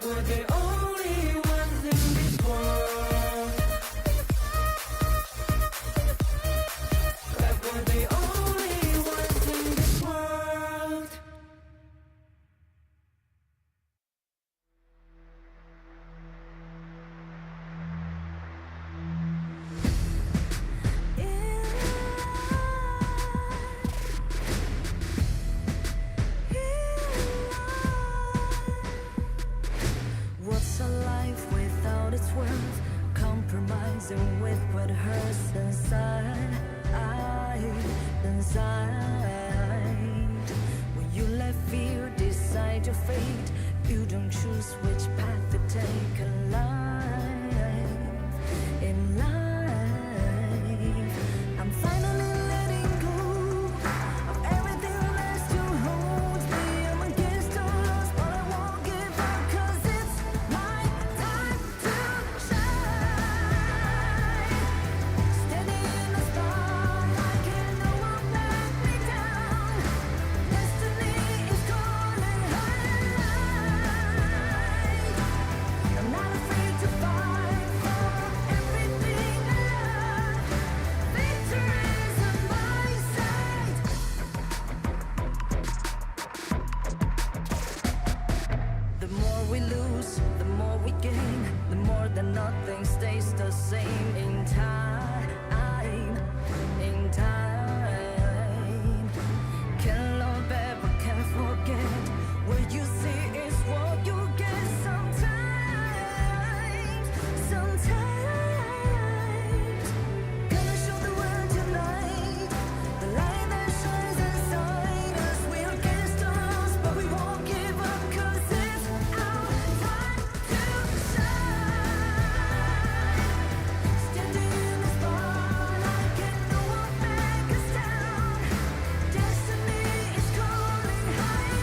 Like we're the only ones in this world. Like we're the only ones in this world. What's a life without its worth? Compromising with what hurts inside. When you let fear decide your fate, you don't choose which path to take in life. I'm finally letting go of everything that still holds me. I'm against all odds, but I won't give up, 'cause it's my time to shine. Standing in the spotlight, can no one let me down. Destiny is calling high. I'm not afraid to fight for everything I love. Victory's on my side. The more we lose, the more we gain. The more that nothing stays the same in time. Can't love back, but can't forget. What you see is what you get sometimes. Gonna show the world tonight, the light that shines inside us. We're against the odds, but we won't give up, 'cause it's our time to shine. Standing in the spotlight, can no one back us down. Destiny is calling high.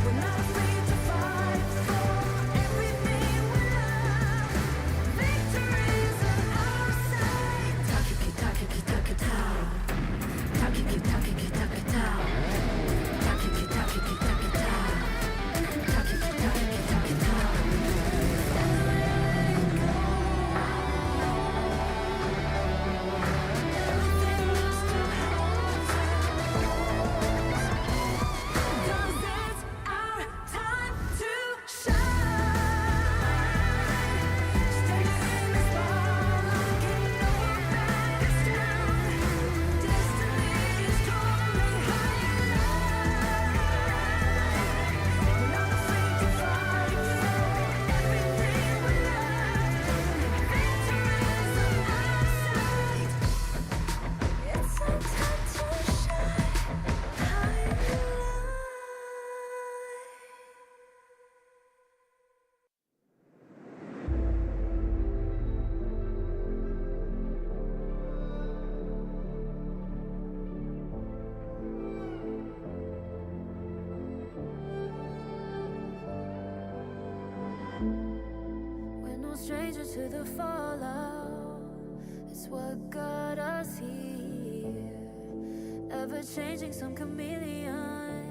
We're not afraid to fight for everything we love. Victory's on our side. Takiki takiki takitao. Takiki takiki takitao. Takiki takiki takitao. Takiki takiki takitao. Everything still holds us. 'Cause it's our time to shine. Standing in the spotlight, can no one back us down. Destiny is calling high. We're not afraid to fight for everything we love. Victory's on our side. It's our time to shine. We're no strangers to the fallout. It's what got us here. Ever changing, some chameleon.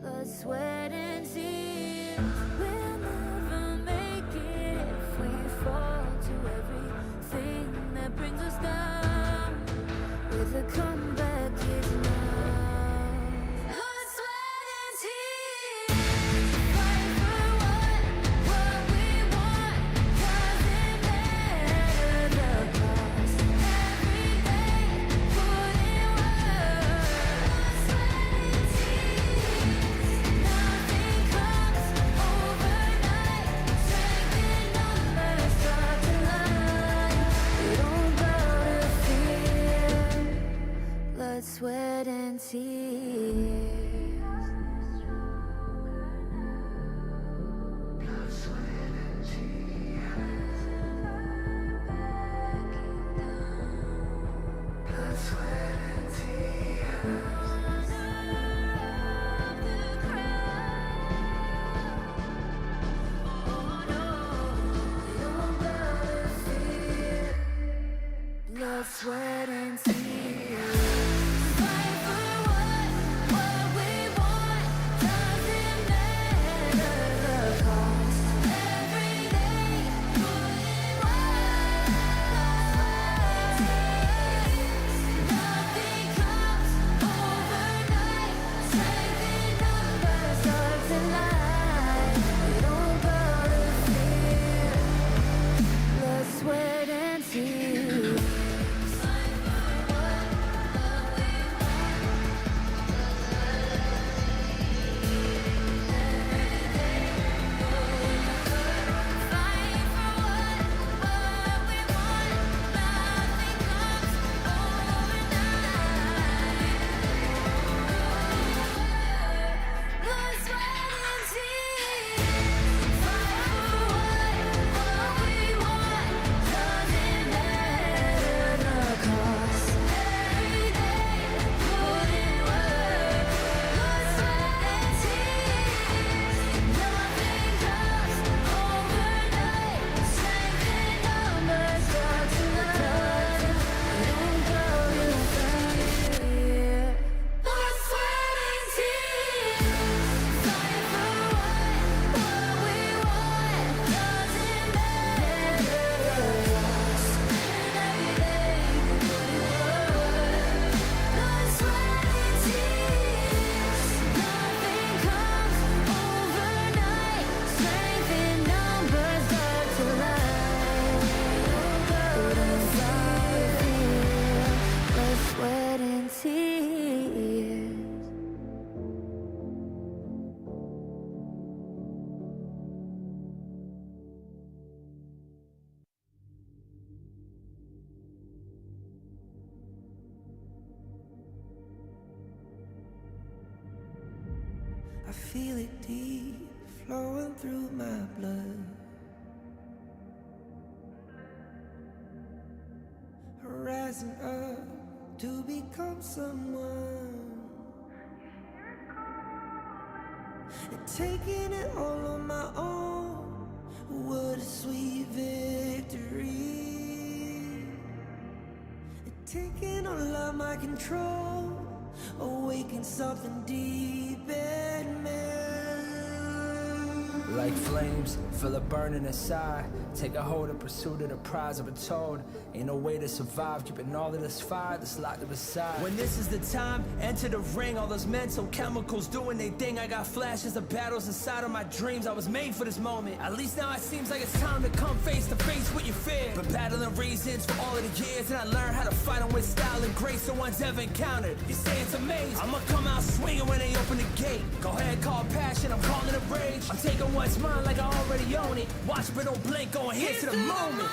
Blood, sweat, and tears. We'll never make it if we fall to everything that brings us down. With a comeback is enough. Blood, sweat, and tears. Fight for what we want. 'Cause it matters the cost. Every day, put in work. Blood, sweat, and feel it deep flowing through my blood. Rising up to become someone, and taking it all on my own. What a sweet victory. And taking all of my control, awaken something deep in me. Like flames, feel it burning inside. Take a hold in pursuit of the prize. I've been told ain't no way to survive, keeping all of this fire that's locked up inside. When this is the time, enter the ring. All those mental chemicals doing their thing. I got flashes of battles inside of my dreams. I was made for this moment. At least now it seems like it's time to come face to face with your fear. Been battling reasons for all of the years, and I learned how to fight them with style and grace no one's ever encountered. You say it's amazing, I'ma come out swinging when they open the gate. Go ahead, call passion, I'm calling it rage. I'm taking what's mine like I already own it. Watch but don't blink, going here to the moment.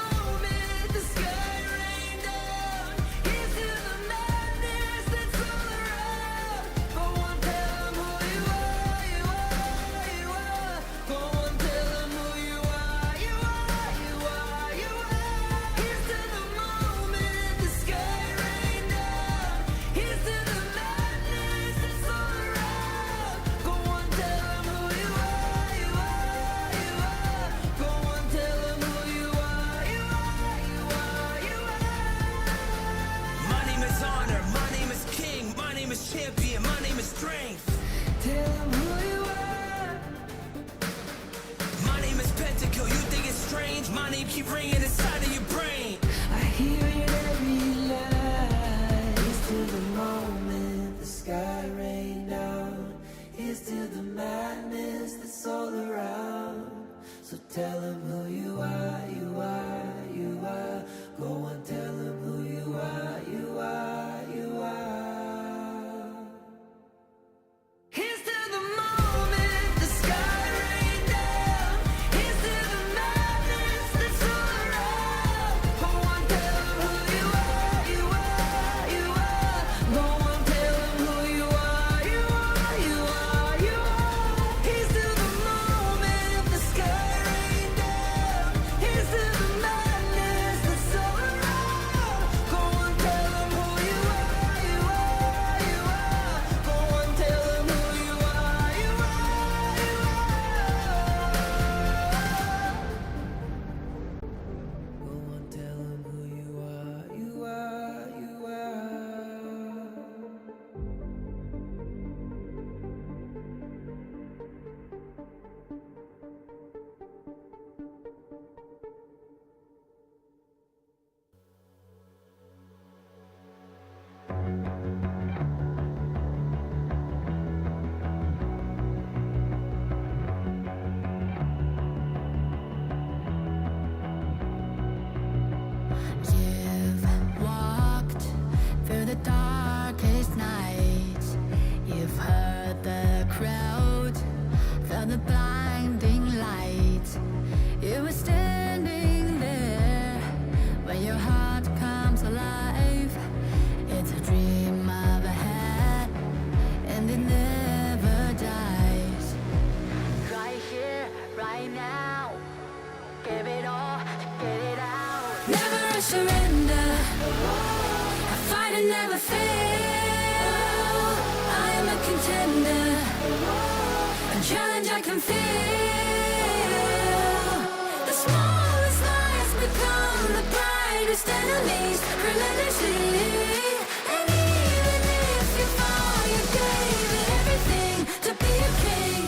The sky rained down. Here's to the madness that's all around. Go on, tell them who you are, you are, you are. Go on, tell them who you are, you are, you are, you are. Here's to the moment, the sky rained down. Here's to the madness that's all around. Go on, tell them who you are, you are, you are. Go on, tell them who you are, you are, you are, you are. My name is honor, my name is king, my name is champion, my name is strength. Tell them who you are. My name is Pentakill, you think it's strange? My name keep ringing inside of your brain. I hear it every line. Here's to the moment the sky rained down. Here's to the madness that's all around. So tell them who you are, you are, you are. Go and tell them who you are, you are, you are. Here's to the moment the sky rained down. Here's to the madness that's all around. Go and tell them who you are, you are, you are. Go and tell them who you are, you are, you are, you are. Here's to the moment the sky rained down. Here's to the madness that's all around. Go and tell them who you are, you are, you are. Go and tell them who you are, you are, you are. Go and tell them who you are, you are, you are. You've walked through the darkest nights. You've heard the crowd, felt the blinding light. You were standing there when your heart comes alive. It's a dream of a hat, and it never dies. Right here, right now, give it all, get it out. Never a surrender. I fight and never fail. I am a contender. A challenge I can feel. The smallest lies become the brightest enemies. Relentlessly. And even if you fall, you gave it everything to be a king.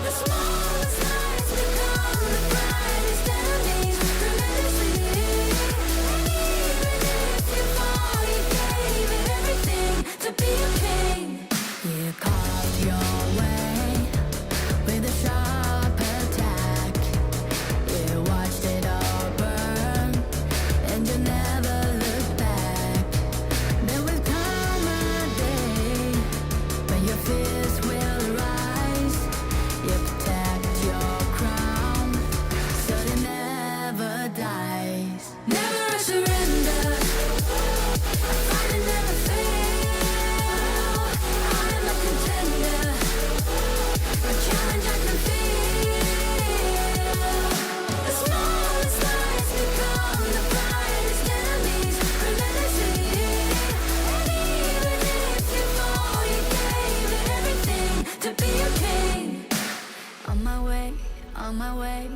The smallest lies become the brightest enemies. Relentlessly. And even if you fall, you gave it everything to be a king. on my way,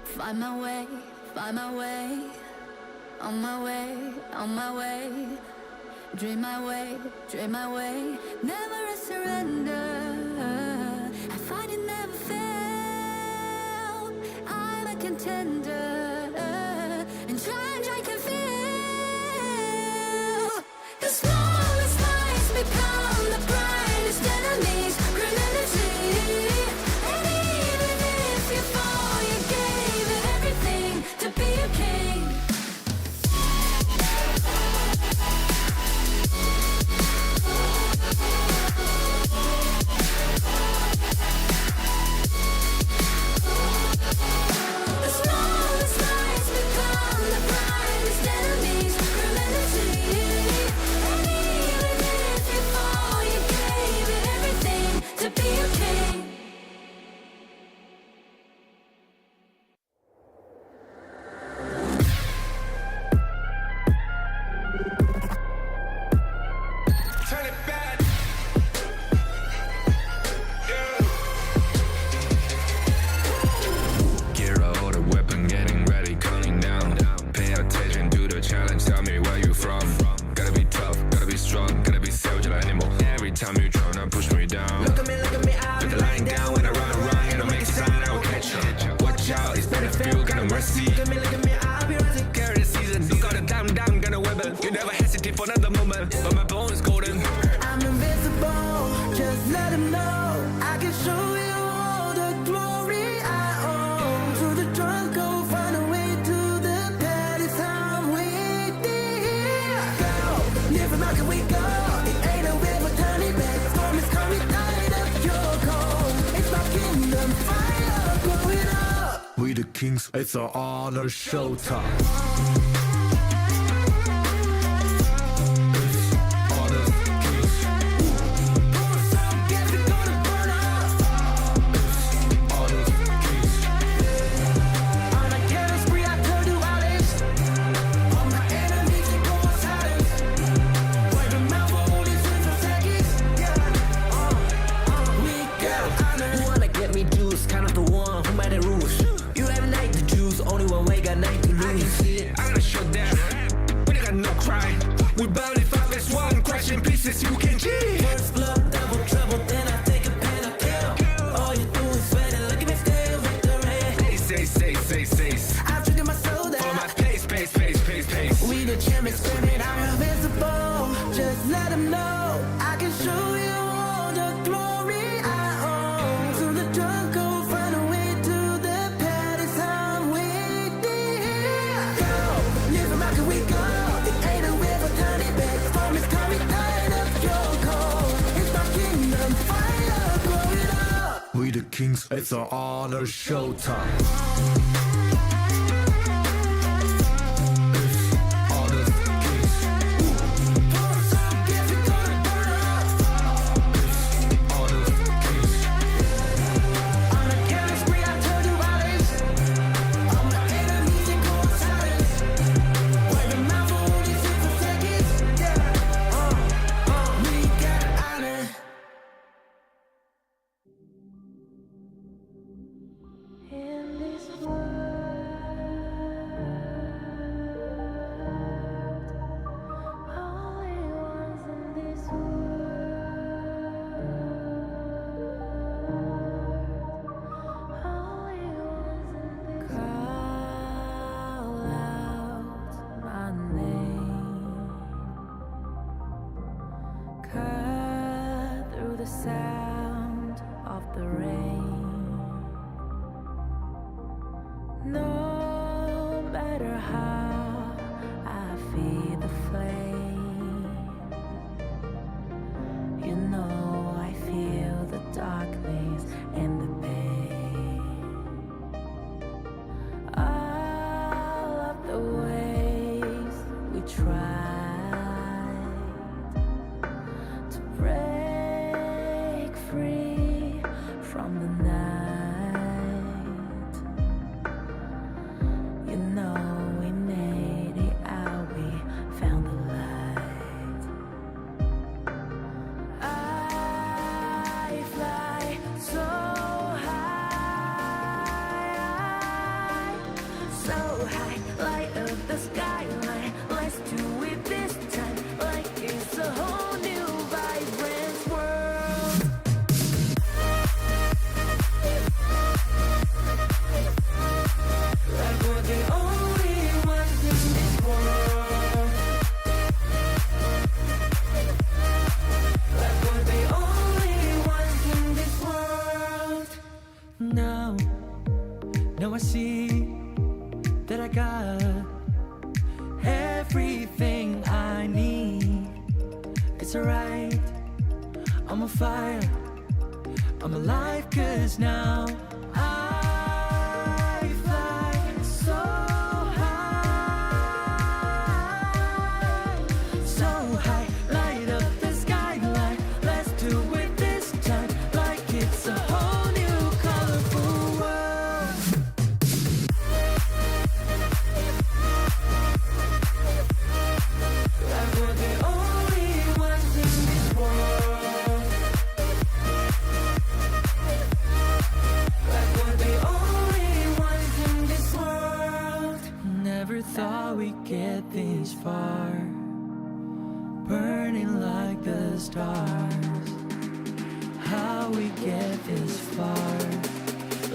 find my way, find my way. On my way, on my way. Dream my way, dream my way. Never a surrender. I find it never fail. I'm a contender. And challenge I can feel. The smallest lies become the brightest enemies. Grenadity. And even if you fall, you gave it everything to be a king. The smallest lies become the brightest enemies. Grenadity. And even if you fall, you gave it everything to be a king. Turn it back. Gear out a weapon, getting ready, counting down. Pay attention to the challenge, tell me where you from. Gotta be tough, gotta be strong, gotta be savage like animal. Every time you tryna push me down. Look at me, I'll be lying down when I run around. You don't make a sign, I will catch you. Watch out, it's better feel, got no mercy. Look at me, I'll be rising. Carry the season, you got a damn, gonna weapon. You never hesitate for another moment, but my bone is golden. I'm invincible, just let him know. I can show you all the glory I own. Through the jungle, find a way to the pad. It's time we go. Live from out, we go. It ain't a river, turning back. Storm is coming, tired of your cold. It's my kingdom, fire, blowing up. We the kings, it's our honor, showtime. We bound if I miss one, crash in pieces, you can cheat. First blood, double trouble, then I take a pen, I kill. All you do is sweat and look at me still victory. Say. I've triggered my soul Follow my that pace. we the champions screaming, I'm invincible. Just let them know I can show you all the glory I own. Through the jungle, find a way to the pad. It's time we go. Live from out, we go. It ain't a river, turn it back. Storm is coming, tired of your cold. It's my kingdom, fire, blow it up. We the kings, it's our honor, showtime. In this world, only ones in this world, only ones in this call out my name, cut through the sound of the rain. No matter how I feed the flame, you know I feel the darkness and the pain. All of the ways we tried to break free from the night. You know we made it out, we found the light. Now I see that I got everything I need. It's alright, I'm on fire, I'm alive, 'cause now I fly so high, so high. Light up the skyline, let's do it this time, like it's a whole new colorful world. Like we're the only ones in this world. Like we're the only ones in this world. Never thought we'd get this far, burning like the stars. How we get this far,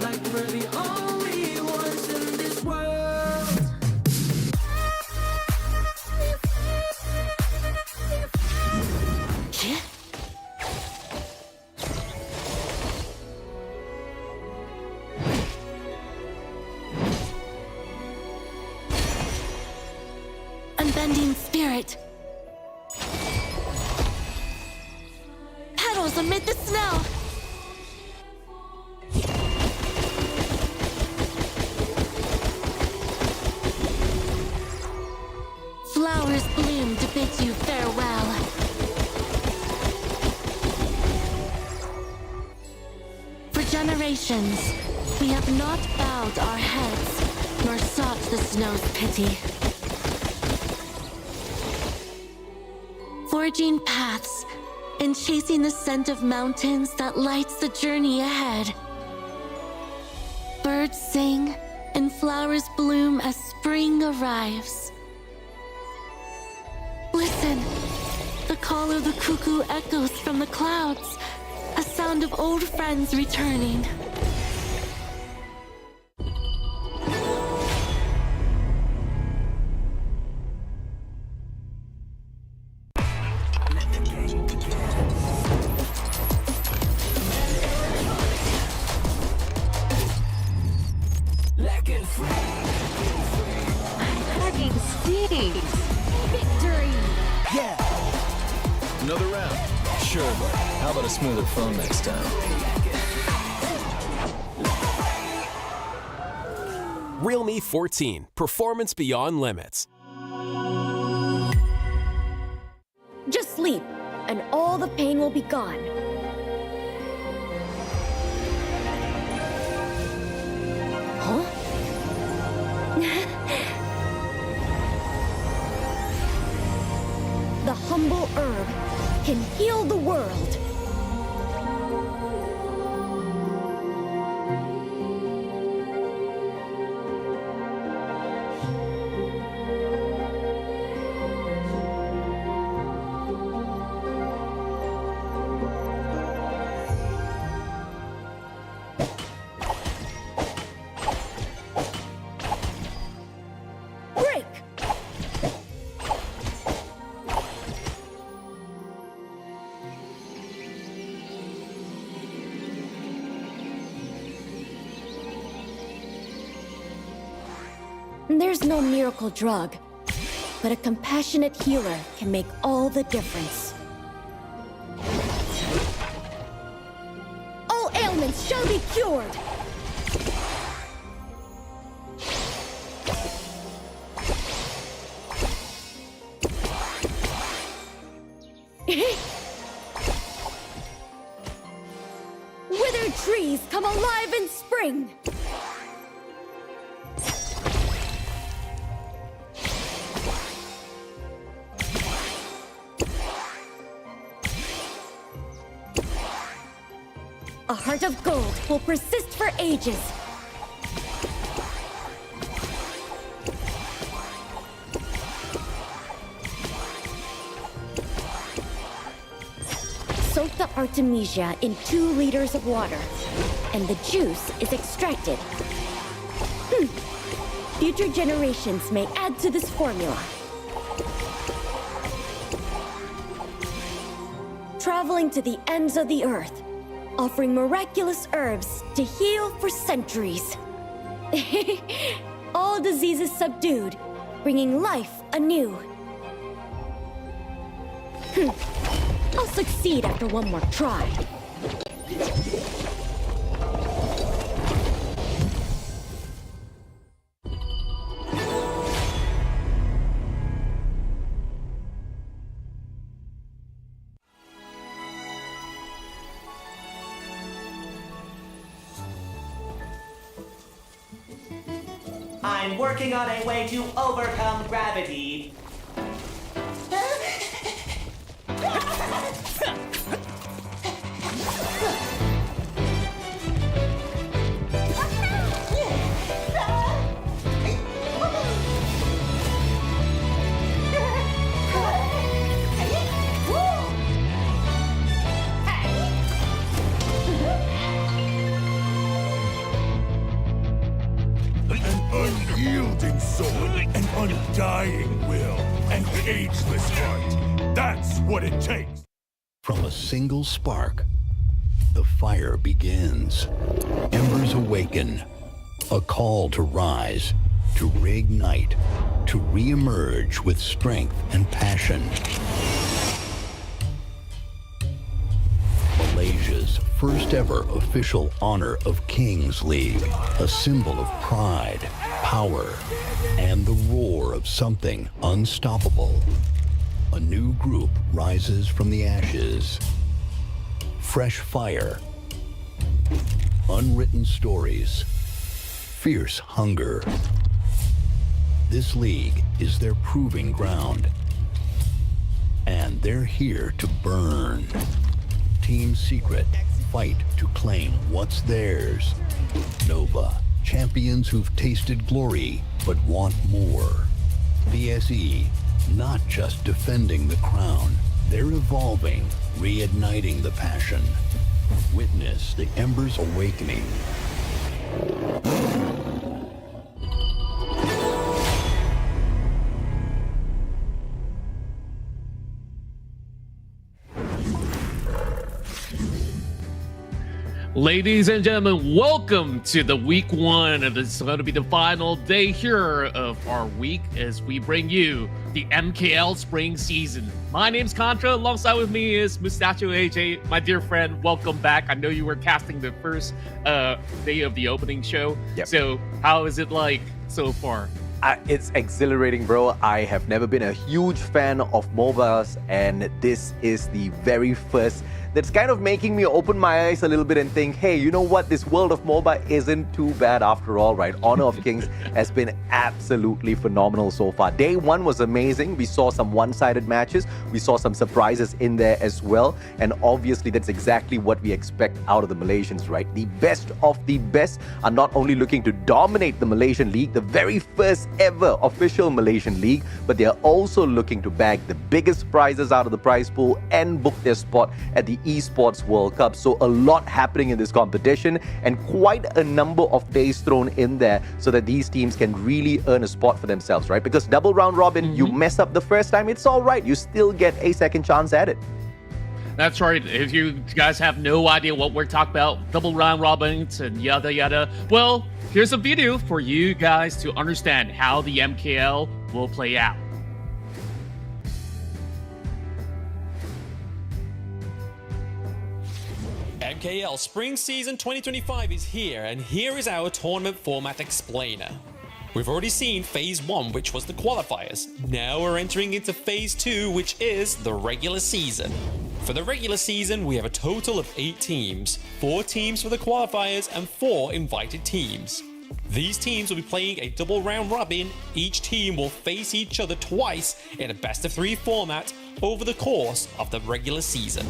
like we're the only ones in this world. Unbending spirit. Petals amid the snow. Flowers bloom to bid you farewell. For generations, we have not bowed our heads, nor sought the snow's pity. Forging paths and chasing the scent of mountains that lights the journey ahead. Birds sing and flowers bloom as spring arrives. Listen, the call of the cuckoo echoes from the clouds, a sound of old friends returning. Hugging Steve. Victory. Another round? Sure, but how about a smoother phone next time? Realme 14, performance beyond limits. Just sleep, and all the pain will be gone. Huh? The humble herb can heal the world. Break! There's no miracle drug, but a compassionate healer can make all the difference. All ailments shall be cured! Withered trees come alive in spring! A heart of gold will persist for ages. Soak the Artemisia in 2 liters of water, and the juice is extracted. Future generations may add to this formula. Traveling to the ends of the earth, offering miraculous herbs to heal for centuries. All diseases subdued, bringing life anew. I'll succeed after one more try. I'm working on a way to overcome gravity. Unyielding soul, an undying will, an ageless heart. That's what it takes. From a single spark, the fire begins. Embers Awaken, a call to rise, to reignite, to re-emerge with strength and passion. Malaysia's first ever official Honor of Kings League, a symbol of pride, power, and the roar of something unstoppable. A new group rises from the ashes. Fresh fire, unwritten stories, fierce hunger. This league is their proving ground, and they're here to burn. Team Secret fight to claim what's theirs. Nova, champions who've tasted glory but want more. BSE, not just defending the crown, they're evolving, reigniting the passion. Witness the Embers Awakening. Ladies and gentlemen, welcome to the week one. This is going to be the final day here of our week as we bring you the MKL spring season. My name's Contra. Alongside with me is Mustacho AJ, my dear friend. Welcome back. I know you were casting the first day of the opening show. Yep. So how is it like so far? It's exhilarating, bro. I have never been a huge fan of MOBAs, and this is the very first that's kind of making me open my eyes a little bit and think, hey, you know what? This world of MOBA isn't too bad after all, right? Honor of Kings has been absolutely phenomenal so far. Day one was amazing. We saw some one-sided matches. We saw some surprises in there as well. And obviously, that's exactly what we expect out of the Malaysians, right? The best of the best are not only looking to dominate the Malaysian League, the very first ever official Malaysian League, but they are also looking to bag the biggest prizes out of the prize pool and book their spot at the Esports World Cup. So a lot happening in this competition and quite a number of days thrown in there so that these teams can really earn a spot for themselves, right? Because double round robin, you mess up the first time, it's all right. You still get a second chance at it. That's right. If you guys have no idea what we're talking about, double round robins and yada yada, well, here's a video for you guys to understand how the MKL will play out. MKL Spring Season 2025 is here, and here is our tournament format explainer. We've already seen Phase 1, which was the qualifiers. Now we're entering into Phase 2, which is the regular season. For the regular season, we have a total of 8 teams, 4 teams for the qualifiers and 4 invited teams. These teams will be playing a double round robin. Each team will face each other twice in a best of 3 format over the course of the regular season.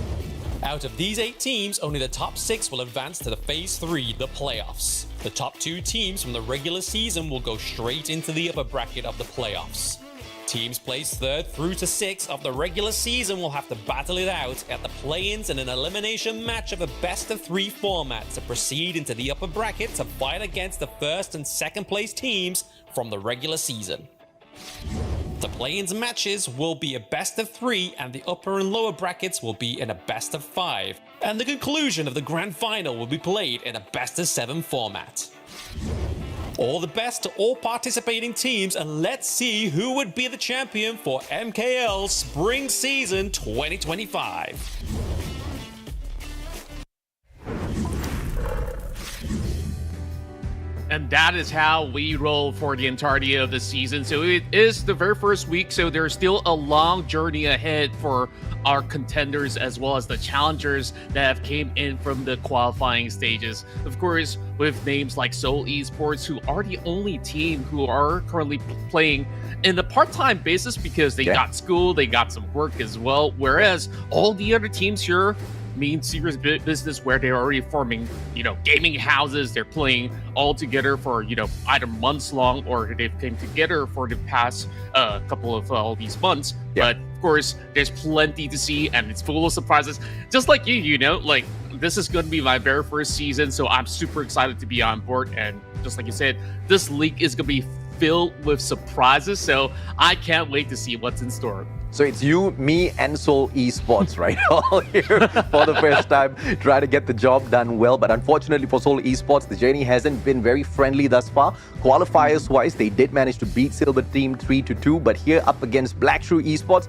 Out of these 8 teams, only the top 6 will advance to the Phase 3, the playoffs. The top 2 teams from the regular season will go straight into the upper bracket of the playoffs. Teams placed 3rd through to 6th of the regular season will have to battle it out at the play-ins in an elimination match of a best of 3 format to proceed into the upper bracket to fight against the 1st and 2nd place teams from the regular season. The play-ins matches will be a best of 3 and the upper and lower brackets will be in a best of 5. And the conclusion of the grand final will be played in a best of 7 format. All the best to all participating teams, and let's see who would be the champion for MKL Spring Season 2025. And that is how we roll for the entirety of the season. So it is the very first week, so there's still a long journey ahead for our contenders as well as the challengers that have came in from the qualifying stages. Of course, with names like Seoul Esports, who are the only team who are currently playing in the part-time basis because they got school, they got some work as well, whereas all the other teams here mean serious business where they're already forming, gaming houses. They're playing all together for, either months long or they've came together for the past couple of all these months. But of course, there's plenty to see and it's full of surprises. Just like you, this is going to be my very first season. So I'm super excited to be on board. And just like you said, this league is going to be filled with surprises. So I can't wait to see what's in store. So it's you, me, and Seoul Esports, right? All here for the first time, trying to get the job done well. But unfortunately for Seoul Esports, the journey hasn't been very friendly thus far. Qualifiers-wise, they did manage to beat Silver Team 3-2, but here up against Black Shoe Esports,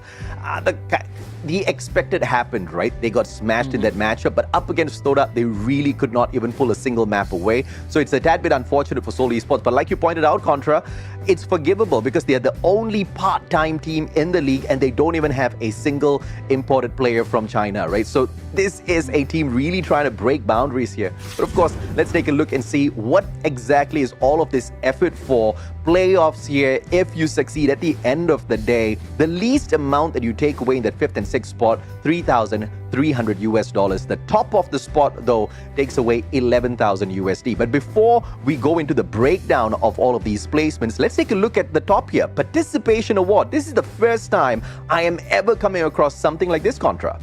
the expected happened, right? They got smashed in that matchup, but up against Todak, they really could not even pull a single map away. So it's a tad bit unfortunate for Seoul Esports, but like you pointed out, Contra, it's forgivable because they're the only part-time team in the league and they don't even have a single imported player from China, right? So this is a team really trying to break boundaries here. But of course, let's take a look and see what exactly is all of this effort for. Playoffs here, if you succeed at the end of the day, the least amount that you take away in that 5th and 6th spot, $3,300. The top of the spot, though, takes away 11,000 USD. But before we go into the breakdown of all of these placements, let's take a look at the top here. Participation Award. This is the first time I am ever coming across something like this, Contra.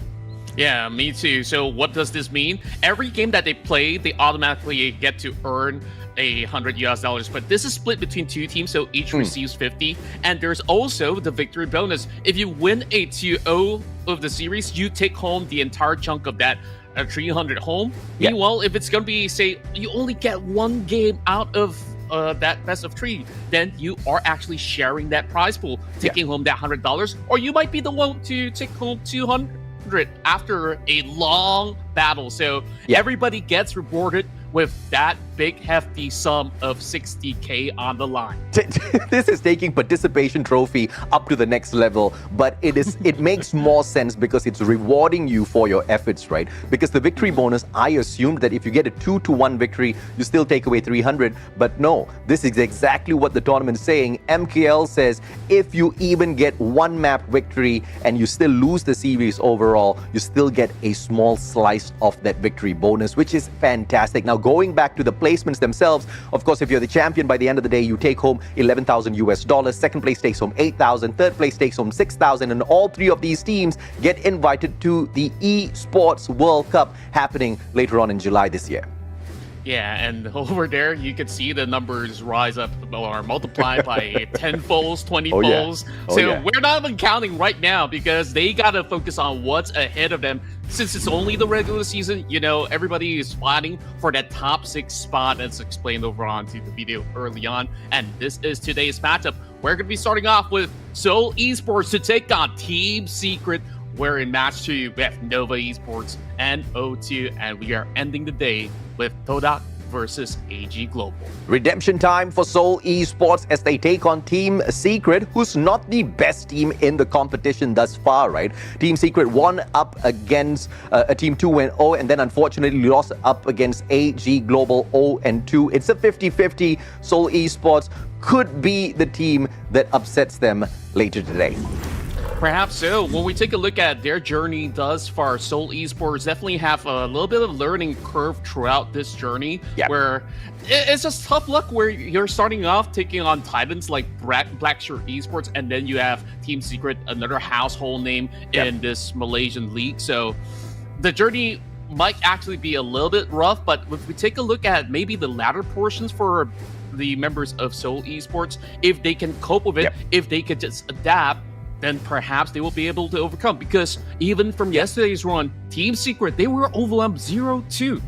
Yeah, me too. So what does this mean? Every game that they play, they automatically get to earn $100 but this is split between two teams, so each receives 50, and there's also the victory bonus. If you win a 2-0 of the series, you take home the entire chunk of that 300 home. Meanwhile, if it's gonna be, say, you only get one game out of that best of 3, then you are actually sharing that prize pool, taking home that $100, or you might be the one to take home 200 after a long battle. So everybody gets rewarded with that big hefty sum of 60K on the line. This is taking participation trophy up to the next level, but it makes more sense because it's rewarding you for your efforts, right? Because the victory bonus, I assumed that if you get a 2-1 victory, you still take away 300, but no, this is exactly what the tournament's saying. MKL says if you even get one map victory and you still lose the series overall, you still get a small slice of that victory bonus, which is fantastic. Now, going back to the placements themselves, of course, if you're the champion, by the end of the day, you take home 11,000 US dollars. Second place takes home 8,000. Third place takes home 6,000. And all three of these teams get invited to the Esports World Cup happening later on in July this year. Yeah, and over there, you can see the numbers rise up or multiply by 10 folds, 20 folds. We're not even counting right now because they got to focus on what's ahead of them. Since it's only the regular season, everybody is fighting for that top 6 spot, as explained over on to the video early on. And this is today's matchup. We're going to be starting off with Seoul Esports to take on Team Secret. We're in match 2 with Nova Esports and O2, and we are ending the day with Todak versus ENG Global. Redemption time for Seoul Esports as they take on Team Secret, who's not the best team in the competition thus far, right? Team Secret won up against a Team 2-0 and then unfortunately lost up against ENG Global 0-2. It's a 50-50. Seoul Esports could be the team that upsets them later today. Perhaps so. When we take a look at their journey thus far, Seoul Esports definitely have a little bit of learning curve throughout this journey, where it's just tough luck where you're starting off taking on titans like Blackshirt Esports, and then you have Team Secret, another household name in this Malaysian league. So the journey might actually be a little bit rough, but if we take a look at maybe the latter portions for the members of Seoul Esports, if they can cope with it, if they could just adapt, then perhaps they will be able to overcome. Because even from yesterday's run, Team Secret, they were overwhelmed 0-2.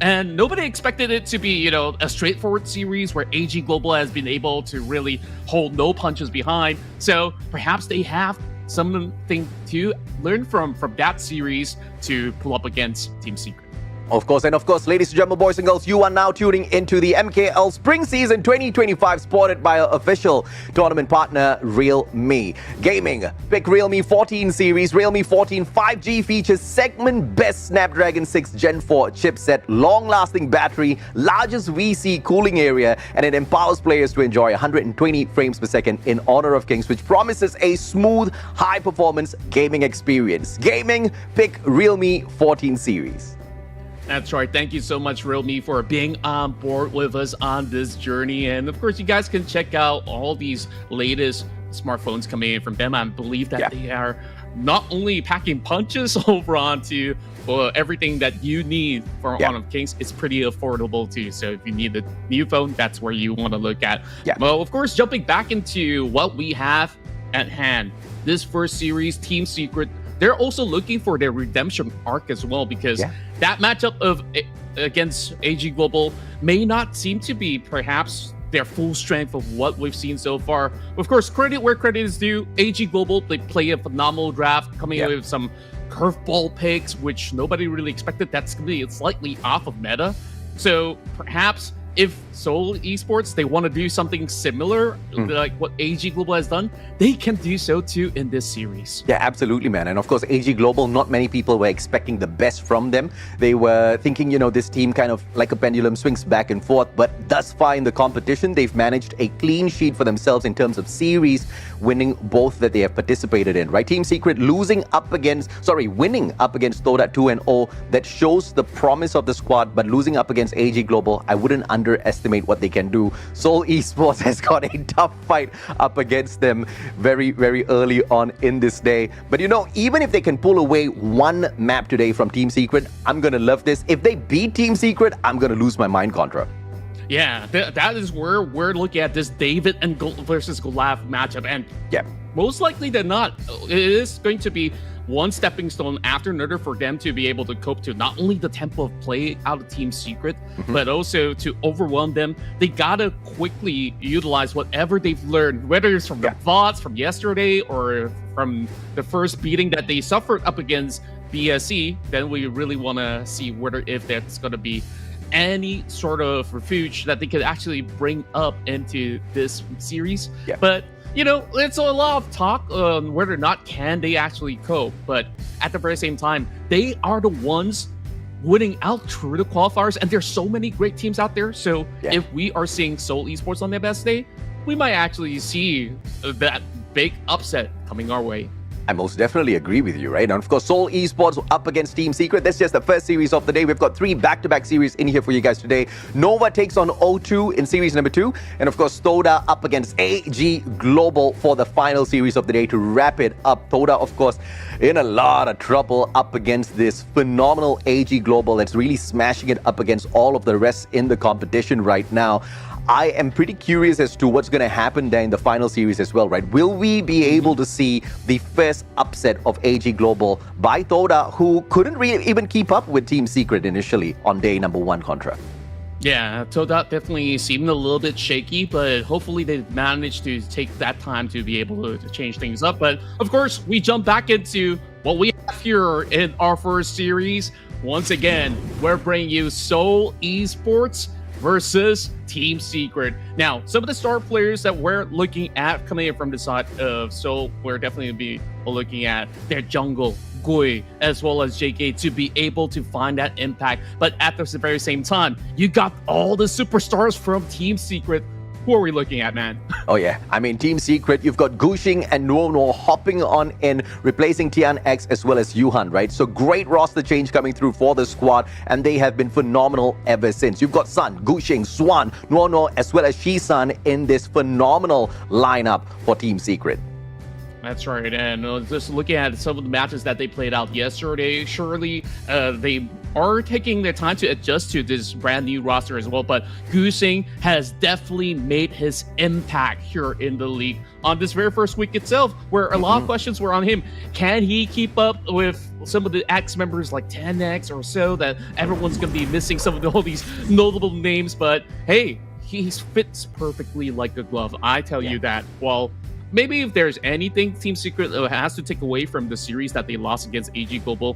And nobody expected it to be, you know, a straightforward series where AG Global has been able to really hold no punches behind. So perhaps they have something to learn from that series to pull up against Team Secret. Of course, ladies and gentlemen, boys and girls, you are now tuning into the MKL Spring Season 2025, supported by our official tournament partner, Realme Gaming. Pick Realme 14 series. Realme 14 5G features segment best Snapdragon 6 Gen 4 chipset, long-lasting battery, largest VC cooling area, and it empowers players to enjoy 120 frames per second in Honor of Kings, which promises a smooth, high-performance gaming experience. Gaming, pick Realme 14 series. That's right. Thank you so much, Realme, for being on board with us on this journey. And of course, you guys can check out all these latest smartphones coming in from them. I believe that they are not only packing punches over onto everything that you need for Honor of Kings. It's pretty affordable too. So if you need a new phone, that's where you want to look at. Well, of course, jumping back into what we have at hand, this first series, Team Secret, they're also looking for their redemption arc as well, because that matchup of against AG Global may not seem to be perhaps their full strength of what we've seen so far. Of course, credit where credit is due. AG Global, they play a phenomenal draft, coming in with some curveball picks, which nobody really expected. That's going to be slightly off of meta. So perhaps if Seoul Esports, they want to do something similar, like what AG Global has done, they can do so too in this series. Yeah, absolutely, man. And of course, AG Global, not many people were expecting the best from them. They were thinking, you know, this team kind of like a pendulum swings back and forth. But thus far in the competition, they've managed a clean sheet for themselves in terms of series, winning both that they have participated in, right? Team Secret winning up against Todak 2-0. That shows the promise of the squad, but losing up against AG Global, I wouldn't underestimate what they can do. Seoul Esports has got a tough fight up against them very, very early on in this day. But you know, even if they can pull away one map today from Team Secret, I'm gonna love this. If they beat Team Secret, I'm gonna lose my mind, Contra. Yeah, that is where we're looking at this David and versus Goliath matchup. And most likely than not, it is going to be one stepping stone after another for them to be able to cope to not only the tempo of play out of Team Secret, but also to overwhelm them. They gotta quickly utilize whatever they've learned, whether it's from the VODs from yesterday or from the first beating that they suffered up against BSE. Then we really want to see whether if that's going to be any sort of refuge that they could actually bring up into this series. But you know, it's a lot of talk on whether or not can they actually cope. But at the very same time, they are the ones winning out through the qualifiers, and there's so many great teams out there. So if we are seeing Seoul Esports on their best day, we might actually see that big upset coming our way. I most definitely agree with you, right? And of course, Seoul Esports up against Team Secret. That's just the first series of the day. We've got 3 back-to-back series in here for you guys today. Nova takes on O2 in series number 2. And of course, Toda up against AG Global for the final series of the day to wrap it up. Toda, of course, in a lot of trouble up against this phenomenal AG Global that's really smashing it up against all of the rest in the competition right now. I am pretty curious as to what's going to happen there in the final series as well, right? Will we be able to see the first upset of AG Global by Toda, who couldn't really even keep up with Team Secret initially on day number 1, Contra? Yeah, Todak definitely seemed a little bit shaky, but hopefully they managed to take that time to be able to change things up. But of course, we jump back into what we have here in our first series. Once again, we're bringing you Seoul Esports versus Team Secret. Now, some of the star players that we're looking at coming in from the side of Seoul, we're definitely going to be looking at their jungle, Gui, as well as JK, to be able to find that impact. But at the very same time, you got all the superstars from Team Secret. Who are we looking at, man? Oh yeah, I mean, Team Secret, you've got Gushing and Nuono hopping on in, replacing Tian X as well as Yuhan, right? So great roster change coming through for the squad, and they have been phenomenal ever since. You've got Sun, Gushing, Swan, Nuono, as well as Shisan in this phenomenal lineup for Team Secret. That's right, and just looking at some of the matches that they played out yesterday, surely they are taking their time to adjust to this brand new roster as well. But Gusing has definitely made his impact here in the league on this very first week itself, where a lot of questions were on him. Can he keep up with some of the X members like 10X or so, that everyone's going to be missing some of all these notable names? But hey, he fits perfectly like a glove. I tell you that. Well, maybe if there's anything Team Secret has to take away from the series that they lost against AG Global,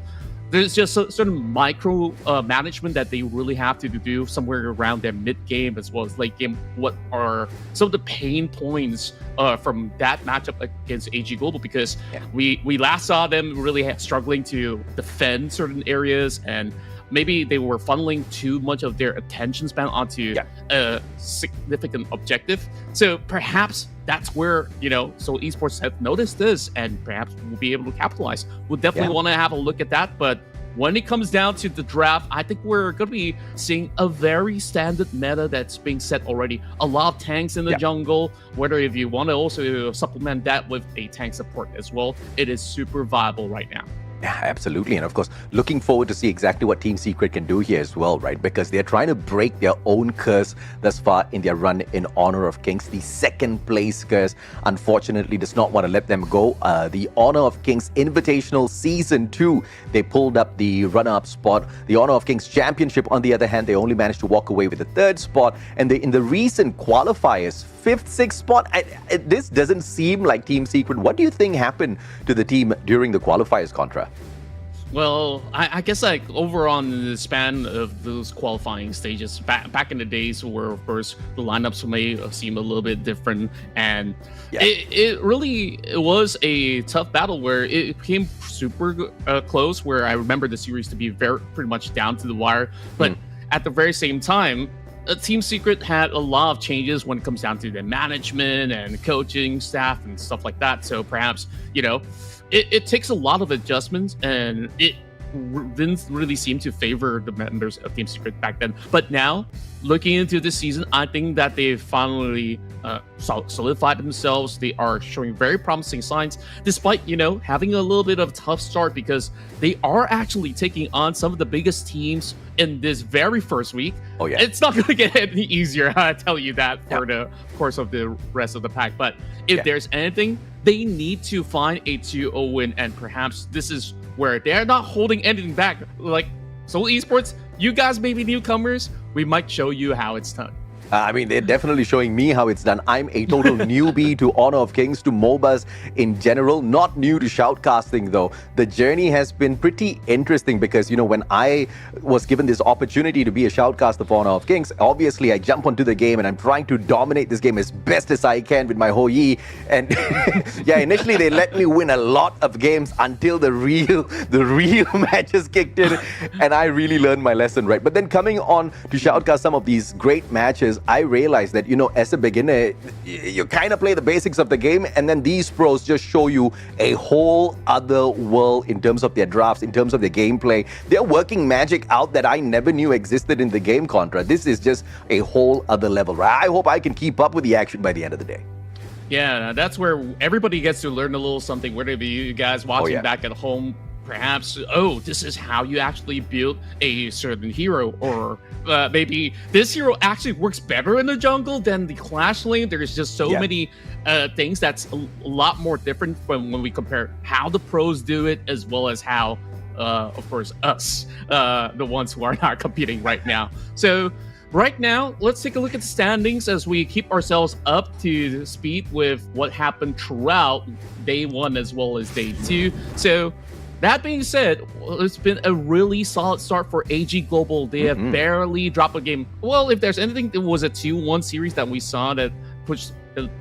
there's just a certain micro management that they really have to do somewhere around their mid game as well as late game. What are some of the pain points from that matchup against AG Global? Because we last saw them really struggling to defend certain areas, and maybe they were funneling too much of their attention span onto a significant objective. So perhaps that's where, Seoul Esports have noticed this, and perhaps we'll be able to capitalize. We'll definitely want to have a look at that. But when it comes down to the draft, I think we're going to be seeing a very standard meta that's being set already. A lot of tanks in the jungle, whether if you want to also supplement that with a tank support as well, it is super viable right now. Yeah, absolutely. And of course, looking forward to see exactly what Team Secret can do here as well, right? Because they're trying to break their own curse thus far in their run in Honor of Kings. The second place curse, unfortunately, does not want to let them go. The Honor of Kings Invitational Season 2, they pulled up the runner-up spot. The Honor of Kings Championship, on the other hand, they only managed to walk away with the third spot. And in the recent qualifiers, 5th, 6th spot, this doesn't seem like Team Secret. What do you think happened to the team during the qualifiers, Contra? Well, I guess like over on the span of those qualifying stages, back in the days where, of course, the lineups may seem a little bit different, and it really was a tough battle where it became super close, where I remember the series to be pretty much down to the wire. But at the very same time, Team Secret had a lot of changes when it comes down to the management and coaching staff and stuff like that. So perhaps, it takes a lot of adjustments, and it didn't really seem to favor the members of Team Secret back then. But now, looking into this season, I think that they've finally solidified themselves. They are showing very promising signs, despite, having a little bit of a tough start, because they are actually taking on some of the biggest teams in this very first week. Oh, yeah. It's not going to get any easier, I tell you that, for the course of the rest of the pack. But if there's anything, they need to find a 2-0 win, and perhaps this is where they're not holding anything back. Like, Seoul Esports, you guys may be newcomers. We might show you how it's done. They're definitely showing me how it's done. I'm a total newbie to Honor of Kings, to MOBAs in general. Not new to shoutcasting, though. The journey has been pretty interesting because, when I was given this opportunity to be a shoutcaster for Honor of Kings, obviously I jump onto the game and I'm trying to dominate this game as best as I can with my Hou-Yi. And initially they let me win a lot of games until the real matches kicked in, and I really learned my lesson, right? But then coming on to shoutcast some of these great matches, I realized that, as a beginner, you kind of play the basics of the game, and then these pros just show you a whole other world in terms of their drafts, in terms of their gameplay. They're working magic out that I never knew existed in the game, Contra. This is just a whole other level, right? I hope I can keep up with the action by the end of the day. Yeah, that's where everybody gets to learn a little something, whether it be you guys watching back at home, perhaps, this is how you actually build a certain hero, or maybe this hero actually works better in the jungle than the Clash lane. There's just so many things that's a lot more different from when we compare how the pros do it, as well as how, of course, us, the ones who are not competing right now. So right now, let's take a look at the standings as we keep ourselves up to speed with what happened throughout day 1 as well as day 2. So that being said, it's been a really solid start for AG Global. They have barely dropped a game. Well, if there's anything, it was a 2-1 series that we saw that pushed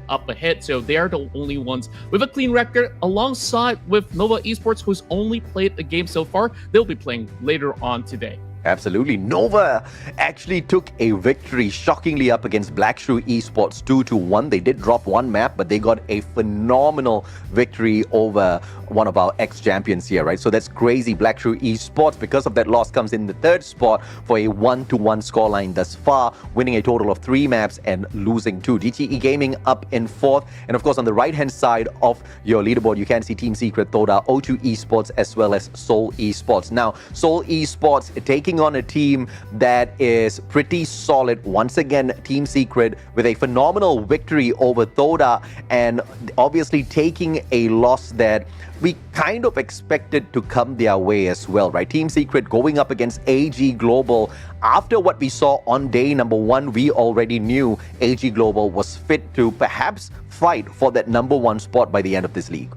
up ahead. So they are the only ones with a clean record, alongside with Nova Esports, who's only played a game so far. They'll be playing later on today. Absolutely. Nova actually took a victory shockingly up against Black Shrew Esports 2-1. They did drop one map, but they got a phenomenal victory over one of our ex-champions here, right? So that's crazy. Black Shrew Esports, because of that loss, comes in the 3rd spot for a 1-1 scoreline thus far, winning a total of 3 maps and losing 2. DTE Gaming up in 4th. And of course, on the right-hand side of your leaderboard, you can see Team Secret, Todak, O2 Esports, as well as Seoul Esports. Now, Seoul Esports taking taking on a team that is pretty solid. Once again, Team Secret with a phenomenal victory over Todak, and obviously taking a loss that we kind of expected to come their way as well, right? Team Secret going up against AG Global. After what we saw on day number 1, we already knew AG Global was fit to perhaps fight for that number 1 spot by the end of this league.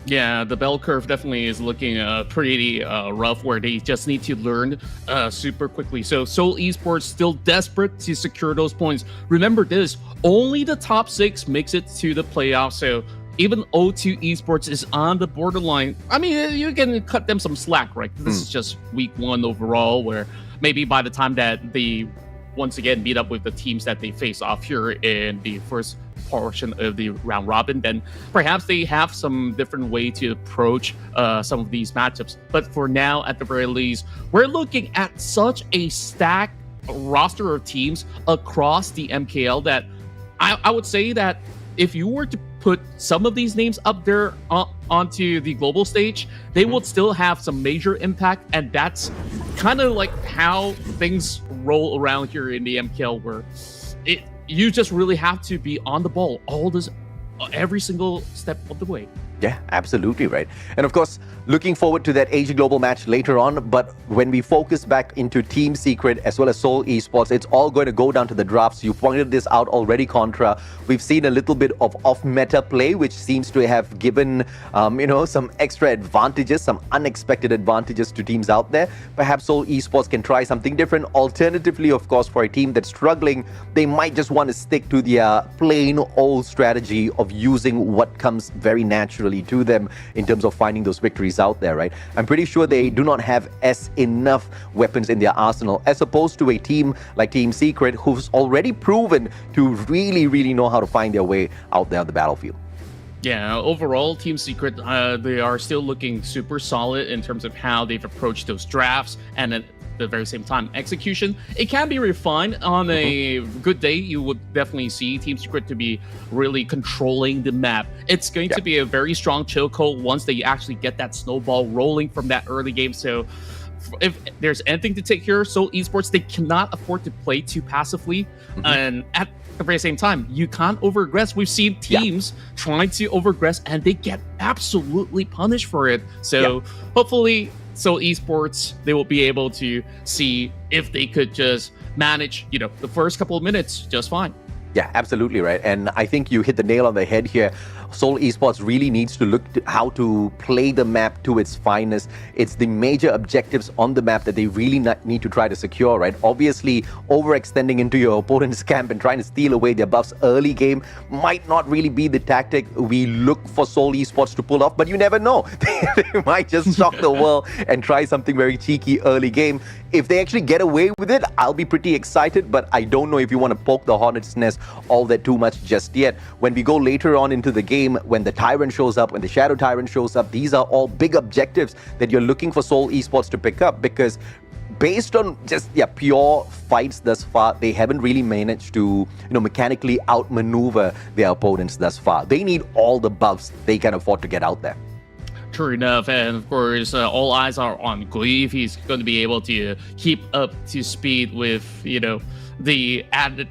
Yeah, the bell curve definitely is looking pretty rough, where they just need to learn super quickly. So Seoul Esports still desperate to secure those points. Remember this, only the top 6 makes it to the playoffs, so even O2 Esports is on the borderline. I mean, you can cut them some slack, right? This is just week 1 overall, where maybe by the time that they once again meet up with the teams that they face off here in the first portion of the round robin, then perhaps they have some different way to approach some of these matchups. But for now, at the very least, we're looking at such a stacked roster of teams across the MKL that I would say that if you were to put some of these names up there onto the global stage, they would still have some major impact, and that's kind of like how things roll around here in the MKL, where you just really have to be on the ball every single step of the way. Yeah, absolutely right. And of course, looking forward to that AG Global match later on. But when we focus back into Team Secret as well as Seoul Esports, it's all going to go down to the drafts. You pointed this out already, Contra. We've seen a little bit of off-meta play, which seems to have given, some extra advantages, some unexpected advantages to teams out there. Perhaps Seoul Esports can try something different. Alternatively, of course, for a team that's struggling, they might just want to stick to their plain old strategy of using what comes very naturally to them in terms of finding those victories out there, right? I'm pretty sure they do not have enough weapons in their arsenal, as opposed to a team like Team Secret, who's already proven to really, really know how to find their way out there on the battlefield. Yeah, overall, Team Secret, they are still looking super solid in terms of how they've approached those drafts, and at the very same time, execution. It can be refined. On a good day, you would definitely see Team Secret to be really controlling the map. It's going to be a very strong chill code once they actually get that snowball rolling from that early game. So if there's anything to take here, Seoul Esports, they cannot afford to play too passively. And at the very same time, you can't overaggress. We've seen teams trying to overaggress, and they get absolutely punished for it. So hopefully Seoul Esports, they will be able to see if they could just manage, the first couple of minutes just fine. Yeah, absolutely right. And I think you hit the nail on the head here. Seoul Esports really needs to look to how to play the map to its finest. It's the major objectives on the map that they really need to try to secure, right? Obviously, overextending into your opponent's camp and trying to steal away their buffs early game might not really be the tactic we look for Seoul Esports to pull off, but you never know. They might just shock the world and try something very cheeky early game. If they actually get away with it, I'll be pretty excited, but I don't know if you want to poke the hornet's nest all that too much just yet. When we go later on into the game, when the Tyrant shows up, when the Shadow Tyrant shows up, these are all big objectives that you're looking for Seoul Esports to pick up, because based on just pure fights thus far, they haven't really managed to mechanically outmaneuver their opponents thus far. They need all the buffs they can afford to get out there. True enough, and of course, all eyes are on Gui if he's going to be able to keep up to speed with, the added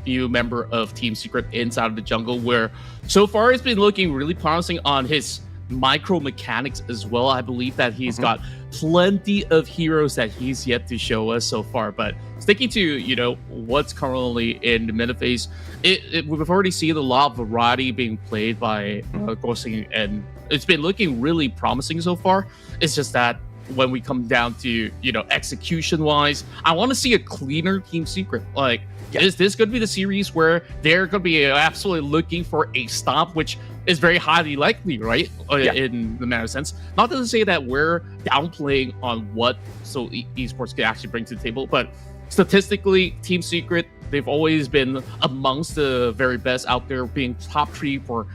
new member of Team Secret inside of the jungle, where so far it's been looking really promising on his micro mechanics as well. I believe that he's got plenty of heroes that he's yet to show us so far, but sticking to what's currently in the meta phase, we've already seen a lot of variety being played by Gosing, and it's been looking really promising so far. It's just that when we come down to execution wise, I want to see a cleaner Team Secret. Like, is this going to be the series where they're going to be absolutely looking for a stop, which is very highly likely, right? In the matter of sense. Not to say that we're downplaying on what esports can actually bring to the table, but statistically, Team Secret, they've always been amongst the very best out there, being top 3 for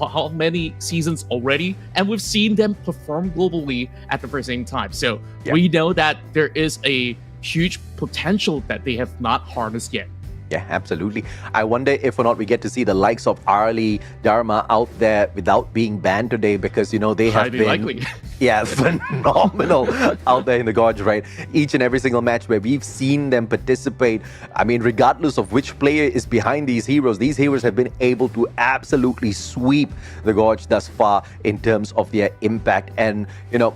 how many seasons already, and we've seen them perform globally at the very same time. So we know that there is a huge potential that they have not harnessed yet. Yeah, absolutely. I wonder if or not we get to see the likes of Arlie, Dharma out there without being banned today, because, you know, they have Highly been likely. yeah, phenomenal out there in the gorge, right? Each and every single match where we've seen them participate. I mean, regardless of which player is behind these heroes have been able to absolutely sweep the gorge thus far in terms of their impact. And, you know,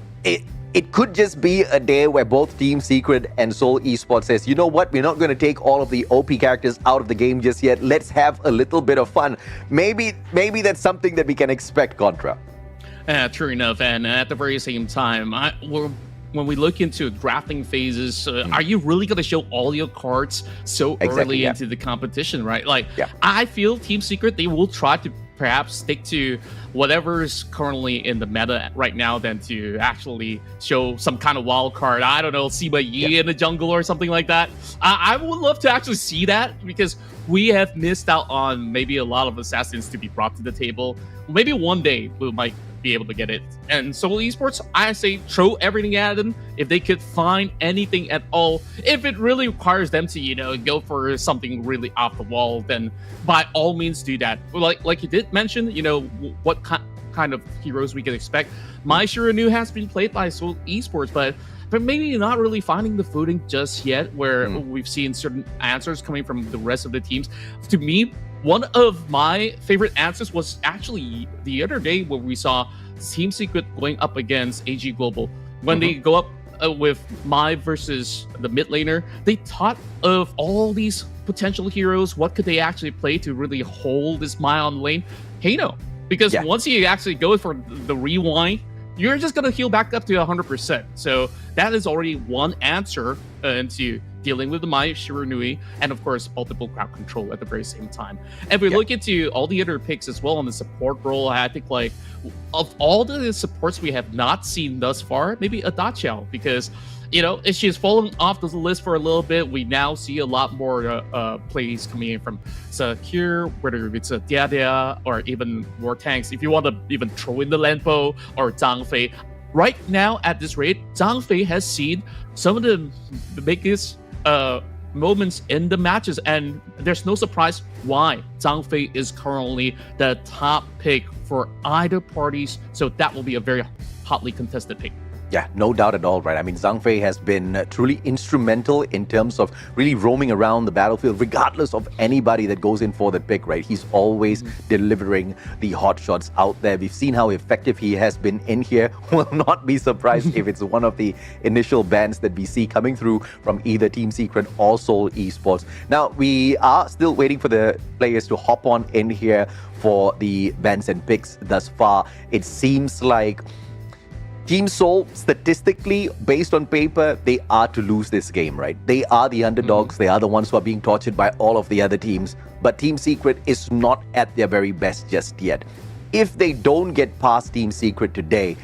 it could just be a day where both Team Secret and Seoul Esports says, you know what, we're not going to take all of the OP characters out of the game just yet. Let's have a little bit of fun. Maybe that's something that we can expect, Contra. True enough. And at the very same time, when we look into drafting phases, are you really going to show all your cards so early into the competition, right? Like, I feel Team Secret, they will try to perhaps stick to whatever's currently in the meta right now than to actually show some kind of wild card. I don't know, Sima Yi in the jungle or something like that. I would love to actually see that, because we have missed out on maybe a lot of assassins to be brought to the table. Maybe one day we might be able to get it. And Seoul Esports, I say throw everything at them. If they could find anything at all, if it really requires them to, you know, go for something really off the wall, then by all means do that. Like you did mention, you know, what kind of heroes we can expect. My Shiranu has been played by Seoul Esports, but maybe not really finding the footing just yet, where we've seen certain answers coming from the rest of the teams. To me, one of my favorite answers was actually the other day where we saw Team Secret going up against AG Global. When they go up with Mai versus the mid laner, they thought of all these potential heroes. What could they actually play to really hold this Mai on lane? Hano. Because once he actually goes for the rewind, you're just going to heal back up to 100%. So that is already one answer into dealing with the Mai Shiranui, and of course multiple crowd control at the very same time. And if we look into all the other picks as well on the support role, I think, like, of all the supports we have not seen thus far, maybe Adachiao, because, you know, she's fallen off the list for a little bit. We now see a lot more plays coming in from Sakir, whether it's a Dia or even more tanks. If you want to even throw in the Lenpo or Zhang Fei, right now at this rate, Zhang Fei has seen some of the biggest moments in the matches, and there's no surprise why Zhang Fei is currently the top pick for either parties. So that will be a very hotly contested pick. Yeah, no doubt at all, right? I mean, Zhang Fei has been truly instrumental in terms of really roaming around the battlefield, regardless of anybody that goes in for the pick, right? He's always delivering the hot shots out there. We've seen how effective he has been in here. Will not be surprised if it's one of the initial bans that we see coming through from either Team Secret or Seoul Esports. Now, we are still waiting for the players to hop on in here for the bans and picks thus far. It seems like Team Seoul, statistically, based on paper, they are to lose this game, right? They are the underdogs. They are the ones who are being tortured by all of the other teams. But Team Secret is not at their very best just yet. If they don't get past Team Secret today,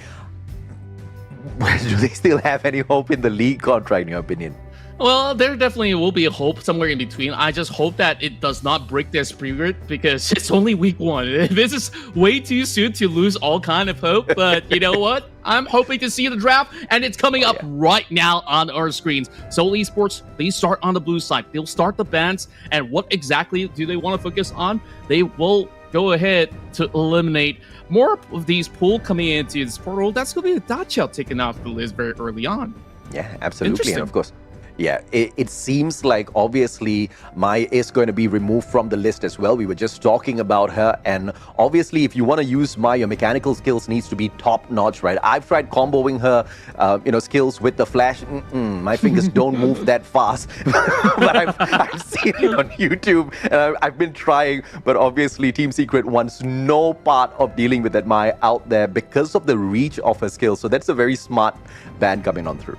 do they still have any hope in the league, Contra, in your opinion? Well, there definitely will be a hope somewhere in between. I just hope that it does not break their spirit, because it's only week 1. This is way too soon to lose all kind of hope. But you know what? I'm hoping to see the draft, and it's coming up right now on our screens. Seoul Esports, they start on the blue side. They'll start the bans, and what exactly do they want to focus on? They will go ahead to eliminate more of these pool coming into this portal. That's going to be a Dachiao taken off the list very early on. Yeah, absolutely. And of course, yeah, it seems like obviously Mai is going to be removed from the list as well. We were just talking about her, and obviously if you want to use Mai, your mechanical skills needs to be top notch, right? I've tried comboing her, skills with the flash. My fingers don't move that fast, but I've seen it on YouTube, and I've been trying. But obviously Team Secret wants no part of dealing with that Mai out there because of the reach of her skills. So that's a very smart ban coming on through.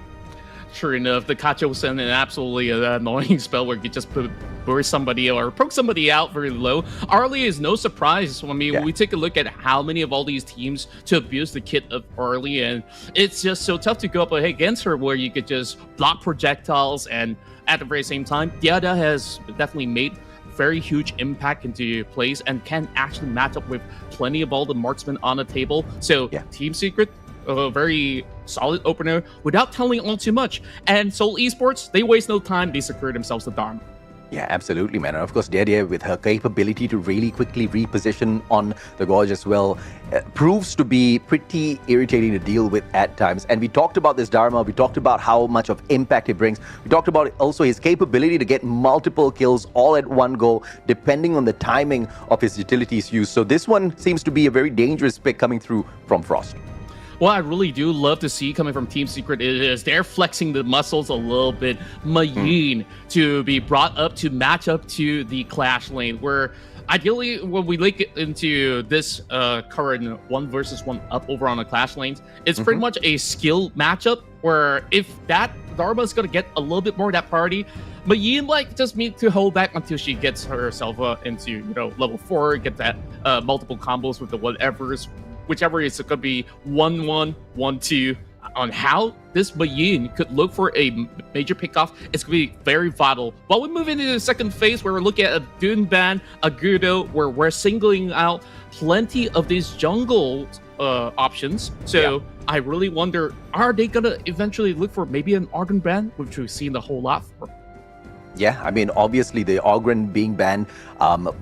Sure enough, the Kacho sent an absolutely annoying spell where you just burst somebody or poke somebody out very low. Arlie is no surprise. I mean, we take a look at how many of all these teams to abuse the kit of Arlie, and it's just so tough to go up against her where you could just block projectiles, and at the very same time, Diada has definitely made very huge impact into plays and can actually match up with plenty of all the marksmen on the table. So Team Secret, a very solid opener without telling all too much. And Seoul Esports, they waste no time. They secure themselves the Dharma. Yeah, absolutely, man. And of course, Dedia, with her capability to really quickly reposition on the Gorge as well, proves to be pretty irritating to deal with at times. And we talked about this Dharma, we talked about how much of impact he brings. We talked about also his capability to get multiple kills all at one go, depending on the timing of his utilities use. So this one seems to be a very dangerous pick coming through from Frost. What I really do love to see coming from Team Secret is they're flexing the muscles a little bit. Mayeen to be brought up to match up to the Clash lane, where ideally when we link it into this current 1 versus 1 up over on the Clash lanes, it's pretty much a skill matchup where if that Dharma is going to get a little bit more of that priority, Mayeen just need to hold back until she gets herself into level 4, get that multiple combos with the whatevers, whichever is going to be 1-1, 1-2, on how this Mayeen could look for a major pickoff. It's going to be very vital. While we move into the second phase, where we're looking at a Dunban, a Gudo, where we're singling out plenty of these jungle options. So I really wonder, are they going to eventually look for maybe an Argon brand, which we've seen a whole lot for? Yeah, I mean, obviously the Ogren being banned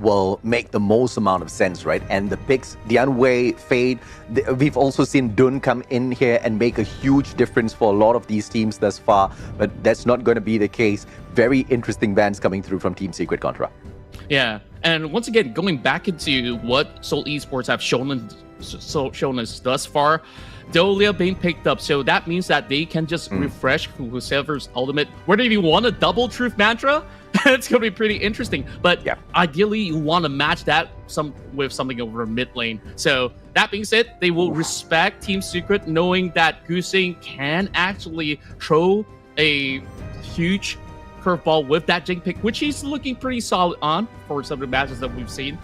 will make the most amount of sense, right? And the picks, the Unway, Fade, we've also seen Dun come in here and make a huge difference for a lot of these teams thus far, but that's not going to be the case. Very interesting bans coming through from Team Secret Contra. Yeah, and once again, going back into what Seoul Esports have shown us thus far, Dolia being picked up, so that means that they can just refresh whoever's ultimate. Whether you want a double truth mantra, it's going to be pretty interesting. But ideally, you want to match that with something over mid lane. So that being said, they will respect Team Secret, knowing that Gusing can actually throw a huge curveball with that Jing pick, which he's looking pretty solid on for some of the matches that we've seen.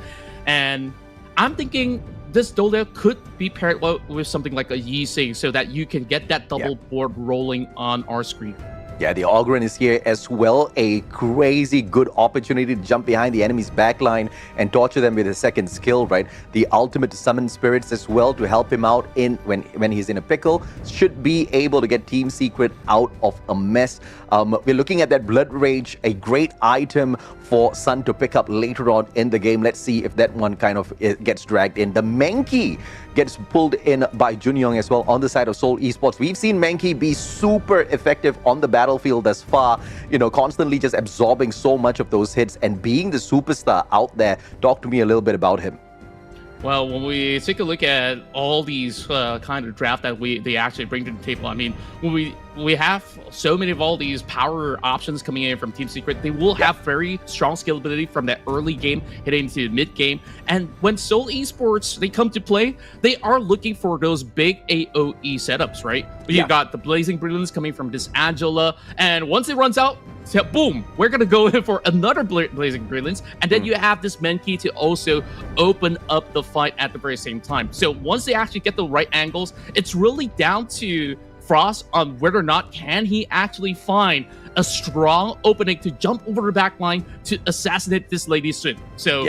And I'm thinking this Dolia could be paired with something like a Yi Sing, so that you can get that double board rolling on our screen. Yeah, the Ogren is here as well. A crazy good opportunity to jump behind the enemy's backline and torture them with a second skill, right? The ultimate to summon spirits as well to help him out in when he's in a pickle. Should be able to get Team Secret out of a mess. We're looking at that Blood Rage, a great item for Sun to pick up later on in the game. Let's see if that one kind of gets dragged in. The Menki gets pulled in by Junyong as well on the side of Seoul Esports. We've seen Menki be super effective on the battlefield thus far, constantly just absorbing so much of those hits and being the superstar out there. Talk to me a little bit about him. Well, when we take a look at all these kind of draft that they actually bring to the table, I mean, when we have so many of all these power options coming in from Team Secret, they will have very strong scalability from that early game heading into the mid game. And when Seoul Esports, they come to play, they are looking for those big AoE setups, right? You got the Blazing Brilliance coming from this Angela, and once it runs out, boom, we're gonna go in for another Blazing Brilliance, and then you have this Menki to also open up the fight at the very same time. So once they actually get the right angles, it's really down to Frost on whether or not can he actually find a strong opening to jump over the back line to assassinate this Lady Sun. So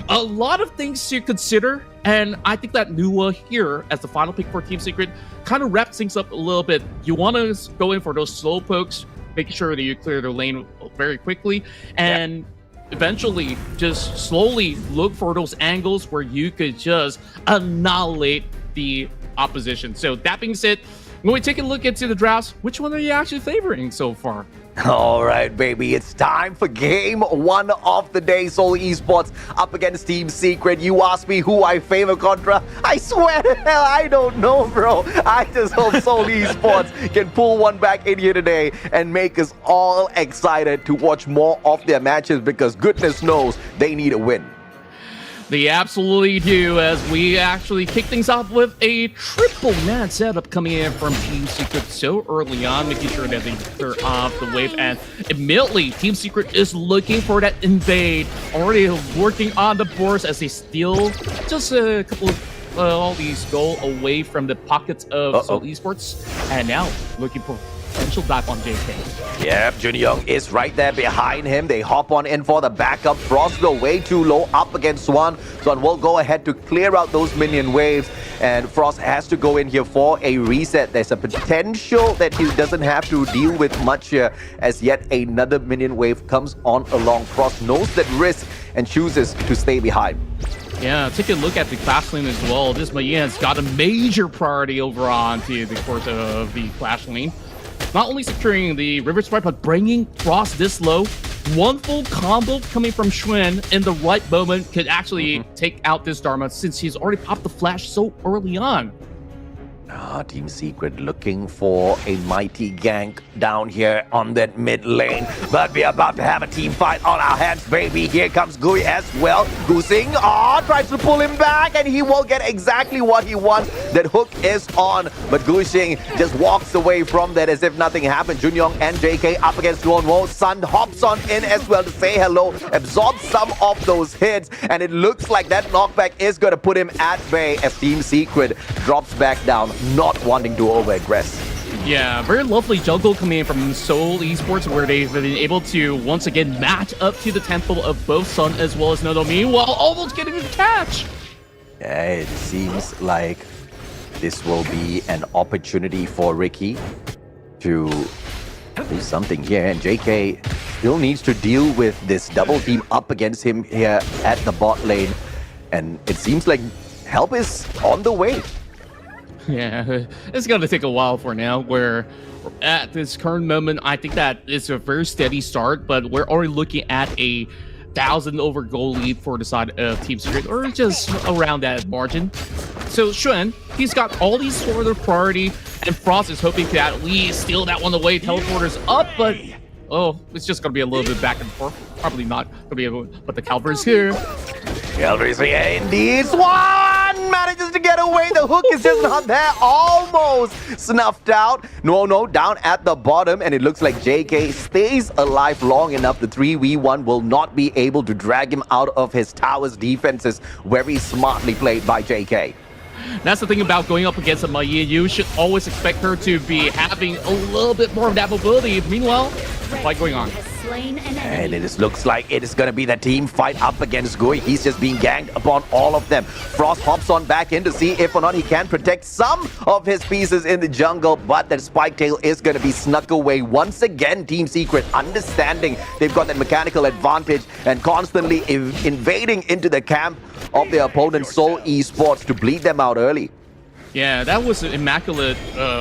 a lot of things to consider, and I think that Nuwa here as the final pick for Team Secret kind of wraps things up a little bit. You want to go in for those slow pokes, making sure that you clear the lane very quickly, and eventually just slowly look for those angles where you could just annihilate the opposition. So that being said, when we take a look into the drafts, which one are you actually favoring so far? All right, baby, it's time for game 1 of the day. Seoul Esports up against Team Secret. You ask me who I favor contra. I swear to hell, I don't know, bro. I just hope Seoul Esports can pull one back in here today and make us all excited to watch more of their matches, because goodness knows they need a win. They absolutely do, as we actually kick things off with a triple man setup coming in from Team Secret so early on, making sure that they clear off the wave, and immediately Team Secret is looking for that invade, already working on the boards as they steal just a couple of all these goal away from the pockets of Seoul Esports, and now looking for potential back on JK. Yep, Junyoung is right there behind him. They hop on in for the backup. Frost go way too low up against Swan. Swan will go ahead to clear out those minion waves. And Frost has to go in here for a reset. There's a potential that he doesn't have to deal with much here as yet another minion wave comes on along. Frost knows that risk and chooses to stay behind. Yeah, take a look at the Clash lane as well. This Malaysia has got a major priority over onto the course of the Clash lane. Not only securing the River Sprite, but bringing Frost this low. One full combo coming from Xuan in the right moment could actually take out this Dharma since he's already popped the flash so early on. Team Secret looking for a mighty gank down here on that mid lane. But we're about to have a team fight on our hands, baby. Here comes Gui as well. Gusing tries to pull him back, and he will get exactly what he wants. That hook is on, but Gusing just walks away from that as if nothing happened. Junyoung and JK up against Duonwo. Sun hops on in as well to say hello, absorbs some of those hits, and it looks like that knockback is going to put him at bay as Team Secret drops back down, not wanting to over-aggress. Yeah, very lovely jungle coming in from Seoul Esports, where they've been able to once again match up to the tempo of both Sun as well as Nodomi, while almost getting the catch. Yeah, it seems like this will be an opportunity for Ricky to do something here, and JK still needs to deal with this double team up against him here at the bot lane, and it seems like help is on the way. Yeah, it's going to take a while for now, where at this current moment, I think that it's a very steady start, but we're already looking at a 1,000 over goal lead for the side of Team Secret, or just around that margin. So Xuan, he's got all these sort of priority, and Frost is hoping to at least steal that one away, teleporters up, but it's just going to be a little bit back and forth. Probably not going to be able, but the Calvary's here. Calvary's here indeed. Swan manages to get away. The hook is just not there. Almost snuffed out. No, down at the bottom. And it looks like JK stays alive long enough. The 3v1 will not be able to drag him out of his tower's defenses. Very smartly played by JK. That's the thing about going up against a Maia. You should always expect her to be having a little bit more of that mobility. Meanwhile, fight going on. And it looks like it is going to be the team fight up against Gui. He's just being ganged upon all of them. Frost hops on back in to see if or not he can protect some of his pieces in the jungle, but that Spike Tail is going to be snuck away. Once again, Team Secret understanding they've got that mechanical advantage and constantly invading into the camp of their opponent, Seoul Esports, to bleed them out early. Yeah, that was an immaculate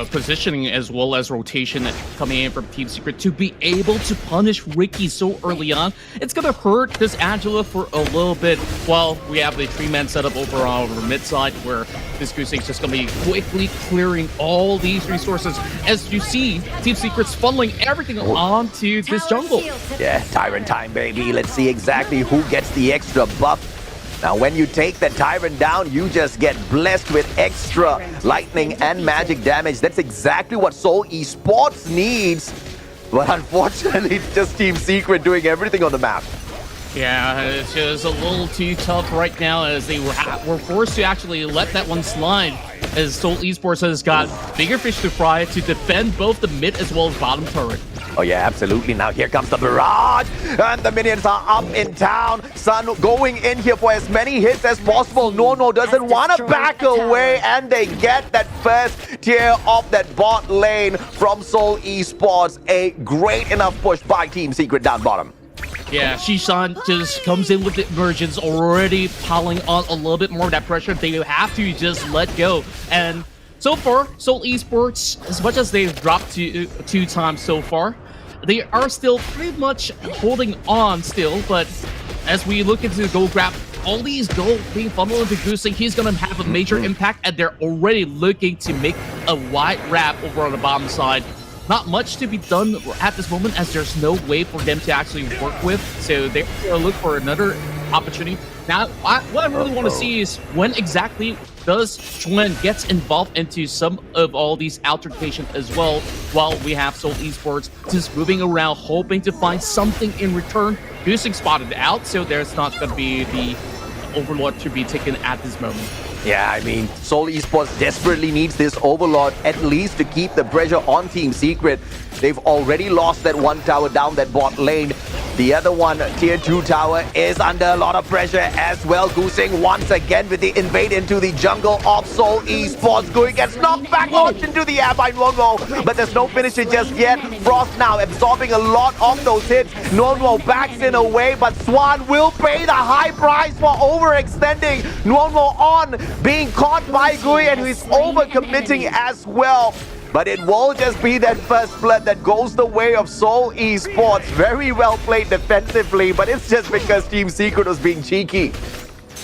positioning as well as rotation coming in from Team Secret to be able to punish Ricky so early on. It's going to hurt this Angela for a little bit while we have the 3-man setup over on our mid side, where this Goosing is just going to be quickly clearing all these resources. As you see, Team Secret's funneling everything onto this jungle. Yeah, Tyrant time, baby. Let's see exactly who gets the extra buff. Now, when you take the Tyrant down, you just get blessed with extra lightning and magic damage. That's exactly what Seoul Esports needs. But unfortunately, it's just Team Secret doing everything on the map. Yeah, it's just a little too tough right now, as they were forced to actually let that one slide, as Seoul Esports has got bigger fish to fry to defend both the mid as well as bottom turret. Oh yeah, absolutely. Now here comes the barrage, and the minions are up in town. Sun going in here for as many hits as possible. No doesn't want to back away, and they get that first tier of that bot lane from Seoul Esports. A great enough push by Team Secret down bottom. Yeah, Shishan just comes in with the emergence, already piling on a little bit more of that pressure. They have to just let go. And so far, Seoul Esports, as much as they've dropped two times so far, they are still pretty much holding on still. But as we look into the gold grab, all these gold being funneled into Goosing, he's going to have a major impact, and they're already looking to make a wide wrap over on the bottom side. Not much to be done at this moment, as there's no way for them to actually work with. So they're going to look for another opportunity. Now, what I really want to see is when exactly does Xuan gets involved into some of all these altercations as well, while we have Seoul Esports just moving around, hoping to find something in return. Goosing spotted out, so there's not going to be the Overlord to be taken at this moment. Yeah, I mean, Seoul Esports desperately needs this Overlord at least to keep the pressure on Team Secret. They've already lost that one tower down that bot lane. The other one, tier 2 tower, is under a lot of pressure as well. Goosing once again with the invade into the jungle of Seoul Esports. Gui gets knocked back, launched into the air by Nuongo, but there's no finisher just yet. Frost now absorbing a lot of those hits. Nuongo backs in away, but Swan will pay the high price for overextending. Nuongo on, being caught by Gui, and he's overcommitting as well. But it will just be that first blood that goes the way of Seoul Esports. Very well played defensively, but it's just because Team Secret was being cheeky.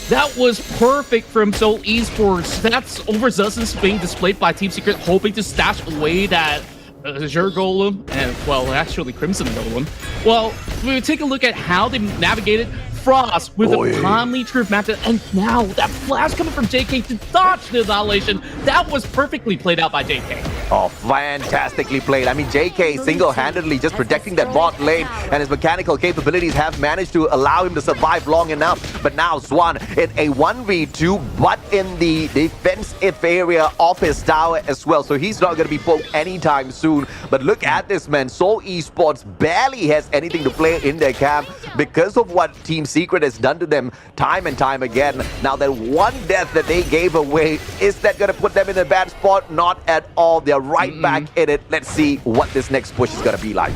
That was perfect from Seoul Esports. That's overzealousness being displayed by Team Secret, hoping to stash away that Azure Golem and, well, actually Crimson Golem. Well, we take a look at how they navigated Frost with a timely truth method, and now that flash coming from JK to dodge the annihilation. That was perfectly played out by JK. Oh, fantastically played. I mean, JK single-handedly just protecting that bot lane, and his mechanical capabilities have managed to allow him to survive long enough. But now Swan in a 1v2, but in the defensive area of his tower as well. So he's not going to be poked anytime soon. But look at this, man. Seoul Esports barely has anything to play in their camp because of what Team Secret has done to them time and time again. Now, that one death that they gave away, is that going to put them in a bad spot? Not at all. They're right back in it. Let's see what this next push is going to be like.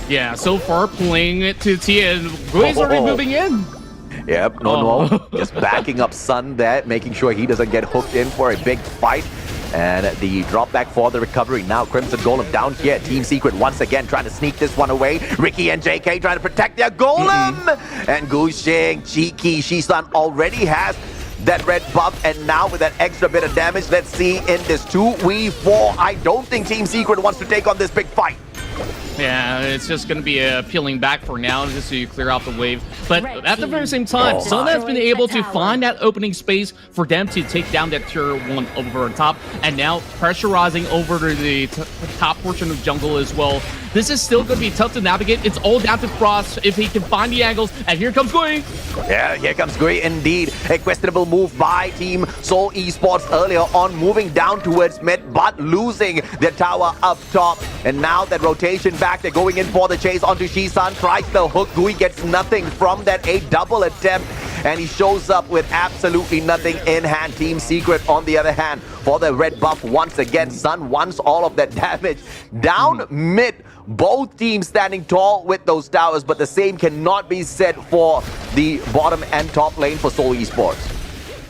Yeah, so far playing it to Tien. Gui's already moving in. Yep, no, just backing up Sun there, making sure he doesn't get hooked in for a big fight. And the drop back for the recovery. Now Crimson Golem down here. Team Secret once again trying to sneak this one away. Ricky and JK trying to protect their Golem. And Gushing, cheeky. Shisan already has that red buff, and now with that extra bit of damage, let's see in this 2v4. I don't think Team Secret wants to take on this big fight. Yeah, it's just going to be peeling back for now just so you clear out the wave. But at the very same time, Sun has been able to find that opening space for them to take down that tier 1 over on top, and now pressurizing over to the top portion of jungle as well. This is still going to be tough to navigate. It's all down to Frost if he can find the angles, and here comes Gui. Yeah, here comes Gui indeed. A questionable move by Team Seoul Esports earlier on, moving down towards mid, but losing their tower up top. And now that rotation back, they're going in for the chase onto Shisan. Tries the hook. Gui gets nothing from that, a double attempt, and he shows up with absolutely nothing in hand. Team Secret, on the other hand, for the red buff once again. Sun wants all of that damage. Down mid, both teams standing tall with those towers, but the same cannot be said for the bottom and top lane for Seoul Esports.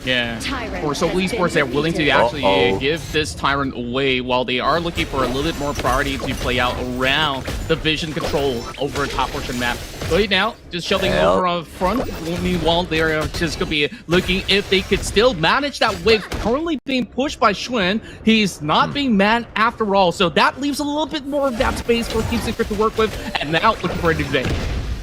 Yeah, for Seoul Esports, they're willing to actually give this Tyrant away while they are looking for a little bit more priority to play out around the vision control over a top portion map. Right now, just shoving over on front. Meanwhile, they're just going to be looking if they could still manage that wave. Currently being pushed by Xuen. He's not being manned after all, so that leaves a little bit more of that space for Team Secret to work with, and now looking for a new day.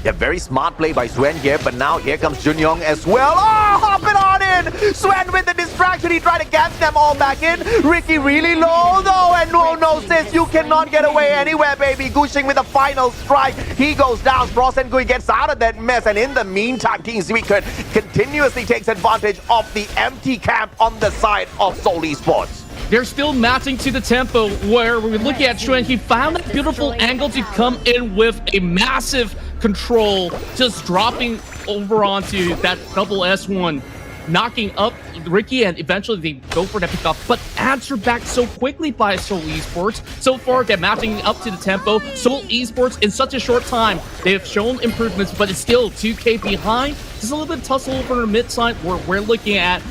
Yeah, very smart play by Xuen here, but now here comes Junyong as well. Oh, hop it on in! Xuen with the distraction, he tried to catch them all back in. Ricky really low though, and no says you cannot get away anywhere, baby. Gushing with a final strike. He goes down, Frost and Gui gets out of that mess, and in the meantime, Team Secret continuously takes advantage of the empty camp on the side of Seoul Esports. They're still matching to the tempo where we're looking at Xuen. He found that beautiful angle to come in with a massive control, just dropping over onto that double S1, knocking up Ricky, and eventually they go for that pickoff, but answered back so quickly by Seoul Esports. So far, they're matching up to the tempo. Seoul Esports, in such a short time, they have shown improvements, but it's still 2K behind. Just a little bit of tussle over the mid side where we're looking at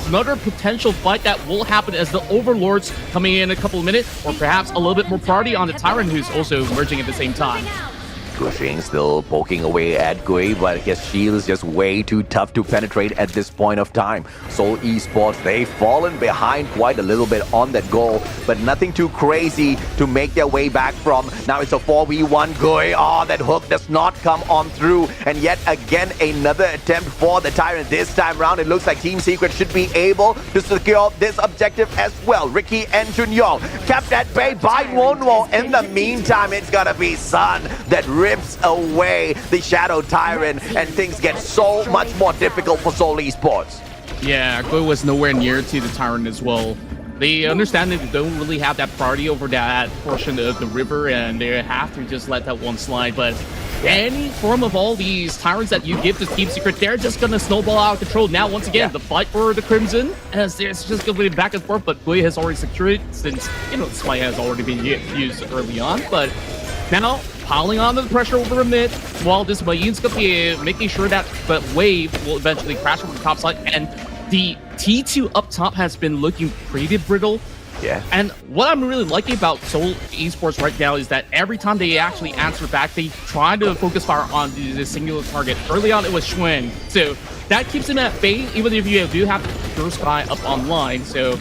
another potential fight that will happen as the Overlords coming in a couple of minutes, or perhaps a little bit more priority on the Tyrant, who's also emerging at the same time. Gushing still poking away at Gui, but his shield is just way too tough to penetrate at this point of time. Seoul Esports, they've fallen behind quite a little bit on that goal, but nothing too crazy to make their way back from. Now it's a 4v1 Gui. Oh, that hook does not come on through. And yet again, another attempt for the Tyrant. This time around, it looks like Team Secret should be able to secure this objective as well. Ricky and Junyong kept at bay by Nuongo. In the meantime, it's gonna be Sun that really rips away the Shadow Tyrant, and things get so much more difficult for Seoul Esports. Yeah, Go was nowhere near to the Tyrant as well. They understand that they don't really have that priority over that portion of the river, and they have to just let that one slide. But any form of all these Tyrants that you give to Team Secret, they're just going to snowball out of control. Now, once again, the fight for the Crimson, as it's just going to be back and forth, but Gui has already secured it since, the spy has already been used early on. But now, piling on the pressure over a mid, while this Mayin's going to be making sure that the wave will eventually crash over the top side, and the T2 up top has been looking pretty brittle. Yeah. And what I'm really liking about Seoul Esports right now is that every time they actually answer back, they try to focus fire on the singular target. Early on, it was Schwinn. So that keeps them at bay, even if you do have the first guy up online. So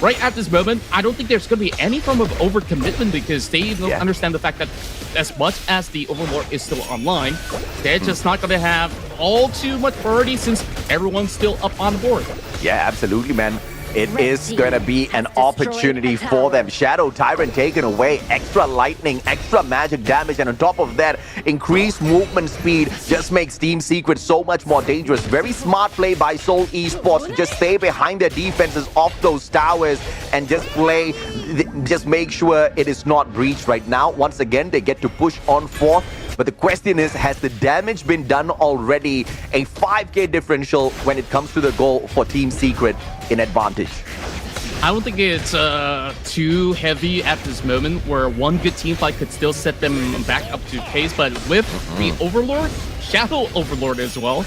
right at this moment, I don't think there's going to be any form of overcommitment because they don't understand the fact that as much as the Overlord is still online, they're just not going to have all too much priority since everyone's still up on the board. Yeah, absolutely, man. It is going to be an opportunity for them. Shadow Tyrant taken away, extra lightning, extra magic damage, and on top of that, increased movement speed just makes Team Secret so much more dangerous. Very smart play by Seoul Esports to just stay behind their defenses off those towers and just make sure it is not breached right now. Once again, they get to push on forth. But the question is, has the damage been done already? A 5k differential when it comes to the goal for Team Secret in advantage. I don't think it's too heavy at this moment where one good team fight could still set them back up to pace. But with the Overlord, Shadow Overlord as well,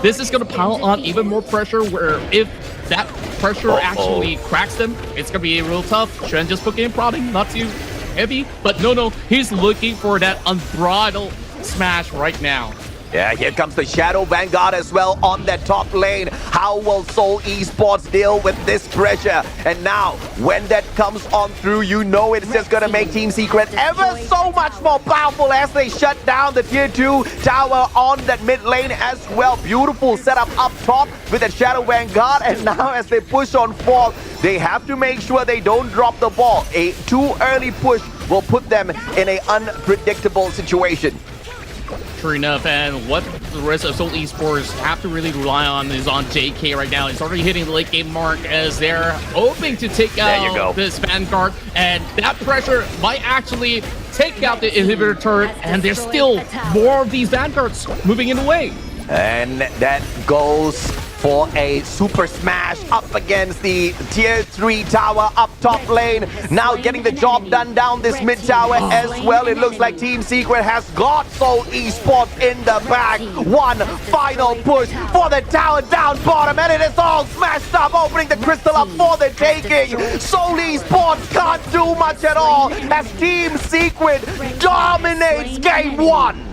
this is going to pile on even more pressure where if that pressure actually cracks them, it's going to be real tough. Shen just poking and prodding, not too heavy, but no, he's looking for that unbridled smash right now. Yeah, here comes the Shadow Vanguard as well on that top lane. How will Seoul Esports deal with this pressure? And now, when that comes on through, you know it's just gonna make Team Secret ever so much more powerful as they shut down the tier 2 tower on that mid lane as well. Beautiful setup up top with that Shadow Vanguard, and now as they push on forth, they have to make sure they don't drop the ball. A too early push will put them in an unpredictable situation. True enough, and what the rest of Seoul Esports have to really rely on is on JK right now. He's already hitting the late game mark as they're hoping to take out this Vanguard, and that pressure might actually take out the inhibitor turret, and there's still more of these Vanguards moving in the way. And that goes for a super smash up against the tier 3 tower up top lane. Now getting the job done down this mid tower as well. It looks like Team Secret has got Seoul Esports in the bag. One final push for the tower down bottom, and it is all smashed up, opening the crystal up for the taking. Seoul Esports can't do much at all as Team Secret dominates game 1.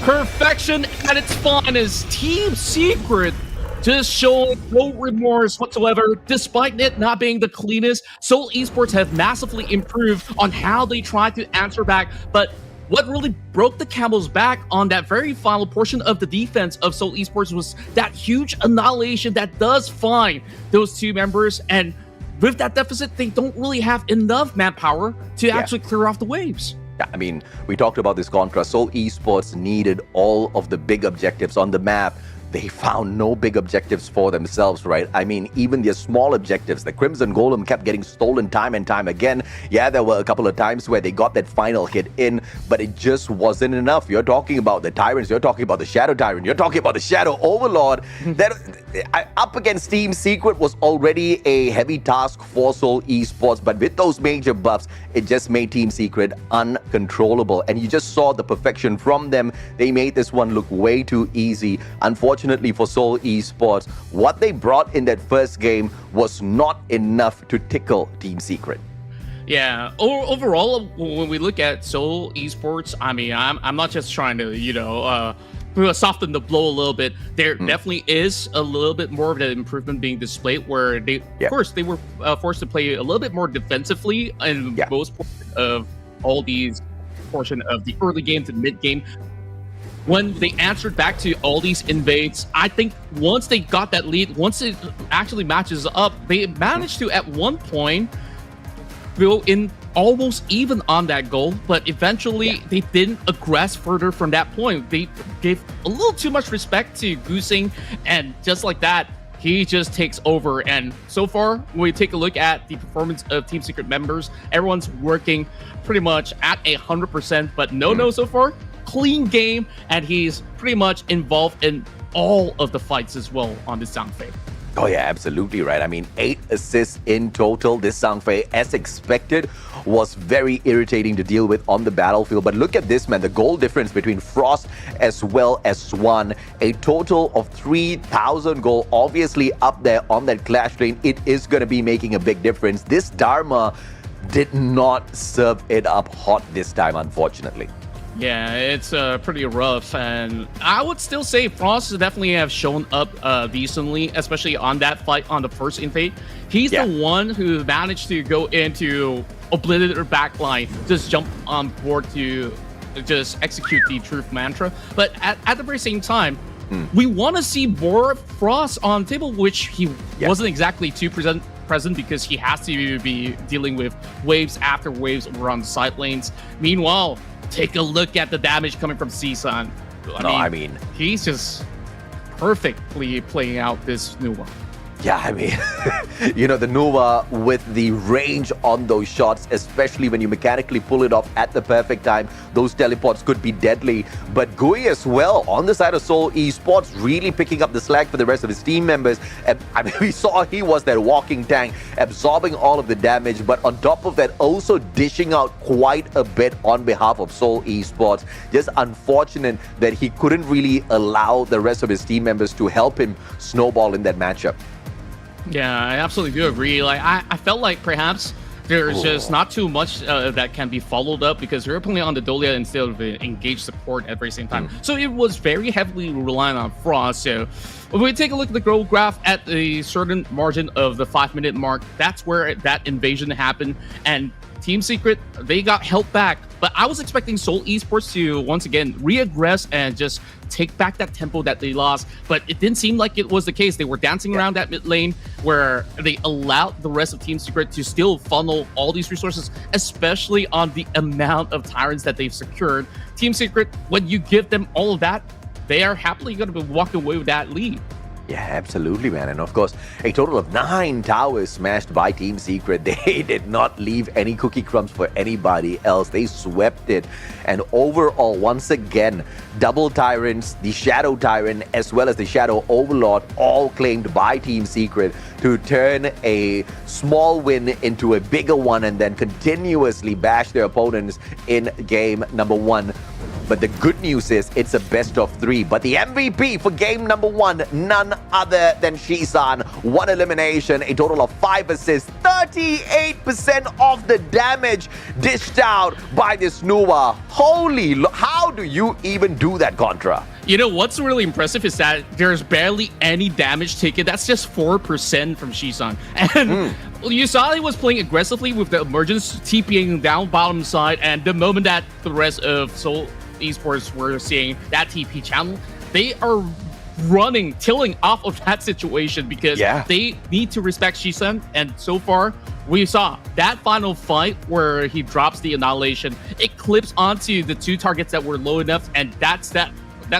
Perfection at its finest. Team Secret just showing no remorse whatsoever, despite it not being the cleanest. Seoul Esports have massively improved on how they try to answer back, but what really broke the camel's back on that very final portion of the defense of Seoul Esports was that huge annihilation that does find those two members, and with that deficit, they don't really have enough manpower to actually clear off the waves. I mean, we talked about this contra. Seoul Esports needed all of the big objectives on the map. They found no big objectives for themselves, right? I mean, even their small objectives, the Crimson Golem kept getting stolen time and time again. Yeah, there were a couple of times where they got that final hit in, but it just wasn't enough. You're talking about the Tyrants, you're talking about the Shadow Tyrant, you're talking about the Shadow Overlord. That up against Team Secret was already a heavy task for Seoul Esports, but with those major buffs, it just made Team Secret uncontrollable. And you just saw the perfection from them. They made this one look way too easy. Unfortunately for Seoul Esports, what they brought in that first game was not enough to tickle Team Secret. Yeah, overall, when we look at Seoul Esports, I mean, I'm not just trying to, soften the blow a little bit. There definitely is a little bit more of that improvement being displayed where they, of course, they were forced to play a little bit more defensively in most of all these portion of the early game to mid game. When they answered back to all these invades, I think once they got that lead, once it actually matches up, they managed to, at one point, go in almost even on that goal, but eventually they didn't aggress further from that point. They gave a little too much respect to Gusing, and just like that, he just takes over. And so far, when we take a look at the performance of Team Secret members, everyone's working pretty much at 100%, but no so far, clean game, and he's pretty much involved in all of the fights as well on this Zhangfei. Oh yeah, absolutely right. I mean, 8 assists in total. This Zhangfei, as expected, was very irritating to deal with on the battlefield. But look at this, man. The goal difference between Frost as well as Swan. A total of 3,000 goal. Obviously up there on that clash lane. It is going to be making a big difference. This Dharma did not serve it up hot this time, unfortunately. Yeah, it's pretty rough, and I would still say Frost definitely have shown up decently, especially on that fight on the first invade. He's the one who managed to go into obliterate their backline, just jump on board to just execute the truth mantra. But at the very same time, we want to see more Frost on the table, which he wasn't exactly too present because he has to be dealing with waves after waves over on the side lanes. Meanwhile, take a look at the damage coming from Sisan. I mean, he's just perfectly playing out this Nuwa. Yeah, I mean, you know, the Nova with the range on those shots, especially when you mechanically pull it off at the perfect time, those teleports could be deadly. But Gui as well, on the side of Seoul Esports, really picking up the slack for the rest of his team members. And I mean, we saw he was that walking tank, absorbing all of the damage, but on top of that, also dishing out quite a bit on behalf of Seoul Esports. Just unfortunate that he couldn't really allow the rest of his team members to help him snowball in that matchup. Yeah, I absolutely do agree. Like, I felt like perhaps there's just not too much that can be followed up because we were playing on the Dolia instead of the engaged support at the very same time. So it was very heavily reliant on Frost. So when we take a look at the growth graph at a certain margin of the 5-minute mark, that's where that invasion happened. And Team Secret, they got held back. But I was expecting Seoul Esports to once again reaggress and just take back that tempo that they lost. But it didn't seem like it was the case. They were dancing around that mid lane where they allowed the rest of Team Secret to still funnel all these resources, especially on the amount of Tyrants that they've secured. Team Secret, when you give them all of that, they are happily going to be walking away with that lead. Yeah, absolutely, man. And of course, a total of 9 towers smashed by Team Secret. They did not leave any cookie crumbs for anybody else. They swept it. And overall, once again, double Tyrants, the Shadow Tyrant, as well as the Shadow Overlord, all claimed by Team Secret to turn a small win into a bigger one and then continuously bash their opponents in game number 1. But the good news is it's a best of 3. But the MVP for game number 1, none other than Shisan. 1 elimination, a total of 5 assists, 38% of the damage dished out by this Nuwa. Holy, how do you even do that, Contra? You know, what's really impressive is that there's barely any damage taken. That's just 4% from Shisan. And you saw he was playing aggressively with the emergence, TPing down bottom side, and the moment that the rest of Seoul Esports were seeing that TP channel, they are running, tilling off of that situation because they need to respect Shisan. And so far, we saw that final fight where he drops the Annihilation. It clips onto the 2 targets that were low enough, and that's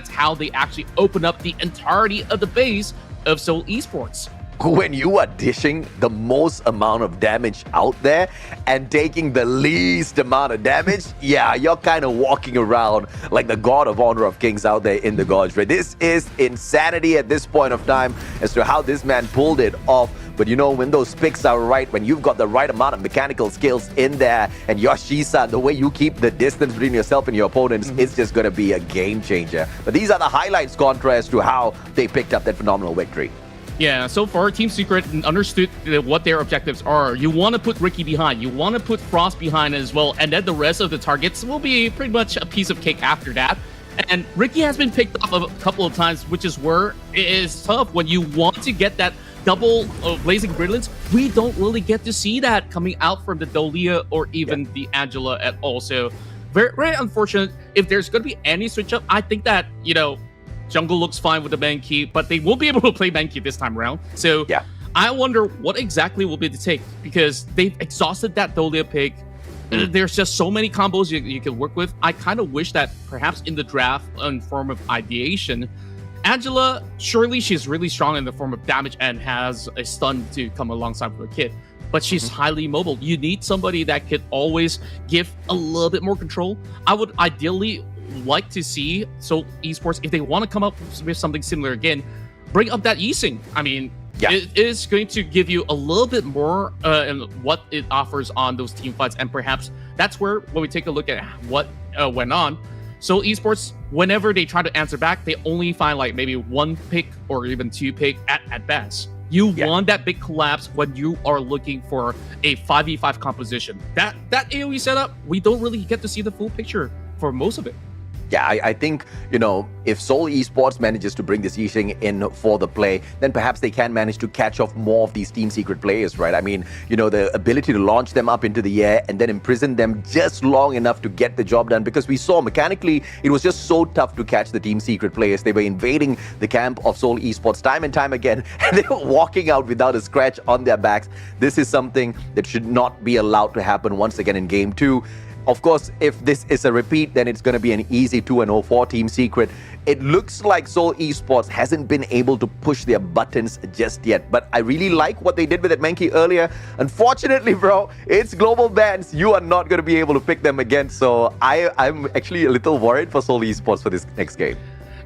how they actually open up the entirety of the base of Seoul Esports. When you are dishing the most amount of damage out there and taking the least amount of damage, yeah, you're kind of walking around like the God of Honor of Kings out there in the Gods. This is insanity at this point of time as to how this man pulled it off. But you know, when those picks are right, when you've got the right amount of mechanical skills in there, and your Shisan, the way you keep the distance between yourself and your opponents, it's just going to be a game changer. But these are the highlights, Contra, as to how they picked up that phenomenal victory. Yeah, so far, Team Secret understood what their objectives are. You want to put Ricky behind. You want to put Frost behind as well. And then the rest of the targets will be pretty much a piece of cake after that. And Ricky has been picked off a couple of times, which is where it is tough. When you want to get that double Blazing Brilliance, we don't really get to see that coming out from the Dolia or even the Angela at all. So very, very unfortunate. If there's going to be any switch up, I think that, you know, Jungle looks fine with the Mankey, but they won't be able to play Mankey this time around. So I wonder what exactly will be the take, because they've exhausted that Dolia pick. There's just so many combos you can work with. I kind of wish that perhaps in the draft, in form of ideation, Angela, surely she's really strong in the form of damage and has a stun to come alongside with her kit, but she's highly mobile. You need somebody that could always give a little bit more control. I would ideally like to see Seoul Esports, if they want to come up with something similar again, bring up that E-Sync. I mean, it is going to give you a little bit more in what it offers on those team fights, and perhaps that's where, when we take a look at what went on, so Esports, whenever they try to answer back, they only find like maybe one pick or even two pick at best. You want that big collapse when you are looking for a 5v5 composition. That AoE setup, we don't really get to see the full picture for most of it. Yeah, I think, if Seoul Esports manages to bring this E-Sync in for the play, then perhaps they can manage to catch off more of these Team Secret players, right? I mean, the ability to launch them up into the air and then imprison them just long enough to get the job done, because we saw mechanically it was just so tough to catch the Team Secret players. They were invading the camp of Seoul Esports time and time again, and they were walking out without a scratch on their backs. This is something that should not be allowed to happen once again in Game 2. Of course, if this is a repeat, then it's going to be an easy 2-0 for Team Secret. It looks like Seoul Esports hasn't been able to push their buttons just yet, but I really like what they did with that Mankey earlier. Unfortunately, bro, it's global bans. You are not going to be able to pick them again, so I'm actually a little worried for Seoul Esports for this next game.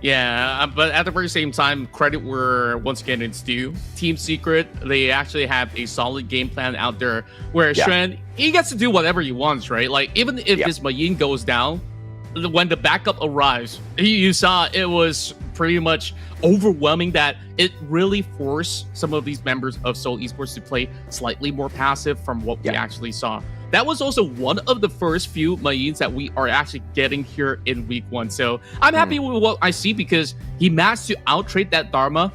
Yeah, but at the very same time, credit where once again it's due. Team Secret, they actually have a solid game plan out there where Xuan, he gets to do whatever he wants, right? Like, even if his Mayin goes down, when the backup arrives, you saw it was pretty much overwhelming, that it really forced some of these members of Seoul Esports to play slightly more passive from what we actually saw. That was also one of the first few Mayins that we are actually getting here in week 1. So I'm happy with what I see, because he managed to out-trade that Dharma,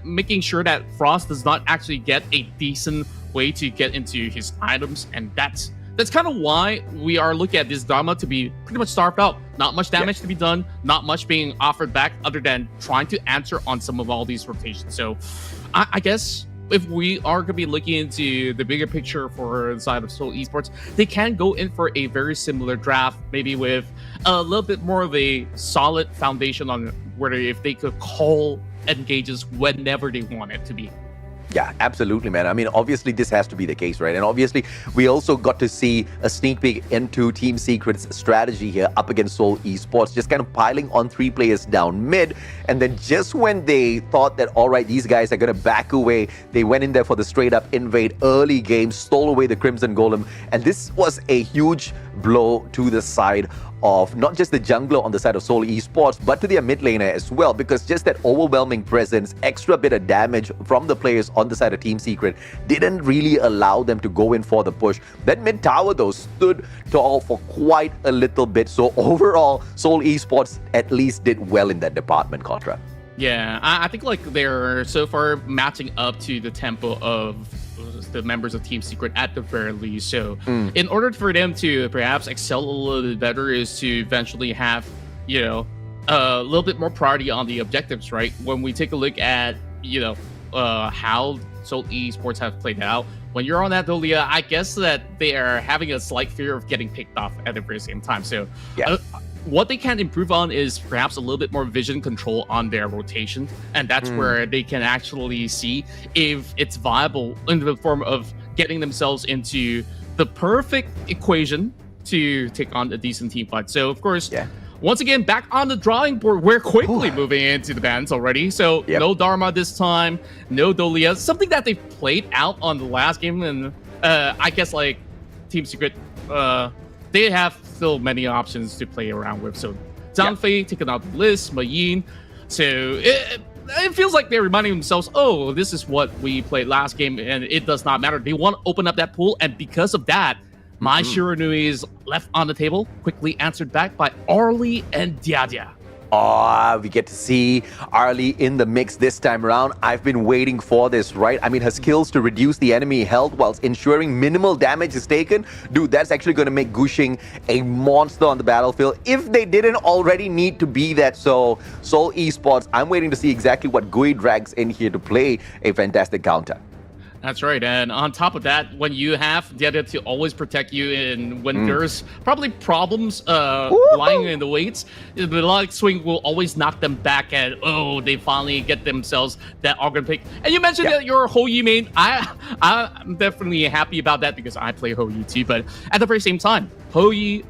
making sure that Frost does not actually get a decent way to get into his items. And that's kind of why we are looking at this Dharma to be pretty much starved out. Not much damage to be done, not much being offered back other than trying to answer on some of all these rotations. So I guess if we are going to be looking into the bigger picture for the side of Seoul Esports, they can go in for a very similar draft, maybe with a little bit more of a solid foundation on whether if they could call engages whenever they want it to be. Yeah, absolutely, man. I mean, obviously, this has to be the case, right? And obviously, we also got to see a sneak peek into Team Secret's strategy here up against Seoul Esports, just kind of piling on 3 players down mid. And then just when they thought that, all right, these guys are going to back away, they went in there for the straight-up invade early game, stole away the Crimson Golem. And this was a huge blow to the side of not just the jungler on the side of Seoul Esports, but to their mid laner as well, because just that overwhelming presence, extra bit of damage from the players on the side of Team Secret didn't really allow them to go in for the push. That mid tower though stood tall for quite a little bit, so overall Seoul Esports at least did well in that department, Contra. Yeah, I think like they're so far matching up to the tempo of the members of Team Secret at the very least. So in order for them to perhaps excel a little bit better is to eventually have, a little bit more priority on the objectives, right? When we take a look at, how Seoul Esports have played out, when you're on that Dolia, I guess that they are having a slight fear of getting picked off at the very same time. So what they can improve on is perhaps a little bit more vision control on their rotation, and that's where they can actually see if it's viable in the form of getting themselves into the perfect equation to take on a decent team fight. So of course, once again, back on the drawing board, we're quickly moving into the bans already. So no Dharma this time, no Dolia, something that they played out on the last game, and I guess like Team Secret, they have still many options to play around with. So Zhang Fei taking out the list, Mayin. So it feels like they're reminding themselves, oh, this is what we played last game, and it does not matter. They want to open up that pool, and because of that, my Shiranui is left on the table, quickly answered back by Arlie and Diadia. We get to see Arlie in the mix this time around. I've been waiting for this, right? I mean, her skills to reduce the enemy health whilst ensuring minimal damage is taken. Dude, that's actually going to make Gushing a monster on the battlefield if they didn't already need to be that. So, Seoul Esports, I'm waiting to see exactly what Gui drags in here to play a fantastic counter. That's right, and on top of that, when you have the other to always protect you, and when there's probably problems lying in the weights, the leg swing will always knock them back, and they finally get themselves that organ pick. And you mentioned that you're a Hou-Yi main. I'm definitely happy about that because I play Hou-Yi too, but at the very same time, Hou-Yi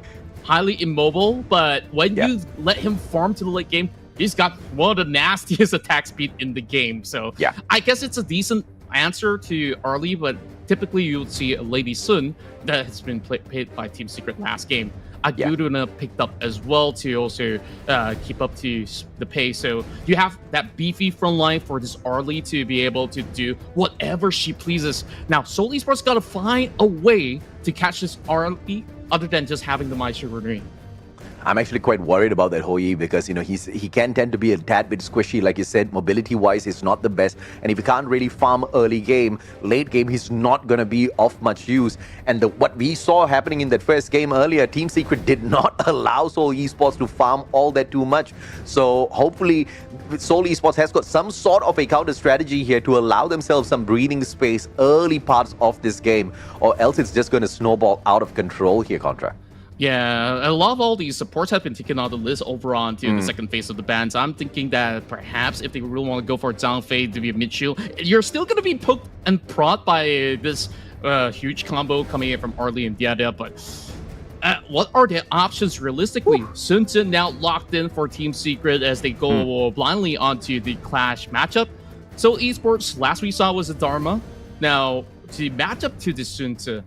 highly immobile, but when you let him farm to the late game, he's got one of the nastiest attack speed in the game. So I guess it's a decent answer to early, but typically you would see a Lady Sun that has been played by Team Secret last game. Aguduna picked up as well to also keep up to the pace. So you have that beefy front line for this early to be able to do whatever she pleases. Now, Seoul Esports got to find a way to catch this early other than just having the Malaysia Ring. I'm actually quite worried about that Hou-Yi because, he can tend to be a tad bit squishy. Like you said, mobility-wise, he's not the best. And if he can't really farm early game, late game, he's not going to be of much use. And what we saw happening in that first game earlier, Team Secret did not allow Seoul Esports to farm all that too much. So hopefully, Seoul Esports has got some sort of a counter strategy here to allow themselves some breathing space early parts of this game, or else it's just going to snowball out of control here, Contra. Yeah, a lot of all these supports have been taken on the list over on to the second phase of the bans. I'm thinking that perhaps if they really want to go for Zhang Fei to be a mid-shield, you're still going to be poked and prod by this huge combo coming in from Arlie and Diada, but what are the options realistically? Sun Tzu now locked in for Team Secret as they go blindly onto the Clash matchup. So Esports, last we saw was a Dharma. Now, to match up to the Sun Tzu,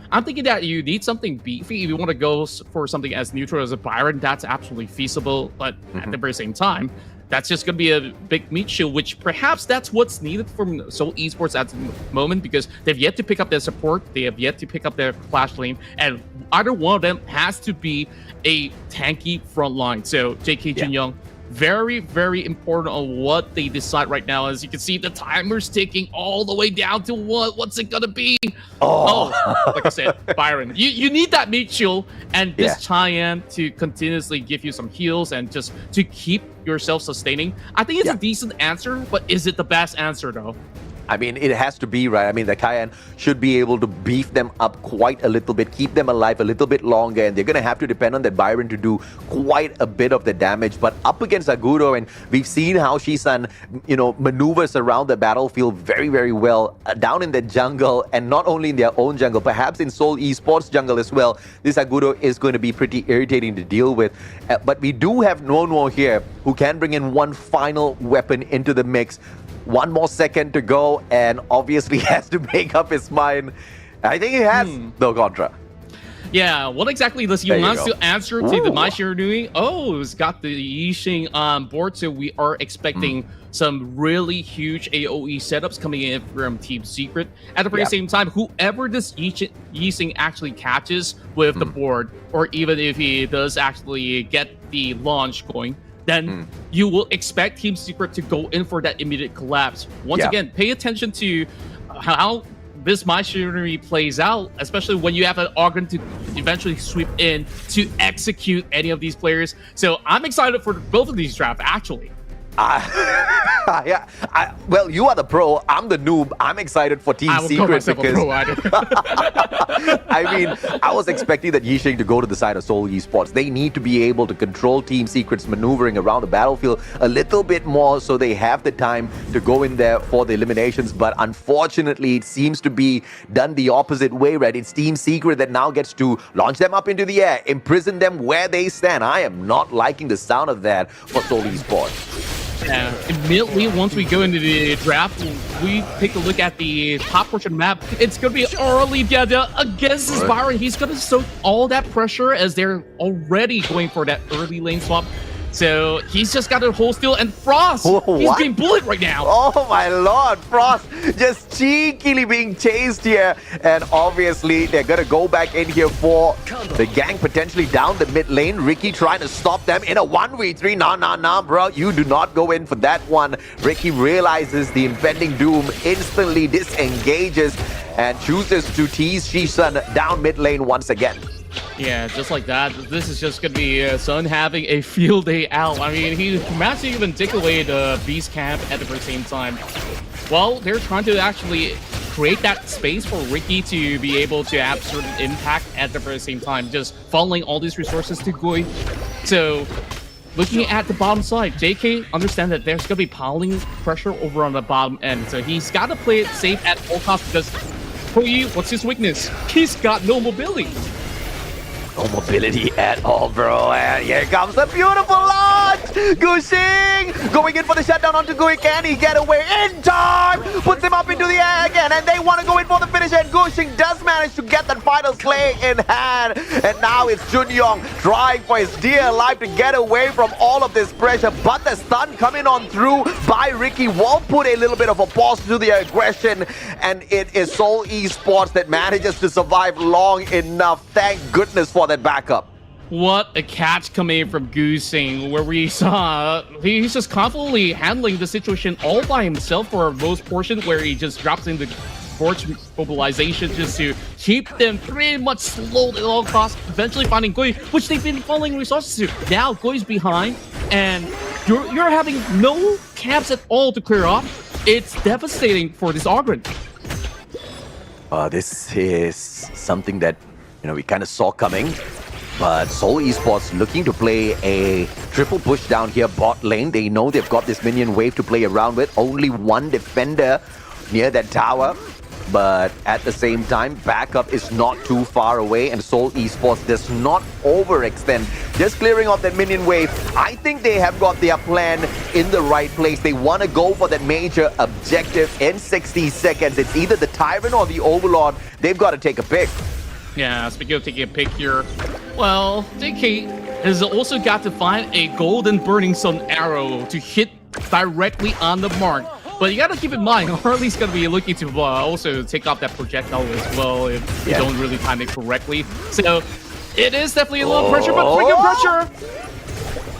I'm thinking that you need something beefy. If you want to go for something as neutral as a Byron, that's absolutely feasible. But at the very same time, that's just going to be a big meat shield, which perhaps that's what's needed from Seoul Esports at the moment because they've yet to pick up their support. They have yet to pick up their Clash lane. And either one of them has to be a tanky front line. So JK Jinyoung, very, very important on what they decide right now. As you can see, the timer's ticking all the way down to what's it gonna be? Like I said, Byron, you need that meat shield and this Cheyenne to continuously give you some heals and just to keep yourself sustaining. I think it's a decent answer, but is it the best answer though? I mean, it has to be, right? I mean, the Cayenne should be able to beef them up quite a little bit, keep them alive a little bit longer, and they're going to have to depend on that Byron to do quite a bit of the damage. But up against Aguro, and we've seen how Shisan, maneuvers around the battlefield very, very well, down in the jungle, and not only in their own jungle, perhaps in Seoul Esports jungle as well. This Aguro is going to be pretty irritating to deal with. But we do have Nono here, who can bring in one final weapon into the mix. One more second to go, and obviously has to make up his mind. I think he has, though, Contra. Yeah, what exactly does he want to answer to the Mai Shiranui? He's got the Yixing on board, so we are expecting some really huge AoE setups coming in from Team Secret. At the very same time, whoever this Yixing actually catches with the board, or even if he does actually get the launch going, then you will expect Team Secret to go in for that immediate collapse. Once again, pay attention to how this machinery plays out, especially when you have an organ to eventually sweep in to execute any of these players. So I'm excited for both of these drafts, actually. Well, you are the pro. I'm the noob. I'm excited for Team Secret because I mean, I was expecting that Yixing to go to the side of Seoul Esports. They need to be able to control Team Secret's maneuvering around the battlefield a little bit more so they have the time to go in there for the eliminations. But unfortunately, it seems to be done the opposite way, right? It's Team Secret that now gets to launch them up into the air, imprison them where they stand. I am not liking the sound of that for Seoul Esports. Yeah, immediately once we go into the draft, we take a look at the top portion map. It's going to be early Diada against this Byron. He's going to soak all that pressure as they're already going for that early lane swap. So he's just got a hold still, and Frost, he's being bullied right now. Oh my lord, Frost just cheekily being chased here. And obviously, they're going to go back in here for the gang potentially down the mid lane. Ricky trying to stop them in a 1v3. Nah, bro. You do not go in for that one. Ricky realizes the impending doom, instantly disengages, and chooses to tease Shisan down mid lane once again. Yeah, just like that. This is just going to be Sun having a field day out. I mean, he managed to even take away the Beast Camp at the same time. Well, they're trying to actually create that space for Ricky to be able to have certain impact at the very same time, just funneling all these resources to Gui. So looking at the bottom side, JK understand that there's going to be piling pressure over on the bottom end. So he's got to play it safe at all costs because Koyi, what's his weakness? He's got no mobility. No mobility at all, bro. And here comes the beautiful launch! Gushing going in for the shutdown onto Gui. Can he get away in time? Puts him up into the air again, and they want to go in for the finish, and Gushing does manage to get that final play in hand. And now it's Junyong trying for his dear life to get away from all of this pressure, but the stun coming on through by Ricky will put a little bit of a pause to the aggression, and it is Seoul Esports that manages to survive long enough. Thank goodness for that backup. What a catch coming in from Goosing, where we saw he's just confidently handling the situation all by himself for most portion, where he just drops in the force mobilization just to keep them pretty much slowed at all costs, eventually finding Gui, which they've been falling resources to. Now Gui's behind, and you're having no camps at all to clear off. It's devastating for this Ogren. This is something that we kind of saw coming, but Seoul Esports looking to play a triple push down here bot lane. They know they've got this minion wave to play around with. Only one defender near that tower, but at the same time, backup is not too far away, and Seoul Esports does not overextend. Just clearing off that minion wave. I think they have got their plan in the right place. They want to go for that major objective in 60 seconds. It's either the Tyrant or the Overlord. They've got to take a pick. Yeah, speaking of taking a pick here, well, JK has also got to find a golden burning sun arrow to hit directly on the mark. But you got to keep in mind, Harley's going to be looking to also take off that projectile as well if you don't really time it correctly. So it is definitely a little pressure, but bring pressure.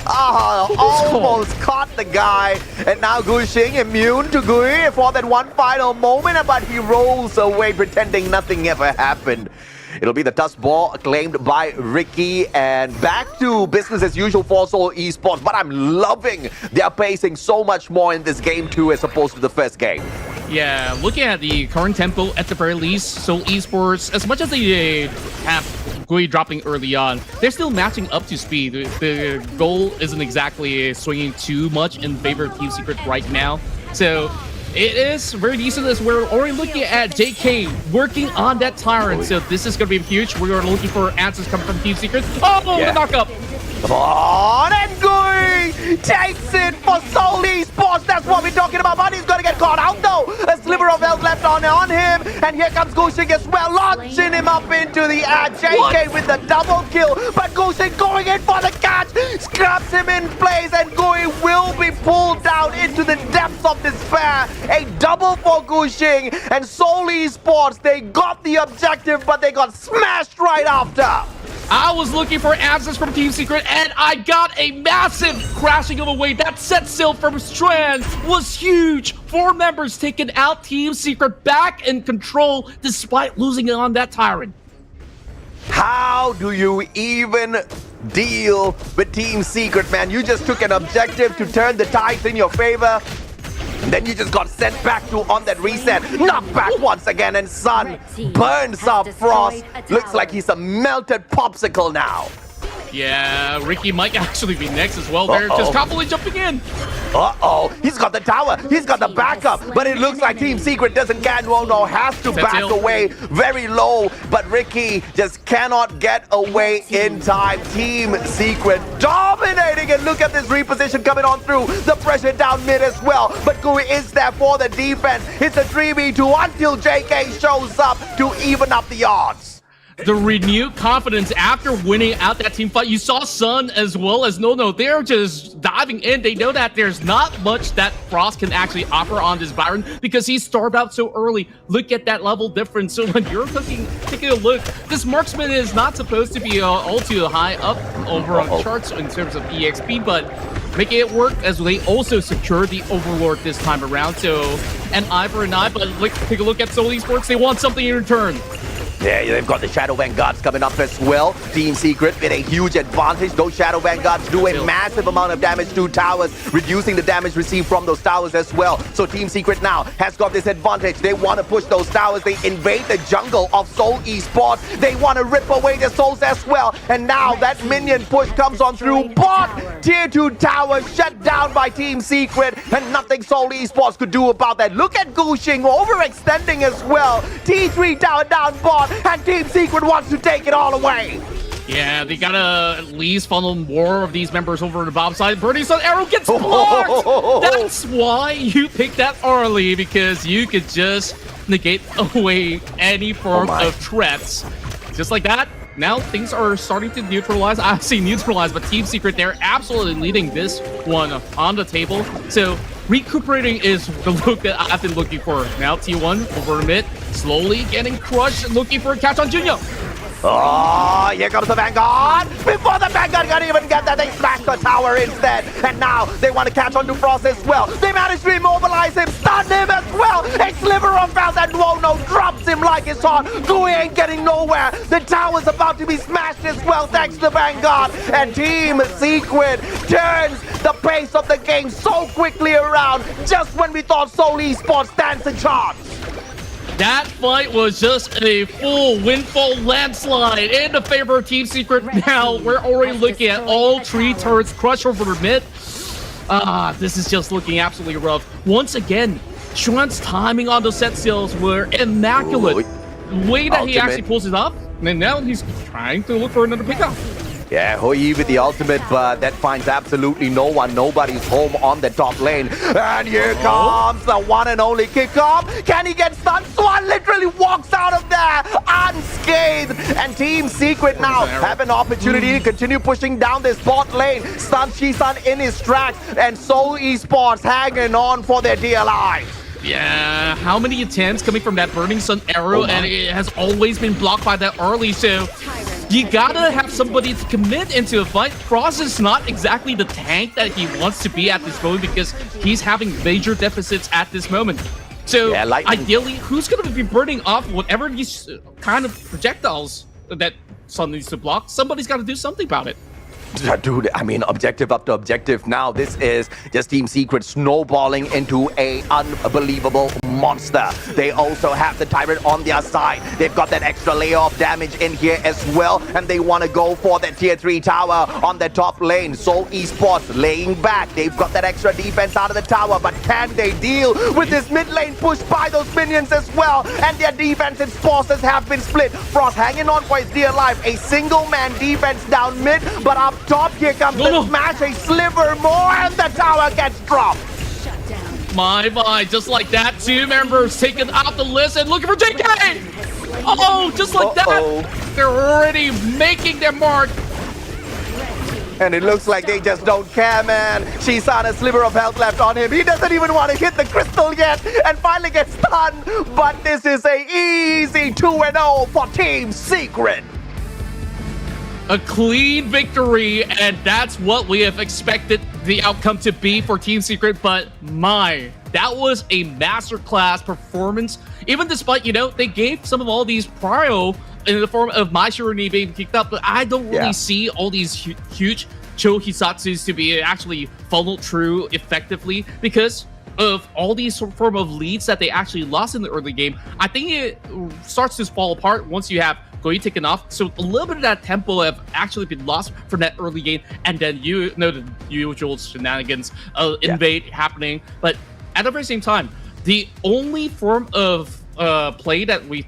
Almost caught the guy, and now Gushing immune to Gui for that one final moment, but he rolls away pretending nothing ever happened. It'll be the toss ball claimed by Ricky, and back to business as usual for Seoul Esports, but I'm loving their pacing so much more in this game too as opposed to the first game. Yeah, looking at the current tempo at the very least, Seoul Esports, as much as they have Gui dropping early on, they're still matching up to speed. The goal isn't exactly swinging too much in favor of Team Secret right now. So it is very decent as we're already looking at JK working on that Tyrant. So this is going to be huge. We're looking for answers coming from Team Secret. Oh, the knockup. Come on, and Gui takes it for Seoul Esports. That's what we're talking about. But he's going to get caught out though. A sliver of health left on him. And here comes Gushing as well, launching him up into the air. JK with the double kill. But Gushing going in for the catch. Scraps him in place, and Gui will be pulled down into the depths of despair. A double for Gushing, and Seoul Esports, they got the objective, but they got smashed right after. I was looking for answers from Team Secret, and I got a massive crashing of a wave. That set sail from Strand was huge. 4 members taking out, Team Secret back in control despite losing it on that Tyrant. How do you even deal with Team Secret, man? You just took an objective to turn the tides in your favor, and then you just got sent back to on that reset. Knocked back once again, and Sun burns up Frost. Looks like he's a melted popsicle now. Yeah, Ricky might actually be next as well. They're just confidently jumping in. He's got the tower, he's got the backup, but it looks like Team Secret doesn't has to back away very low, but Ricky just cannot get away in time. Team Secret dominating, and look at this reposition coming on through. The pressure down mid as well, but Gui is there for the defense. It's a 3v2 until JK shows up to even up the odds. The renewed confidence after winning out that team fight. You saw Sun as well as No. They're just diving in. They know that there's not much that Frost can actually offer on this Byron because he starved out so early. Look at that level difference. So when you're taking a look, this marksman is not supposed to be all too high up over on charts in terms of EXP, but making it work as they also secure the Overlord this time around. So an eye for an eye, but take a look at Seoul Esports. They want something in return. Yeah, they've got the Shadow Vanguards coming up as well. Team Secret with a huge advantage. Those Shadow Vanguards do a massive amount of damage to towers, reducing the damage received from those towers as well. So Team Secret now has got this advantage. They want to push those towers. They invade the jungle of Seoul Esports. They want to rip away the souls as well. And now that minion push comes on through bot. Tier 2 tower shut down by Team Secret, and nothing Seoul Esports could do about that. Look at Gushing overextending as well. T3 tower down bot, and Team Secret wants to take it all away. Yeah, they gotta at least funnel more of these members over to the bottom side. Burning Sun Arrow gets blocked! That's why you pick that early, because you could just negate away any form of threats. Just like that, now things are starting to neutralize. I say neutralize, but Team Secret, they're absolutely leading this one on the table. So recuperating is the look that I've been looking for. Now T1 over mid, slowly getting crushed, looking for a catch on Junior. Oh, here comes the Vanguard. Before the Vanguard can even get that, they smash the tower instead. And now they want to catch on to Frost as well. They managed to immobilize him, stun him as well. A sliver of health, and Wono drops him like it's hot. Gui ain't getting nowhere. The tower's about to be smashed as well, thanks to the Vanguard. And Team Secret turns the pace of the game so quickly around, just when we thought Seoul Esports stands a chance. That fight was just a full windfall landslide in the favor of Team Secret. Now we're already looking at all 3 turrets crush over the mid. This is just looking absolutely rough. Once again, Chuan's timing on those set seals were immaculate. The way that he actually pulls it off, and now he's trying to look for another pickup. Yeah, Hoi with the ultimate, but that finds absolutely no one. Nobody's home on the top lane. And here comes the one and only kickoff. Can he get stunned? Swan literally walks out of there unscathed. And Team Secret now have an opportunity to continue pushing down this bot lane. Stun Shisan in his tracks, and Seoul Esports hanging on for their dear lives. Yeah, how many attempts coming from that Burning Sun Arrow, and it has always been blocked by that early, so you gotta have somebody to commit into a fight. Frost is not exactly the tank that he wants to be at this moment, because he's having major deficits at this moment. So ideally, who's gonna be burning off whatever these kind of projectiles that Sun needs to block? Somebody's gotta do something about it. Dude, I mean, objective after objective now. This is just Team Secret snowballing into a unbelievable monster. They also have the Tyrant on their side. They've got that extra layer of damage in here as well, and they want to go for that tier 3 tower on the top lane. Seoul Esports laying back. They've got that extra defense out of the tower, but can they deal with this mid lane push by those minions as well? And their defensive forces have been split. Frost hanging on for his dear life. A single man defense down mid, but up top, here comes the smash, a sliver more, and the tower gets dropped. My, just like that, 2 members taken off the list and looking for JK! Oh, just like that, they're already making their mark. And it looks like they just don't care, man. Shisan, a sliver of health left on him. He doesn't even want to hit the crystal yet, and finally gets stunned. But this is a easy 2-0 for Team Secret. A clean victory, and that's what we have expected the outcome to be for Team Secret. But that was a masterclass performance. Even despite, they gave some of all these prio in the form of My Shironi being kicked up, but I don't really see all these huge Cho Hisatsus to be actually funneled through effectively because of all these form of leads that they actually lost in the early game. I think it starts to fall apart once you have Goi taken off, so a little bit of that tempo have actually been lost from that early game, and then the usual shenanigans invade happening. But at the very same time, the only form of play that we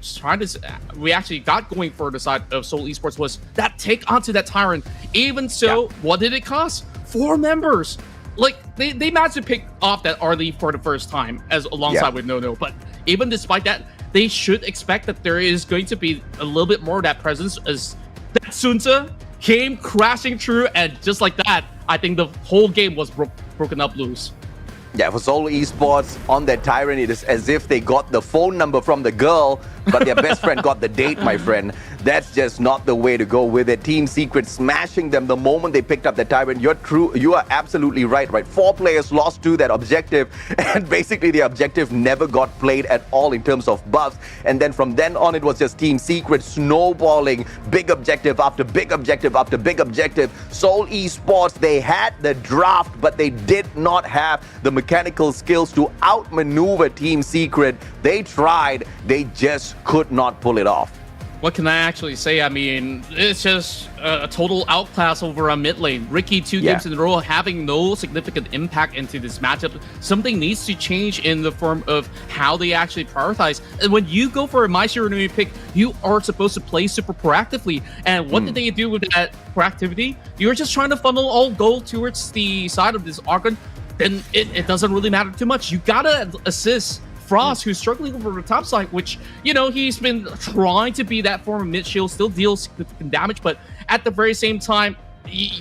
actually got going for the side of Seoul Esports was that take onto that Tyrant. Even so, what did it cost? 4 members. Like they managed to pick off that early for the first time alongside with No, but even despite that, they should expect that there is going to be a little bit more of that presence as that Sunta came crashing through, and just like that, I think the whole game was broken up loose. Yeah, for Seoul Esports, on their Tyrant, it is as if they got the phone number from the girl, but their best friend got the date, my friend. That's just not the way to go with it. Team Secret smashing them the moment they picked up the Tyrant. You are absolutely right? 4 players lost to that objective, and basically the objective never got played at all in terms of buffs. And then from then on, it was just Team Secret snowballing big objective after big objective after big objective. Seoul Esports, they had the draft, but they did not have the mechanical skills to outmaneuver Team Secret. They tried, they just could not pull it off. What can I actually say? I mean, it's just a total outclass over on mid lane. Ricky, 2 games in a row, having no significant impact into this matchup. Something needs to change in the form of how they actually prioritize. And when you go for a My Hero Academia pick, you are supposed to play super proactively. And what did they do with that proactivity? You're just trying to funnel all gold towards the side of this Argon. Then it doesn't really matter too much. You gotta assist Frost, who's struggling over the top side, which, you know, he's been trying to be that form of mid shield, still deals significant damage, but at the very same time,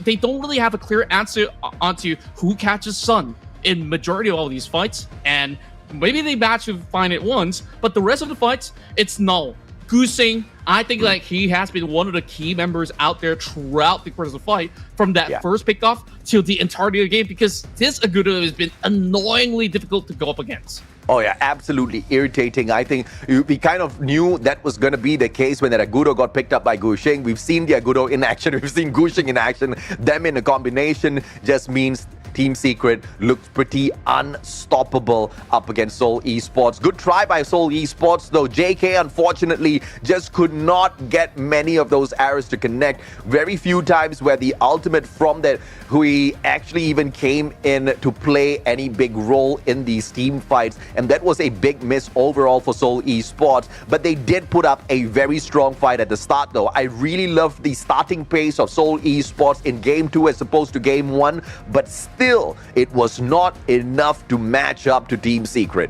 they don't really have a clear answer onto who catches Sun in majority of all these fights. And maybe they match to find it once, but the rest of the fights, it's null. Goosing, I think like he has been one of the key members out there throughout the course of the fight, from that first pickoff till the entirety of the game, because this Agudo has been annoyingly difficult to go up against. Oh yeah, absolutely irritating. I think we kind of knew that was going to be the case when that Agudo got picked up by Gushing. We've seen the Agudo in action. We've seen Gushing in action. Them in a combination just means Team Secret looked pretty unstoppable up against Seoul Esports. Good try by Seoul Esports, though. JK, unfortunately, just could not get many of those arrows to connect. Very few times where the ultimate from that Hui actually even came in to play any big role in these team fights. And that was a big miss overall for Seoul Esports. But they did put up a very strong fight at the start, though. I really love the starting pace of Seoul Esports in Game 2 as opposed to Game 1. But still, it was not enough to match up to Team Secret.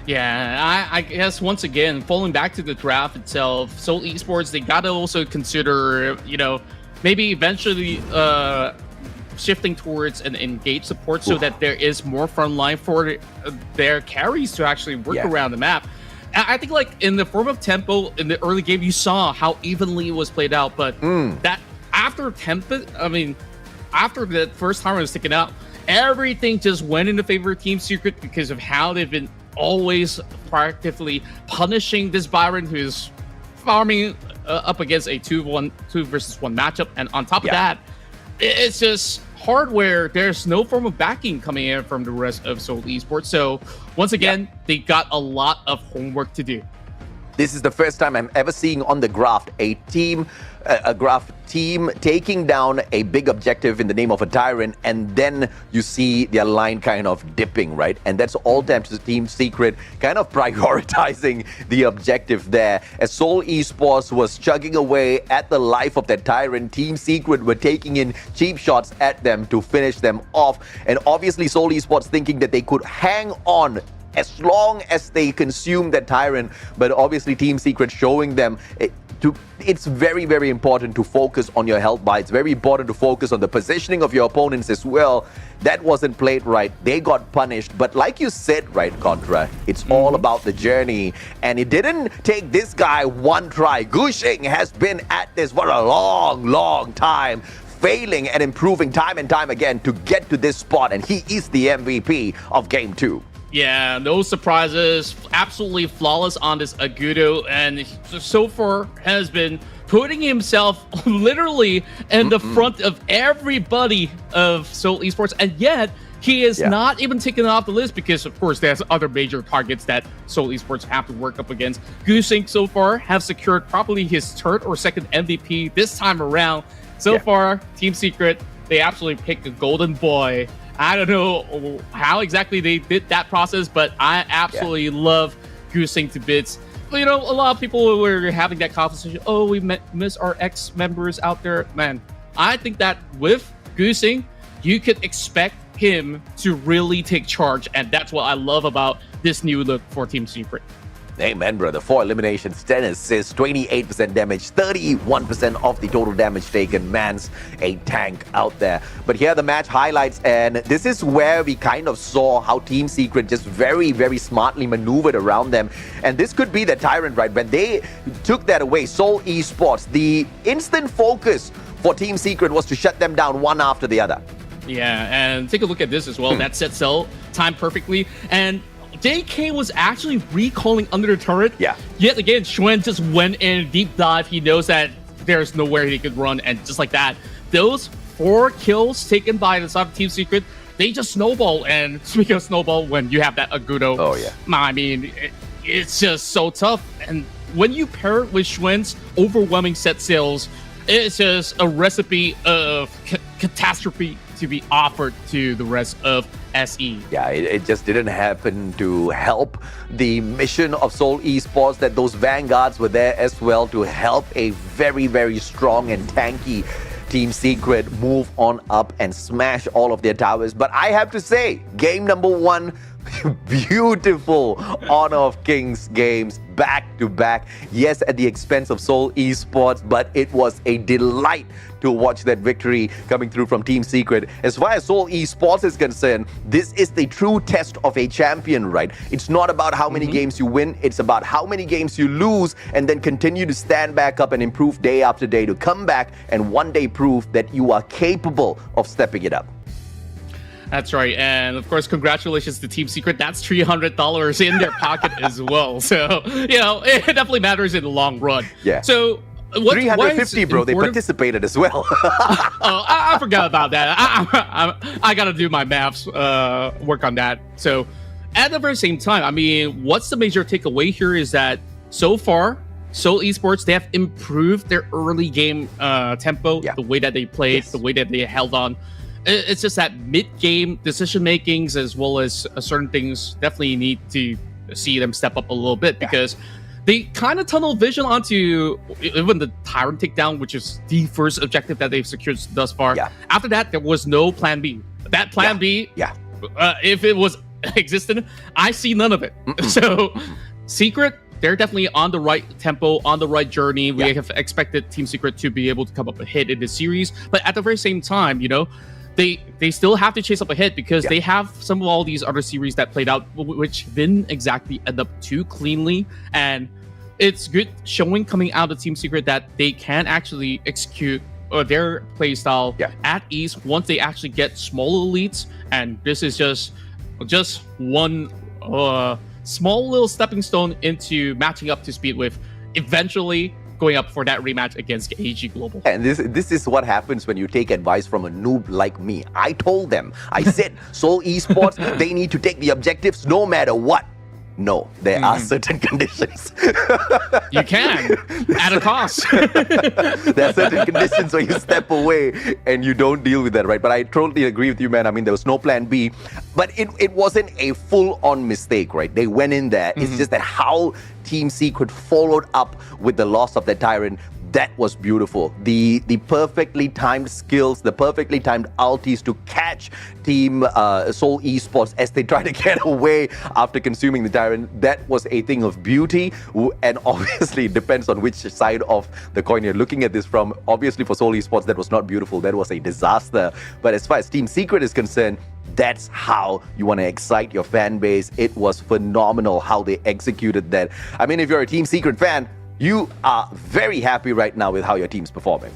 Yeah, I guess once again, falling back to the draft itself, Seoul Esports, they gotta also consider, you know, maybe eventually shifting towards an engaged support so that there is more front line for their carries to actually work around the map. I think like in the form of tempo in the early game, you saw how evenly it was played out, but that after tempo, I mean, after the first time it was sticking out, everything just went in the favor of Team Secret because of how they've been always proactively punishing this Byron who's farming up against a 2 versus 1 matchup. And on top of that, it's just hardware. There's no form of backing coming in from the rest of Seoul Esports. So once again, they got a lot of homework to do. This is the first time I'm ever seeing on the graph a graph team taking down a big objective in the name of a Tyrant, and then you see their line kind of dipping, right? And that's all thanks to Team Secret kind of prioritizing the objective there. As Seoul Esports was chugging away at the life of that Tyrant, Team Secret were taking in cheap shots at them to finish them off. And obviously Seoul Esports thinking that they could hang on as long as they consume that Tyrant, but obviously Team Secret showing them it's very, very important to focus on your health bar. It's very important to focus on the positioning of your opponents as well. That wasn't played right. They got punished. But like you said, right, Contra, it's all about the journey. And it didn't take this guy one try. Gushing has been at this for a long, long time, failing and improving time and time again to get to this spot. And he is the MVP of Game 2. Yeah, no surprises. Absolutely flawless on this Agudo, and so far has been putting himself literally in the front of everybody of Seoul Esports, and yet he is not even taken off the list because, of course, there's other major targets that Seoul Esports have to work up against. Goosing so far have secured probably his third or second MVP this time around. So far, Team Secret, they absolutely picked a golden boy. I don't know how exactly they did that process, but I absolutely love Goosing to bits. You know, a lot of people were having that conversation. Oh, we miss our ex-members out there. Man, I think that with Goosing, you could expect him to really take charge, and that's what I love about this new look for Team Secret. Amen, brother. 4 eliminations, 10 assists, 28% damage, 31% of the total damage taken. Man's a tank out there. But here are the match highlights, and this is where we kind of saw how Team Secret just very, very smartly maneuvered around them. And this could be the tyrant, right? When they took that away, Seoul Esports, the instant focus for Team Secret was to shut them down one after the other. Yeah, and take a look at this as well. That set cell timed perfectly, and JK was actually recalling under the turret. Yeah. Yet again, Xuan just went in deep dive. He knows that there's nowhere he could run, and just like that, those 4 kills taken by the side of Team Secret, they just snowball. And speaking of snowball, when you have that Agudo, oh yeah, I mean, it's just so tough. And when you pair it with Xuan's overwhelming set sales, it's just a recipe of catastrophe to be offered to the rest of SE. Yeah, it just didn't happen to help the mission of Seoul Esports, that those vanguards were there as well to help a very, very strong and tanky Team Secret move on up and smash all of their towers. But I have to say, game number 1, beautiful Honor of Kings games back to back. Yes, at the expense of Seoul Esports, but it was a delight to watch that victory coming through from Team Secret. As far as Seoul Esports is concerned, this is the true test of a champion, right? It's not about how many games you win, it's about how many games you lose and then continue to stand back up and improve day after day to come back and one day prove that you are capable of stepping it up. That's right. And of course, congratulations to Team Secret. That's $300 in their pocket as well. So, you know, it definitely matters in the long run. Yeah. So, 350, bro. They participated as well. Oh, I forgot about that. I got to do my maths, work on that. So, at the very same time, I mean, what's the major takeaway here is that so far, Seoul Esports, they have improved their early game tempo, the way that they played, the way that they held on. It's just that mid-game decision-makings as well as certain things definitely need to see them step up a little bit because they kind of tunnel vision onto even the Tyrant takedown, which is the first objective that they've secured thus far. Yeah. After that, there was no plan B. That plan B, if it was existent, I see none of it. So, Secret, they're definitely on the right tempo, on the right journey. We have expected Team Secret to be able to come up a hit in this series, but at the very same time, you know, they still have to chase up a hit because they have some of all these other series that played out, which didn't exactly end up too cleanly. And it's good showing coming out of Team Secret that they can actually execute their playstyle at ease once they actually get smaller leads. And this is just one small little stepping stone into matching up to speed with eventually going up for that rematch against AG Global. And this is what happens when you take advice from a noob like me. I told them, I said, Seoul Esports, they need to take the objectives no matter what. No, there are certain conditions. You can, at a cost. There are certain conditions where you step away and you don't deal with that, right? But I totally agree with you, man. I mean, there was no plan B, but it wasn't a full-on mistake, right? They went in there. It's just that how Team Secret followed up with the loss of the Tyrant, that was beautiful. The perfectly timed skills, the perfectly timed ultis to catch Team Seoul Esports as they try to get away after consuming the Tyrant, that was a thing of beauty. And obviously it depends on which side of the coin you're looking at this from. Obviously for Seoul Esports, that was not beautiful. That was a disaster. But as far as Team Secret is concerned, that's how you want to excite your fan base. It was phenomenal how they executed that. I mean, if you're a Team Secret fan, you are very happy right now with how your team's performing.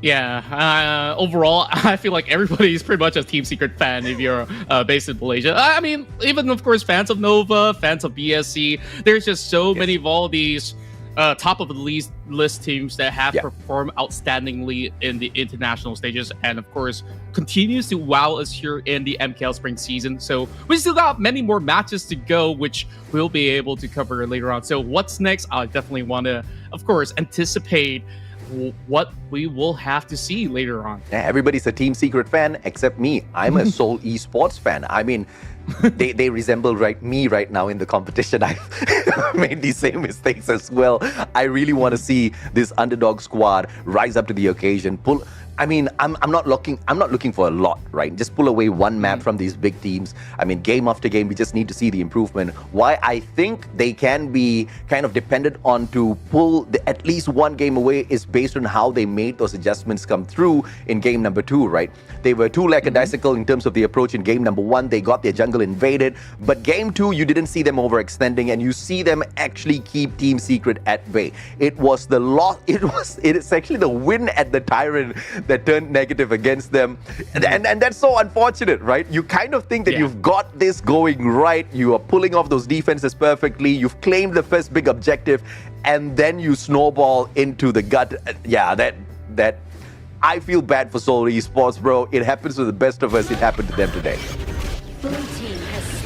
Yeah, overall, I feel like everybody is pretty much a Team Secret fan if you're based in Malaysia. I mean, even, of course, fans of Nova, fans of BSC. There's just so many of all these top of the list teams that have performed outstandingly in the international stages and, of course, continues to wow us here in the MKL spring season. So we still got many more matches to go, which we'll be able to cover later on. So what's next? I definitely want to, of course, anticipate what we will have to see later on. Yeah, everybody's a Team Secret fan except me. I'm a Seoul Esports fan. I mean, they resemble me right now in the competition. I've made these same mistakes as well. I really want to see this underdog squad rise up to the occasion, I mean, I'm not looking for a lot, right? Just pull away one map from these big teams. I mean, game after game, we just need to see the improvement. Why I think they can be kind of dependent on to pull at least one game away is based on how they made those adjustments come through in game number 2, right? They were too lackadaisical in terms of the approach in game number 1. They got their jungle invaded, but game 2, you didn't see them overextending, and you see them actually keep Team Secret at bay. It was the loss. It is actually the win at the Tyrant that turned negative against them, and that's so unfortunate, right? You kind of think that you've got this going right, you are pulling off those defenses perfectly, you've claimed the first big objective, and then you snowball into the gut. Yeah, that I feel bad for Seoul Esports, bro. It happens to the best of us. It happened to them today.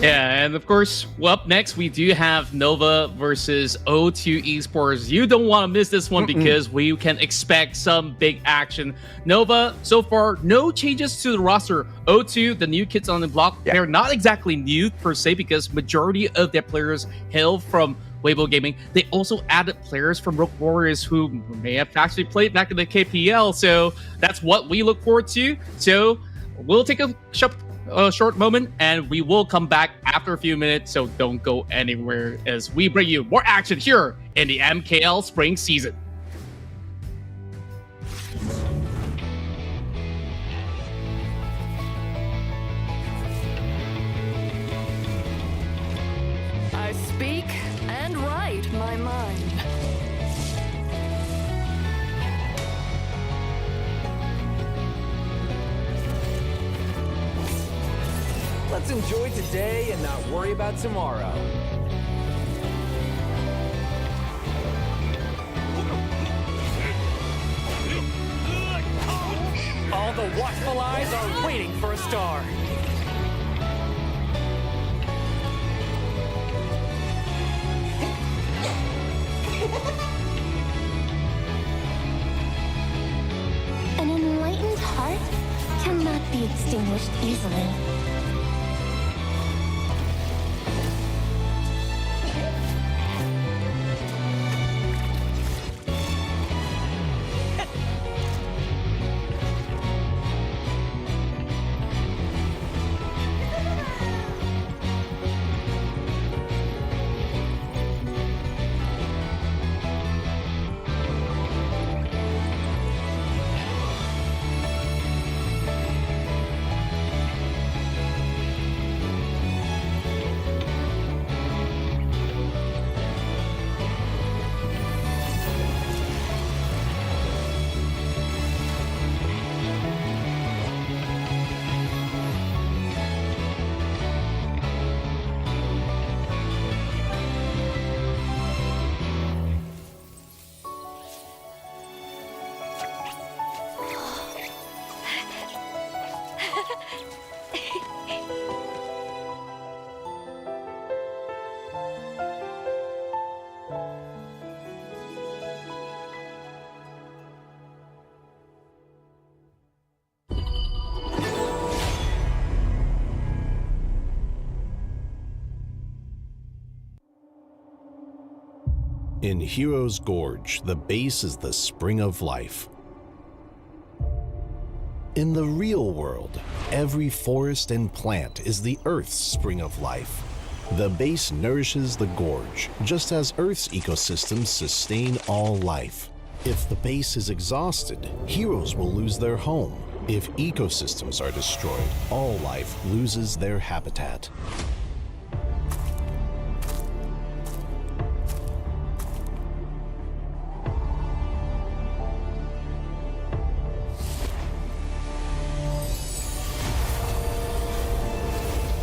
Yeah, and of course, well, up next we do have Nova versus O2 Esports. You don't want to miss this one because we can expect some big action. Nova, so far, no changes to the roster. O2, the new kids on the block, they're not exactly new per se because majority of their players hail from Weibo Gaming. They also added players from Rogue Warriors who may have actually played back in the KPL, so that's what we look forward to. So we'll take a short moment and we will come back after a few minutes, so don't go anywhere as we bring you more action here in the MKL spring season. I speak and write my mind. Let's enjoy today and not worry about tomorrow. All the watchful eyes are waiting for a star. An enlightened heart cannot be extinguished easily. In Hero's Gorge, the base is the spring of life. In the real world, every forest and plant is the Earth's spring of life. The base nourishes the gorge, just as Earth's ecosystems sustain all life. If the base is exhausted, heroes will lose their home. If ecosystems are destroyed, all life loses their habitat.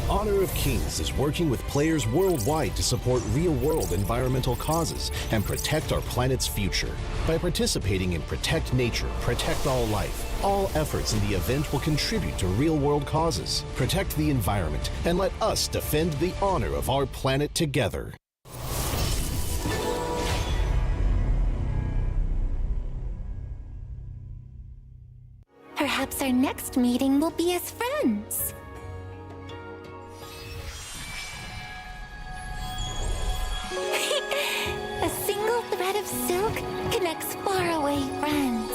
Honor of Kings is working with players worldwide to support real-world environmental causes and protect our planet's future. By participating in Protect Nature, Protect All Life, all efforts in the event will contribute to real-world causes, protect the environment, and let us defend the honor of our planet together. Perhaps our next meeting will be as friends. A single thread of silk connects faraway friends.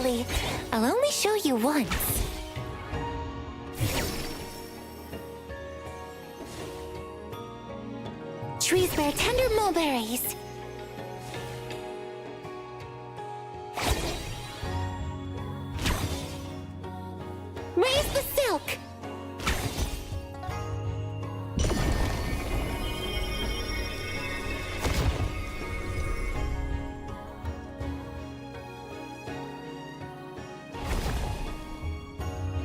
Actually, I'll only show you once. Trees bear tender mulberries. Raise the silk.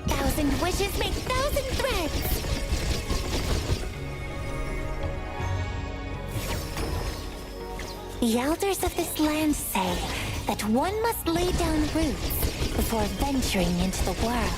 Thousand wishes make thousand threads. The elders of this land say that one must lay down roots before venturing into the world.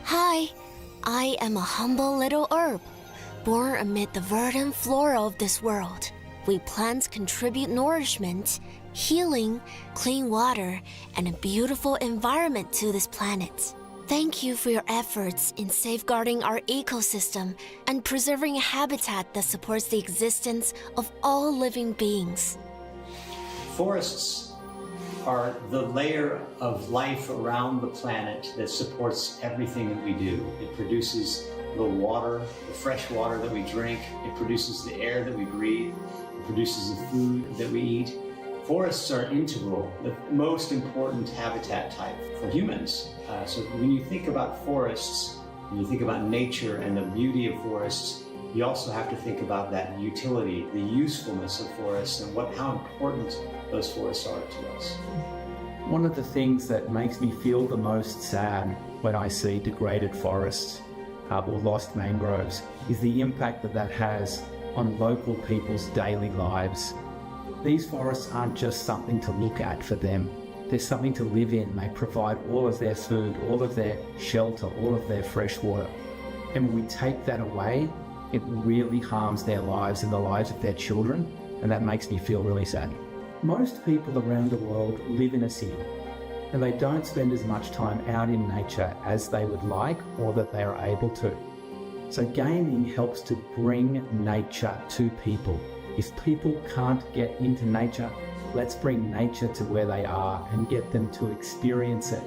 Hi, I am a humble little herb, born amid the verdant flora of this world. We plants contribute nourishment, healing, clean water, and a beautiful environment to this planet. Thank you for your efforts in safeguarding our ecosystem and preserving a habitat that supports the existence of all living beings. Forests are the layer of life around the planet that supports everything that we do. It produces the water, the fresh water that we drink. It produces the air that we breathe. It produces the food that we eat. Forests are integral, the most important habitat type for humans. So when you think about forests, when you think about nature and the beauty of forests, you also have to think about that utility, the usefulness of forests, and how important those forests are to us. One of the things that makes me feel the most sad when I see degraded forests or lost mangroves is the impact that has on local people's daily lives. These forests aren't just something to look at for them. They're something to live in. They provide all of their food, all of their shelter, all of their fresh water. And when we take that away, it really harms their lives and the lives of their children, and that makes me feel really sad. Most people around the world live in a city, and they don't spend as much time out in nature as they would like or that they are able to. So gaming helps to bring nature to people. If people can't get into nature, let's bring nature to where they are and get them to experience it.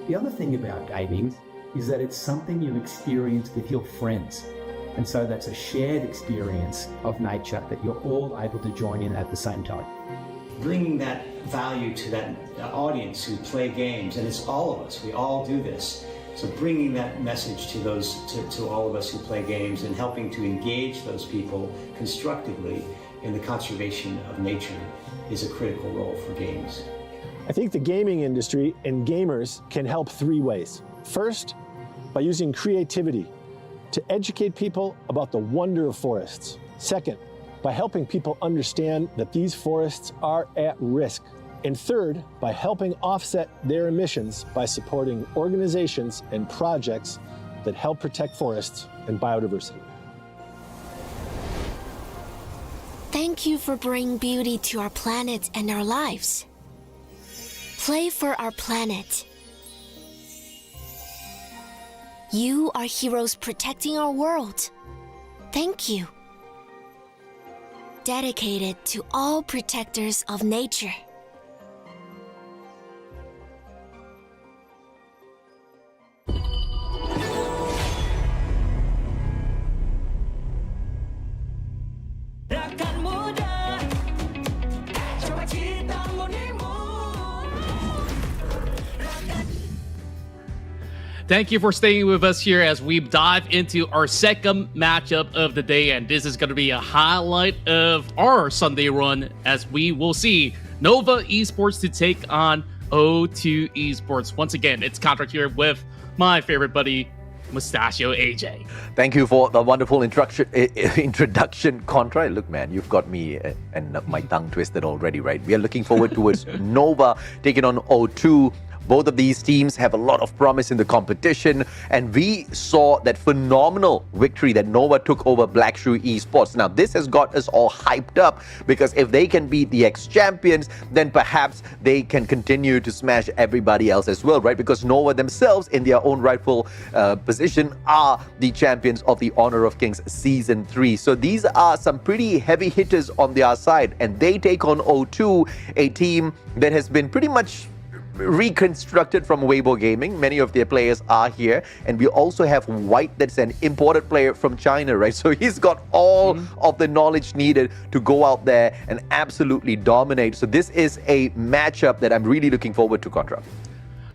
The other thing about gaming is that it's something you experience with your friends. And so that's a shared experience of nature that you're all able to join in at the same time. Bringing that value to that audience who play games, and it's all of us, we all do this. So bringing that message to those, to all of us who play games and helping to engage those people constructively in the conservation of nature is a critical role for games. I think the gaming industry and gamers can help 3 ways. First, by using creativity to educate people about the wonder of forests. Second, by helping people understand that these forests are at risk. And third, by helping offset their emissions by supporting organizations and projects that help protect forests and biodiversity. Thank you for bringing beauty to our planet and our lives. Play for our planet. You are heroes protecting our world. Thank you. Dedicated to all protectors of nature. Thank you for staying with us here as we dive into our second matchup of the day, and this is going to be a highlight of our Sunday run as we will see Nova Esports to take on O2 Esports. Once again, it's Contract here with my favorite buddy, Mustachio AJ. Thank you for the wonderful introduction, Contra. Look, man, you've got me and my tongue twisted already, right? We are looking forward towards Nova taking on O2. Both of these teams have a lot of promise in the competition, and we saw that phenomenal victory that Nova took over Black Shoe Esports. Now, this has got us all hyped up because if they can beat the ex-champions, then perhaps they can continue to smash everybody else as well, right? Because Nova themselves, in their own rightful position, are the champions of the Honor of Kings Season 3. So these are some pretty heavy hitters on their side, and they take on O2, a team that has been pretty much reconstructed from Weibo Gaming. Many of their players are here, and we also have White, that's an imported player from China, right? So he's got all of the knowledge needed to go out there and absolutely dominate. So this is a matchup that I'm really looking forward to, Contra.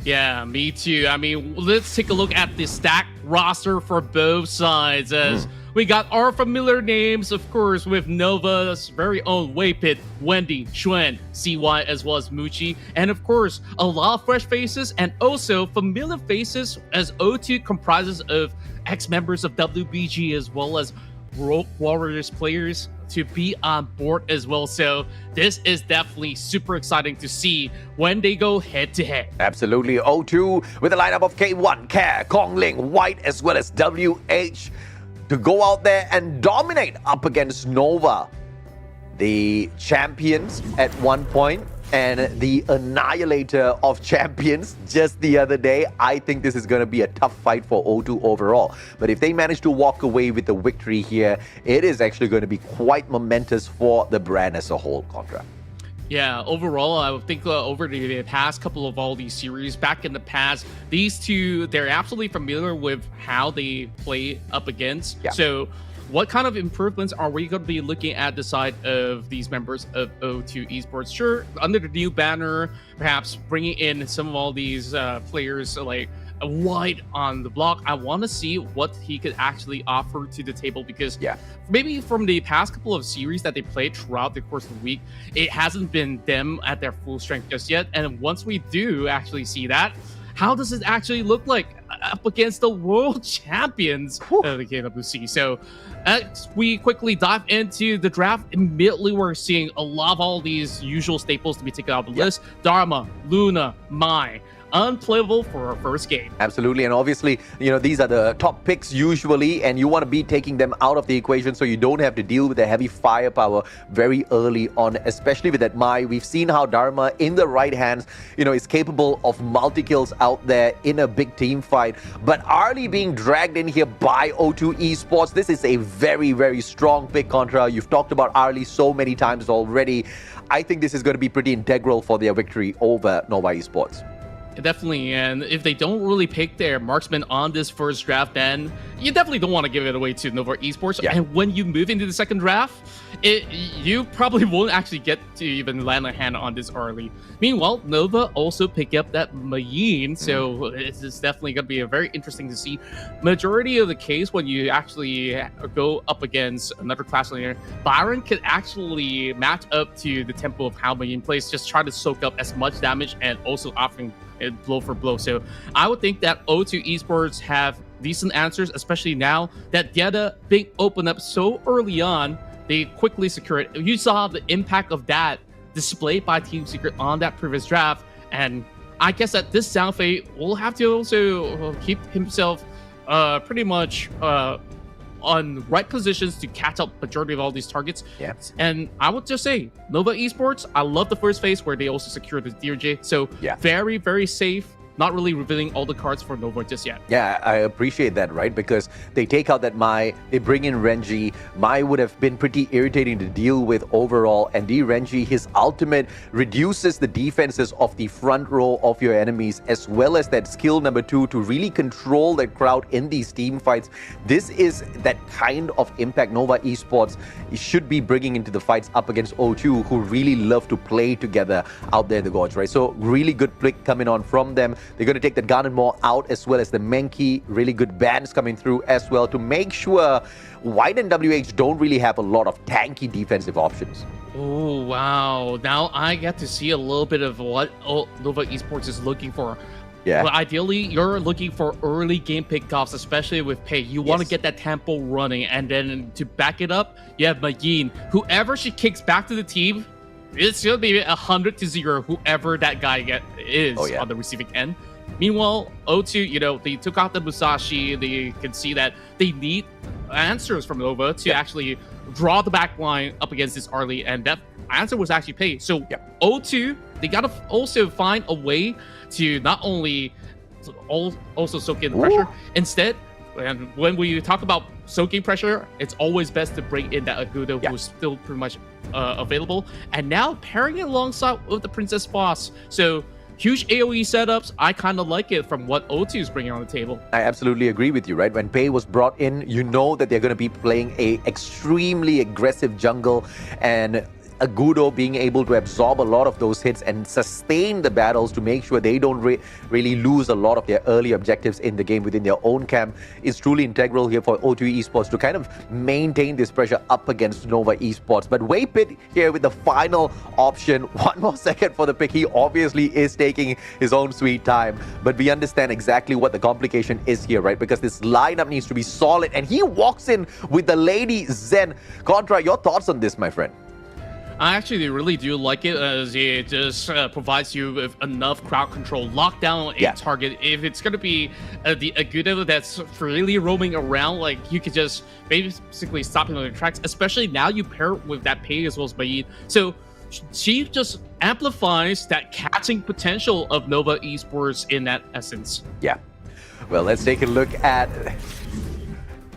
Yeah, me too. I mean, let's take a look at the stacked roster for both sides as we got our familiar names, of course, with Nova's very own Waypit, Wendy, Xuan, CY, as well as Muchi, and of course, a lot of fresh faces and also familiar faces as O2 comprises of ex-members of WBG as well as Rogue Warriors players to be on board as well. So this is definitely super exciting to see when they go head to head. Absolutely. O2 with a lineup of K1, Care, Kong Ling, White, as well as WH to go out there and dominate up against Nova, the champions at one point and the annihilator of champions just the other day. I think this is going to be a tough fight for O2 overall. But if they manage to walk away with the victory here, it is actually going to be quite momentous for the brand as a whole, Contra. Yeah, overall, I would think over the past couple of all these series, back in the past, these two, they're absolutely familiar with how they play up against. Yeah. So what kind of improvements are we going to be looking at the side of these members of O2 Esports? Sure, under the new banner, perhaps bringing in some of all these players like White on the block. I want to see what he could actually offer to the table because maybe from the past couple of series that they played throughout the course of the week, it hasn't been them at their full strength just yet. And once we do actually see that, how does it actually look like up against the world champions of the KWC? So as we quickly dive into the draft, immediately we're seeing a lot of all these usual staples to be taken out of the list. Dharma, Luna, Mai. Unplayable for our first game. Absolutely, and obviously, you know, these are the top picks usually, and you want to be taking them out of the equation so you don't have to deal with the heavy firepower very early on, especially with that Mai. We've seen how Dharma in the right hands, you know, is capable of multi-kills out there in a big team fight. But Arlie being dragged in here by O2 Esports, this is a very, very strong pick, Contra. You've talked about Arlie so many times already. I think this is going to be pretty integral for their victory over Nova Esports. definitely. And if they don't really pick their marksman on this first draft, then you definitely don't want to give it away to Nova Esports. Yeah. And when you move into the second draft, you probably won't actually get to even land a hand on this early. Meanwhile, Nova also pick up that Mayin, so it's definitely going to be a very interesting to see. Majority of the case when you actually go up against another class laner, Byron can actually match up to the tempo of how Mayin plays, just try to soak up as much damage and also offering it blow for blow. So I would think that O2 Esports have decent answers, especially now that Dieta being opened up so early on. They quickly secure it. You saw the impact of that displayed by Team Secret on that previous draft, and I guess that this Soundfade will have to also keep himself pretty much on right positions to catch up majority of all these targets. Yeah. And I would just say, Nova Esports, I love the first phase where they also secured the DRJ. So very, very safe. Not really revealing all the cards for Nova just yet. Yeah, I appreciate that, right? Because they take out that Mai, they bring in Renji. Mai would have been pretty irritating to deal with overall, and Renji, his ultimate reduces the defenses of the front row of your enemies, as well as that skill number 2 to really control that crowd in these team fights. This is that kind of impact Nova Esports should be bringing into the fights up against O2, who really love to play together out there in the gorge, right? So really good pick coming on from them. They're going to take the Garnet Maw out, as well as the Menki. Really good bans coming through as well to make sure White and WH don't really have a lot of tanky defensive options. Oh, wow. Now I get to see a little bit of what Nova Esports is looking for. Yeah. But ideally, you're looking for early game pickoffs, especially with Pei. You want to get that tempo running, and then to back it up, you have Mayin. Whoever she kicks back to the team, it's going to be 100-0, whoever that guy is on the receiving end. Meanwhile, O2, they took out the Musashi. They can see that they need answers from Nova to actually draw the back line up against this early, and that answer was actually paid. So O2, they got to also find a way to not only also soak in the pressure. Instead, and when we talk about soaking pressure, it's always best to bring in that Agudo who's still pretty much available. And now pairing it alongside with the Princess Boss. So huge AoE setups. I kind of like it from what O2 is bringing on the table. I absolutely agree with you, right? When Pei was brought in, you know that they're going to be playing a extremely aggressive jungle, and Agudo being able to absorb a lot of those hits and sustain the battles to make sure they don't really lose a lot of their early objectives in the game within their own camp is truly integral here for O2 Esports to kind of maintain this pressure up against Nova Esports. But Waypit here with the final option. One more second for the pick. He obviously is taking his own sweet time, but we understand exactly what the complication is here, right? Because this lineup needs to be solid, and he walks in with the Lady Zen. Contra, your thoughts on this, my friend? I actually really do like it, as it just provides you with enough crowd control, lock down a target. If it's going to be the Agudo that's freely roaming around, like you could just basically stop him on the tracks, especially now you pair it with that Pei as well as Mayin. So she just amplifies that catching potential of Nova Esports in that essence. Yeah. Well, let's take a look at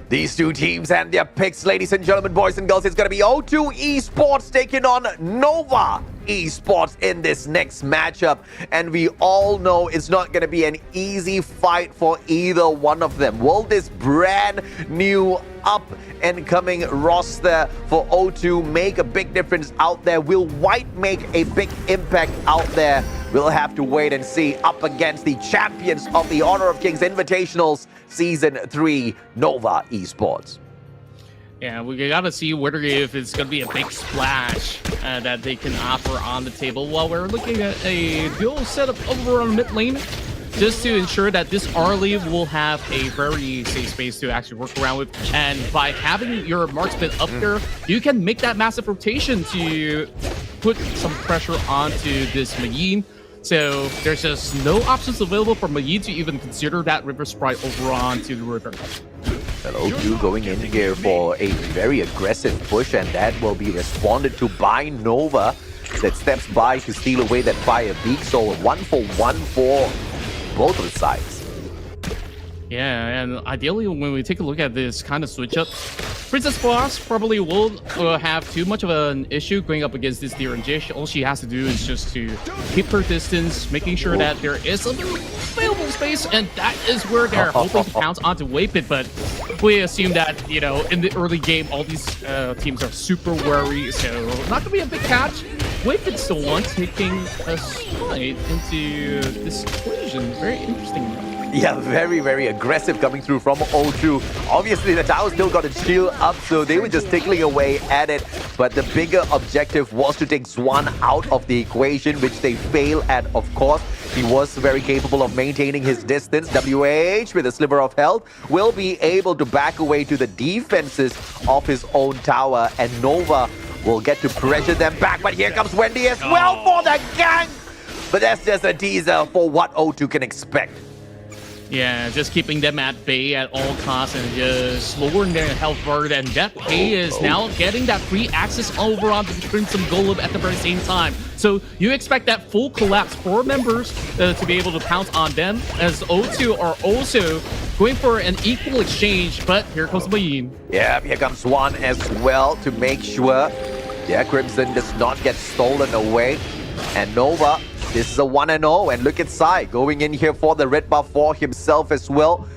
these two teams and their picks, ladies and gentlemen, boys and girls. It's going to be O2 Esports taking on Nova Esports in this next matchup. And we all know it's not going to be an easy fight for either one of them. Will this brand new up and coming roster for O2 make a big difference out there? Will White make a big impact out there? We'll have to wait and see, up against the champions of the Honor of Kings Invitationals Season 3, Nova Esports. Yeah, we gotta see whether if it's gonna be a big splash that they can offer on the table. While we're looking at a dual setup over on mid lane, just to ensure that this early will have a very safe space to actually work around with. And by having your marksman up there, you can make that massive rotation to put some pressure onto this Mayin. So there's just no options available for Mayin to even consider that River Sprite over onto the river. And O2 going in here for a very aggressive push, and that will be responded to by Nova, that steps by to steal away that Fire Beak. So 1 for 1 for both of the sides. Yeah, and ideally, when we take a look at this kind of switch up, Princess Boss probably won't have too much of an issue going up against this Deer and Jish. All she has to do is just to keep her distance, making sure that there is a little available space, and that is where they're hoping to pounce onto Waypit. But we assume that, you know, in the early game, all these teams are super wary, so not going to be a big catch. Waypit's the one taking a slide into this equation. Very interesting. Yeah, very, very aggressive coming through from O2. Obviously, the tower still got its shield up, so they were just tickling away at it. But the bigger objective was to take Zwan out of the equation, which they fail at, of course. He was very capable of maintaining his distance. WH, with a sliver of health, will be able to back away to the defenses of his own tower. And Nova will get to pressure them back. But here comes Wendy as well for the gang. But that's just a teaser for what O2 can expect. Yeah, just keeping them at bay at all costs and just lowering their health burden. And that Pei is now getting that free access over onto the Crimson Golem at the very same time. So you expect that full collapse for members to be able to pounce on them, as O2 are also going for an equal exchange. But here comes Bayin. Yeah, here comes Zwan as well to make sure Crimson does not get stolen away. And Nova, this is a 1-0, and look at Sai going in here for the red buff for himself as well,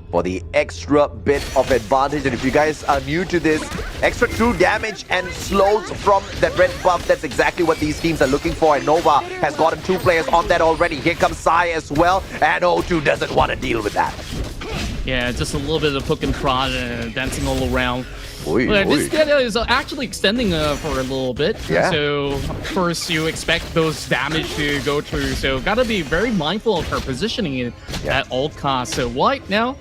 for the extra bit of advantage. And if you guys are new to this, extra true damage and slows from that red buff, that's exactly what these teams are looking for. And Nova has gotten 2 players on that already. Here comes Sai as well, and O2 doesn't want to deal with that. Yeah, just a little bit of poke and prod and dancing all around. But this data is actually extending for a little bit. Yeah. So, of course, you expect those damage to go through. So, gotta be very mindful of her positioning at all costs. So, White now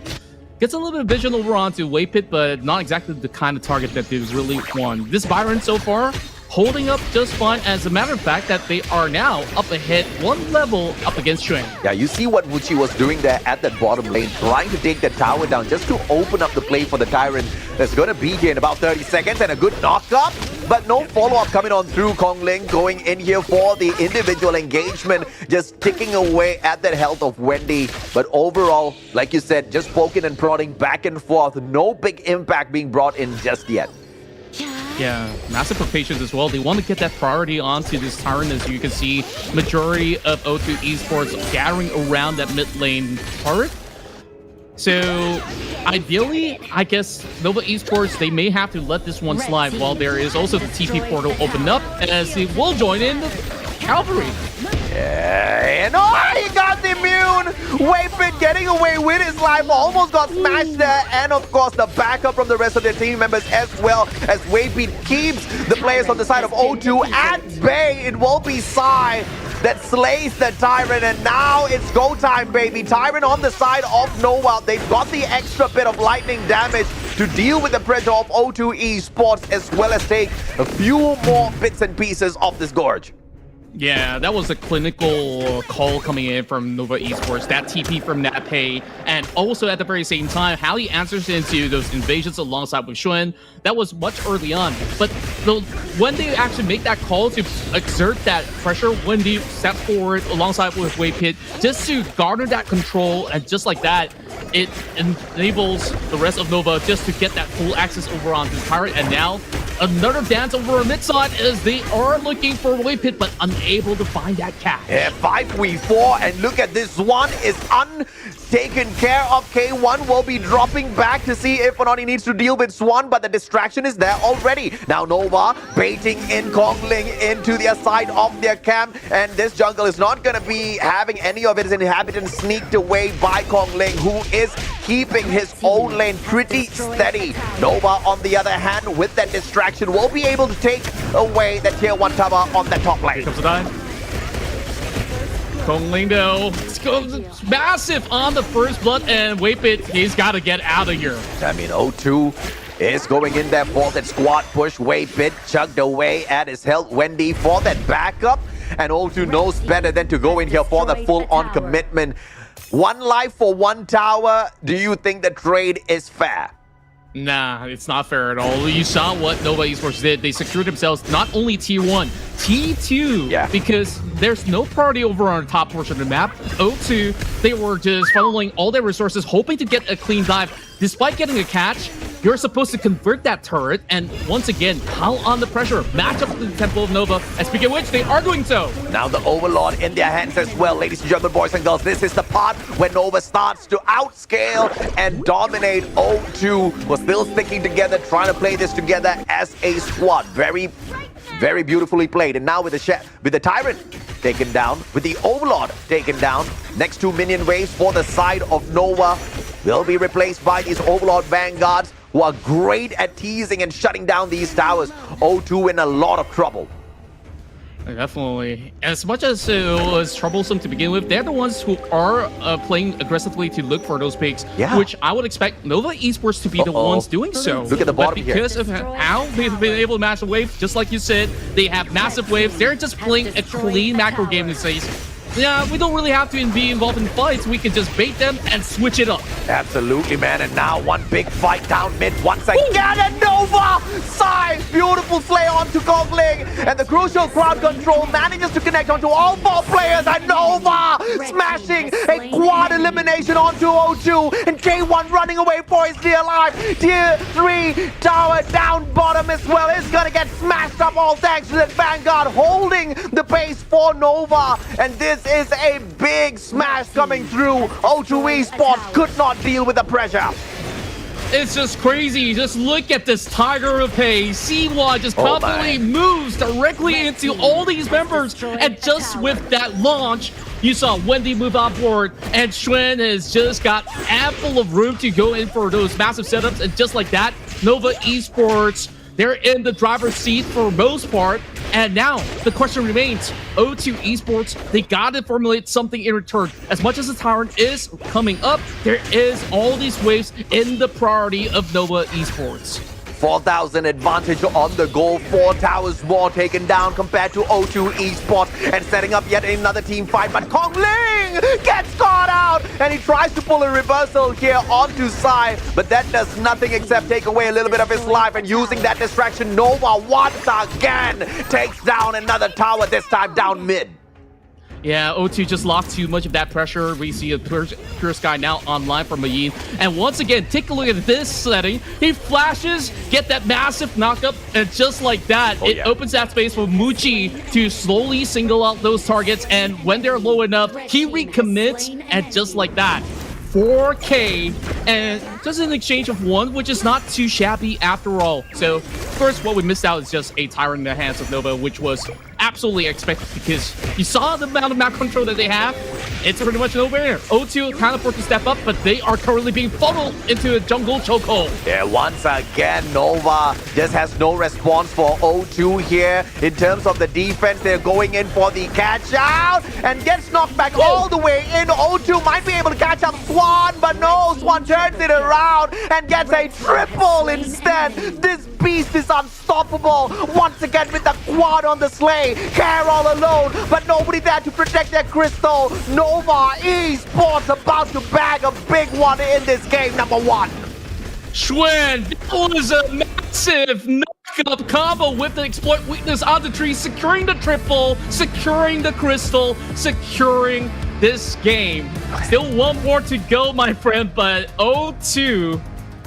gets a little bit of vision over onto Waypit, but not exactly the kind of target that they really want. This Byron so far holding up just fine. As a matter of fact, that they are now up ahead 1 level up against Shuang. Yeah, you see what Wuchi was doing there at that bottom lane, trying to take the tower down just to open up the play for the Tyrant. That's going to be here in about 30 seconds, and a good knock-up, but no follow-up coming on through. Kong Ling going in here for the individual engagement, just ticking away at that health of Wendy. But overall, like you said, just poking and prodding back and forth. No big impact being brought in just yet. Yeah, massive for patience as well. They want to get that priority onto this Tyrant. As you can see, majority of O2 Esports gathering around that mid lane turret. So, ideally, I guess Nova Esports, they may have to let this one slide while there is also the TP portal opened up, as it will join in the Cavalry. And he got the immune! Waypit getting away with his life, almost got smashed there, and of course the backup from the rest of their team members as well, as Waypit keeps the players on the side of O2 at bay. It will be Sai that slays the Tyrant, and now it's go time, baby. Tyrant on the side of Nova. They've got the extra bit of lightning damage to deal with the pressure of O2 Esports, as well as take a few more bits and pieces of this gorge. Yeah, that was a clinical call coming in from Nova Esports. That TP from Natpei, and also at the very same time, how he answers into those invasions alongside with Xuan. That was much early on. But when they actually make that call to exert that pressure, when they step forward alongside with Waypit, just to garner that control, and just like that, it enables the rest of Nova just to get that full access over onto the Tyrant. And now another dance over a mid-side as they are looking for Waypit, but unable to find that catch. Yeah, 5v4, and look at this one is untaken care of. K1 will be dropping back to see if or not he needs to deal with Swan, but the distraction is there already. Now Nova baiting in Kong Ling into their side of their camp, and this jungle is not going to be having any of its inhabitants sneaked away by Kong Ling, who is keeping his own lane pretty steady. Nova, on the other hand, with that distraction, will be able to take away the tier 1 tower on the top lane. Here comes the dive. Kong Ling though, it's massive on the first blood, and Waypit, he's got to get out of here. I mean, O2 is going in there for that squad push. Waypit chugged away at his health. Wendy for that backup, and O2 knows better than to go in here for the full-on commitment. 1 life for 1 tower. Do you think the trade is fair? Nah, it's not fair at all. You saw what Nova Esports did. They secured themselves not only Tier 1, T2, because there's no priority over on the top portion of the map. O2, they were just funneling all their resources, hoping to get a clean dive. Despite getting a catch, you're supposed to convert that turret, and once again, pile on the pressure, match up the tempo of Nova, and speaking of which, they are doing so. Now the Overlord in their hands as well, ladies and gentlemen, boys and girls. This is the part where Nova starts to outscale and dominate. O2 was still sticking together, trying to play this together as a squad. Very beautifully played. And now with the Tyrant taken down, with the Overlord taken down, next 2 minion waves for the side of Nova will be replaced by these Overlord Vanguards, who are great at teasing and shutting down these towers. O2 in a lot of trouble. Definitely. As much as it was troublesome to begin with, they're the ones who are playing aggressively to look for those picks, which I would expect Nova Esports to be the ones doing so. Look at the bottom here. Because of how they've been able to match the wave, just like you said, they have massive waves. They're just playing a clean macro game these days. Yeah, we don't really have to be involved in fights. We can just bait them and switch it up. Absolutely, man. And now one big fight down mid once again. And Nova! Sai! Beautiful slay onto Gogling. And the crucial crowd control manages to connect onto all 4 players. And Nova smashing a quad elimination onto O2. And K1 running away for his dear life. Tier 3 tower down bottom as well. Is going to get smashed up, all thanks to that Vanguard holding the pace for Nova. And this is a big smash coming through. O2 Esports could not deal with the pressure. It's just crazy. Just look at this tiger of pace. C1 just confidently moves directly into all these members. And just with that launch, you saw Wendy move on board, and Xuan has just got ample of room to go in for those massive setups. And just like that, Nova Esports, they're in the driver's seat for most part. And now the question remains, O2 Esports, they gotta formulate something in return. As much as the Tyrant is coming up, there is all these waves in the priority of Nova Esports. 4,000 advantage on the goal. 4 towers more taken down compared to O2 Esports, and setting up yet another team fight. But Kong Ling gets caught out, and he tries to pull a reversal here onto Sai, but that does nothing except take away a little bit of his life. And using that distraction, Nova once again takes down another tower, this time down mid. Yeah, O2 just lost too much of that pressure. We see a Pure Sky now online for Mayin. And once again, take a look at this setting. He flashes, get that massive knockup, and just like that, it opens that space for Muchi to slowly single out those targets. And when they're low enough, he recommits, and just like that, 4K, and just in exchange of 1, which is not too shabby after all. So, first, what we missed out is just a Tyrant in the hands of Nova, which was absolutely expected because you saw the amount of map control that they have. It's pretty much no brainer. O2 kind of forced to step up, but they are currently being funneled into a jungle chokehold. Yeah, once again, Nova just has no response for O2 here. In terms of the defense, they're going in for the catch out and gets knocked back all the way in. O2 might be able to catch up Swan, but no, Swan turns it around and gets a triple instead. This beast is unstoppable. Once again with the quad on the sleigh. Care all alone, but nobody there to protect their crystal. Nova Esports about to bag a big one in this game, number 1. Xuan, that was a massive knock-up combo with the exploit weakness on the tree, securing the triple, securing the crystal, securing this game. Still 1 more to go, my friend, but O2,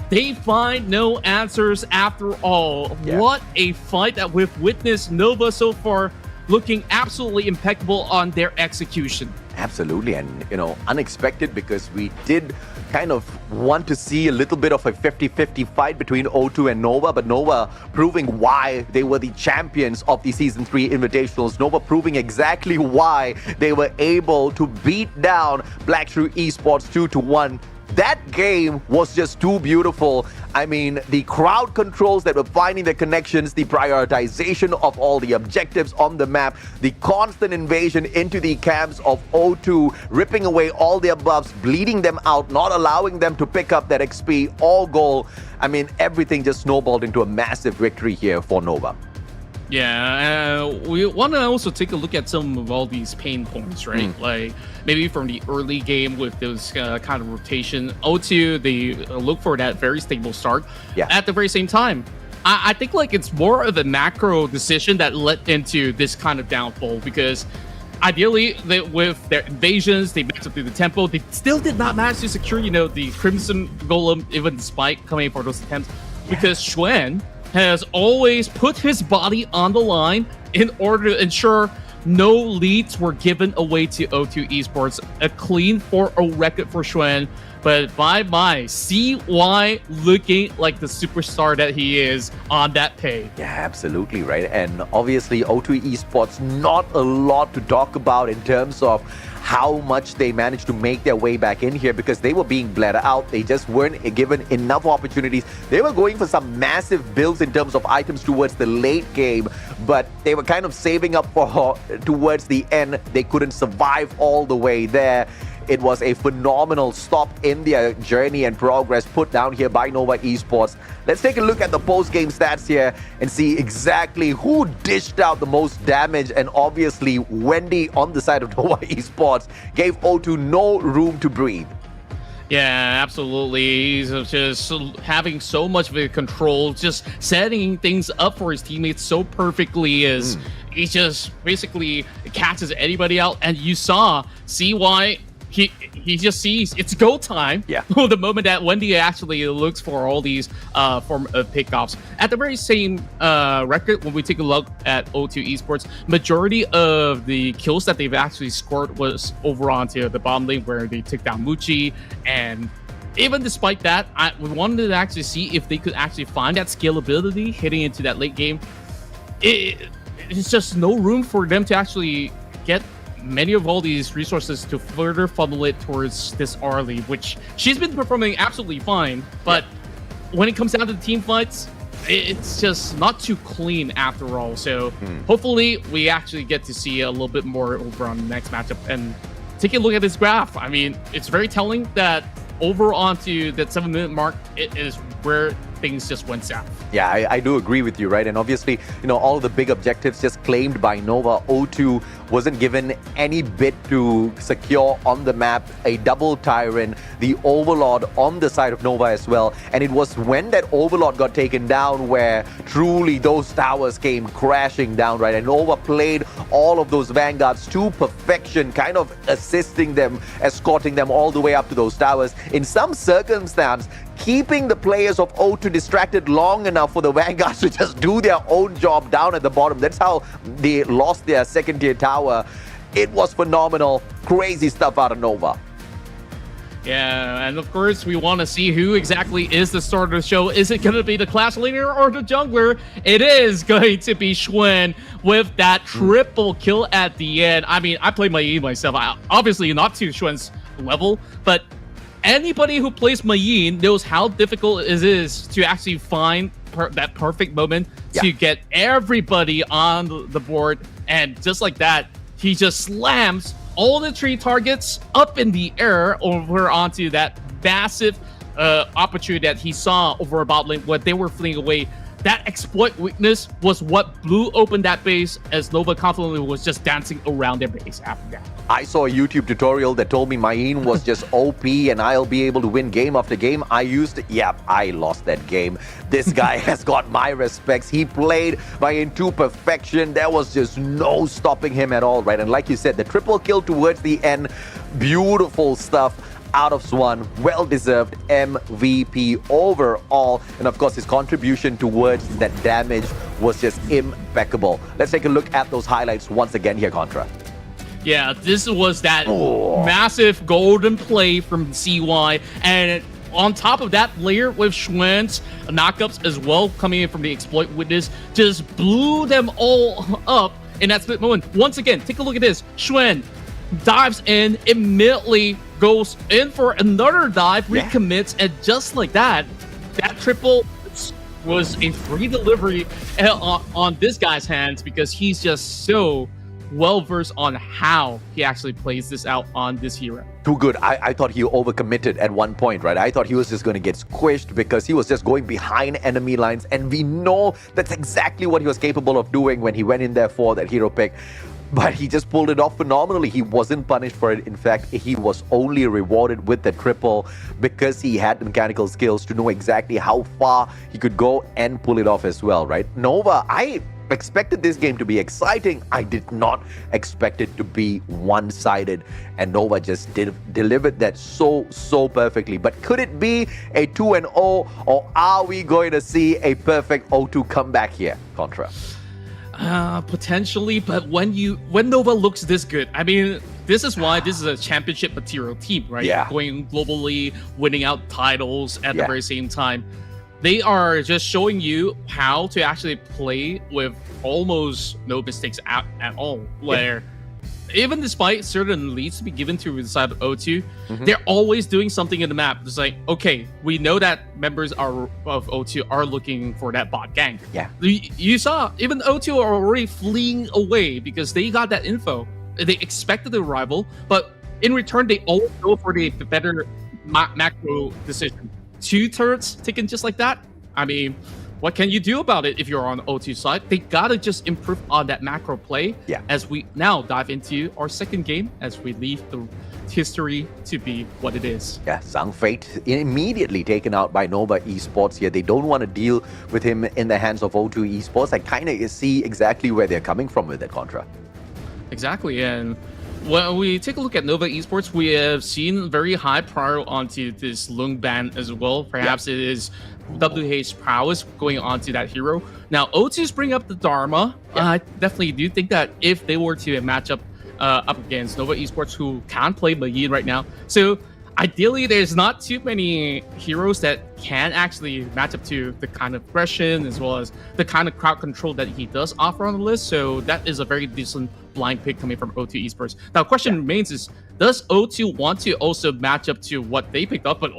they find no answers after all. What a fight that we've witnessed. Nova so far looking absolutely impeccable on their execution. Absolutely, and unexpected, because we did kind of want to see a little bit of a 50-50 fight between O2 and Nova, but Nova proving why they were the champions of the Season 3 Invitationals. Nova proving exactly why they were able to beat down Black Shrew Esports 2-1. That game was just too beautiful. I mean, the crowd controls that were finding the connections, the prioritization of all the objectives on the map, the constant invasion into the camps of O2, ripping away all their buffs, bleeding them out, not allowing them to pick up that XP, all goal. I mean, everything just snowballed into a massive victory here for Nova. Yeah, we want to also take a look at some of all these pain points, right? Like maybe from the early game with those kind of rotation. O2, they look for that very stable start. Yeah. At the very same time, I think like it's more of a macro decision that led into this kind of downfall because ideally, with their invasions, they maxed up through the tempo. They still did not manage to secure, the Crimson Golem, even despite coming for those attempts, because Xuan has always put his body on the line in order to ensure no leads were given away to O2 Esports. A clean 4-0 record for Xuan, but bye-bye. CY looking like the superstar that he is on that pay. Yeah, absolutely, right? And obviously, O2 Esports, not a lot to talk about in terms of how much they managed to make their way back in here because they were being bled out. They just weren't given enough opportunities. They were going for some massive builds in terms of items towards the late game, but they were kind of saving up for towards the end. They couldn't survive all the way there. It was a phenomenal stop in their journey and progress put down here by Nova Esports. Let's take a look at the post-game stats here and see exactly who dished out the most damage. And obviously, Wendy on the side of Nova Esports gave O2 no room to breathe. Yeah, absolutely. He's just having so much of a control, just setting things up for his teammates so perfectly as he just basically catches anybody out. And you saw CY, he just sees it's go time. Yeah. The moment that Wendy actually looks for all these form of pickoffs. At the very same record, when we take a look at O2 Esports, majority of the kills that they've actually scored was over onto the bottom lane where they took down Muchi. And even despite that, we wanted to actually see if they could actually find that scalability heading into that late game. It's just no room for them to actually get many of all these resources to further funnel it towards this Arlie, which she's been performing absolutely fine, but when it comes down to the team fights, it's just not too clean after all. So hopefully we actually get to see a little bit more over on the next matchup. And take a look at this graph. I mean, it's very telling that over onto that 7-minute mark, it is where things just went south. Yeah, I do agree with you, right? And obviously, all the big objectives just claimed by Nova. O2 wasn't given any bit to secure on the map. A double Tyrant, the Overlord on the side of Nova as well. And it was when that Overlord got taken down where truly those towers came crashing down, right? And Nova played all of those Vanguards to perfection, kind of assisting them, escorting them all the way up to those towers. In some circumstance, keeping the players of O2 distracted long enough for the Vanguards to just do their own job down at the bottom. That's how they lost their second tier tower. It was phenomenal. Crazy stuff out of Nova. Yeah, and of course, we want to see who exactly is the star of the show. Is it going to be the class leader or the jungler? It is going to be Xuan with that triple kill at the end. I mean, I play Mayin myself. Obviously, not to Xuan's level, but anybody who plays Mayin knows how difficult it is to actually find that perfect moment to get everybody on the board. And just like that, he just slams all the 3 targets up in the air over onto that massive opportunity that he saw over about lane when they were fleeing away. That exploit weakness was what blew open that base as Nova confidently was just dancing around their base after that. I saw a YouTube tutorial that told me Mayin was just OP and I'll be able to win game after game. I used it. Yep, I lost that game. This guy has got my respects. He played Mayin to perfection. There was just no stopping him at all, right? And like you said, the triple kill towards the end, beautiful stuff out of Swan. Well-deserved MVP overall. And of course, his contribution towards that damage was just impeccable. Let's take a look at those highlights once again here, Contra. Yeah, this was that massive golden play from CY. And on top of that layer with Xuan's knockups as well coming in from the exploit witness, just blew them all up in that split moment. Once again, take a look at this. Xuan dives in, immediately goes in for another dive, recommits, and just like that, that triple was a free delivery on this guy's hands because he's just so well versed on how he actually plays this out on this hero. Too good. I thought he overcommitted at one point, right? I thought he was just going to get squished because he was just going behind enemy lines, and we know that's exactly what he was capable of doing when he went in there for that hero pick. But he just pulled it off phenomenally. He wasn't punished for it. In fact, he was only rewarded with the triple because he had the mechanical skills to know exactly how far he could go and pull it off as well, right? Nova, I expected this game to be exciting. I did not expect it to be one-sided, and Nova just delivered that so perfectly. But could it be a 2-0, or are we going to see a perfect 0-2 comeback here, Contra? Potentially, but when Nova looks this good, I mean, this is why this is a championship material team, right? Yeah. Going globally, winning out titles at the very same time. They are just showing you how to actually play with almost no mistakes at all. Where even despite certain leads to be given to the side of O2, they're always doing something in the map. It's like, okay, we know that members of O2 are looking for that bot gang. Yeah. You saw even O2 are already fleeing away because they got that info. They expected the arrival, but in return, they always go for the better macro decision. 2 turrets taken just like that. I mean, what can you do about it if you're on O2 side? They gotta just improve on that macro play. Yeah. As we now dive into our second game, as we leave the history to be what it is. Yeah, Zhang Fate immediately taken out by Nova Esports here. They don't want to deal with him in the hands of O2 Esports. I kind of see exactly where they're coming from with that, Contra. Exactly, and when we take a look at Nova Esports, we have seen very high prior onto this Lung ban as well. Perhaps it is WH's prowess going onto that hero. Now, O2's bring up the Dharma. I definitely do think that if they were to match up against Nova Esports, who can play Mayin right now, so ideally there's not too many heroes that can actually match up to the kind of aggression as well as the kind of crowd control that he does offer on the list. So that is a very decent blind pick coming from O2 Esports. Now, question remains is, does O2 want to also match up to what they picked up? But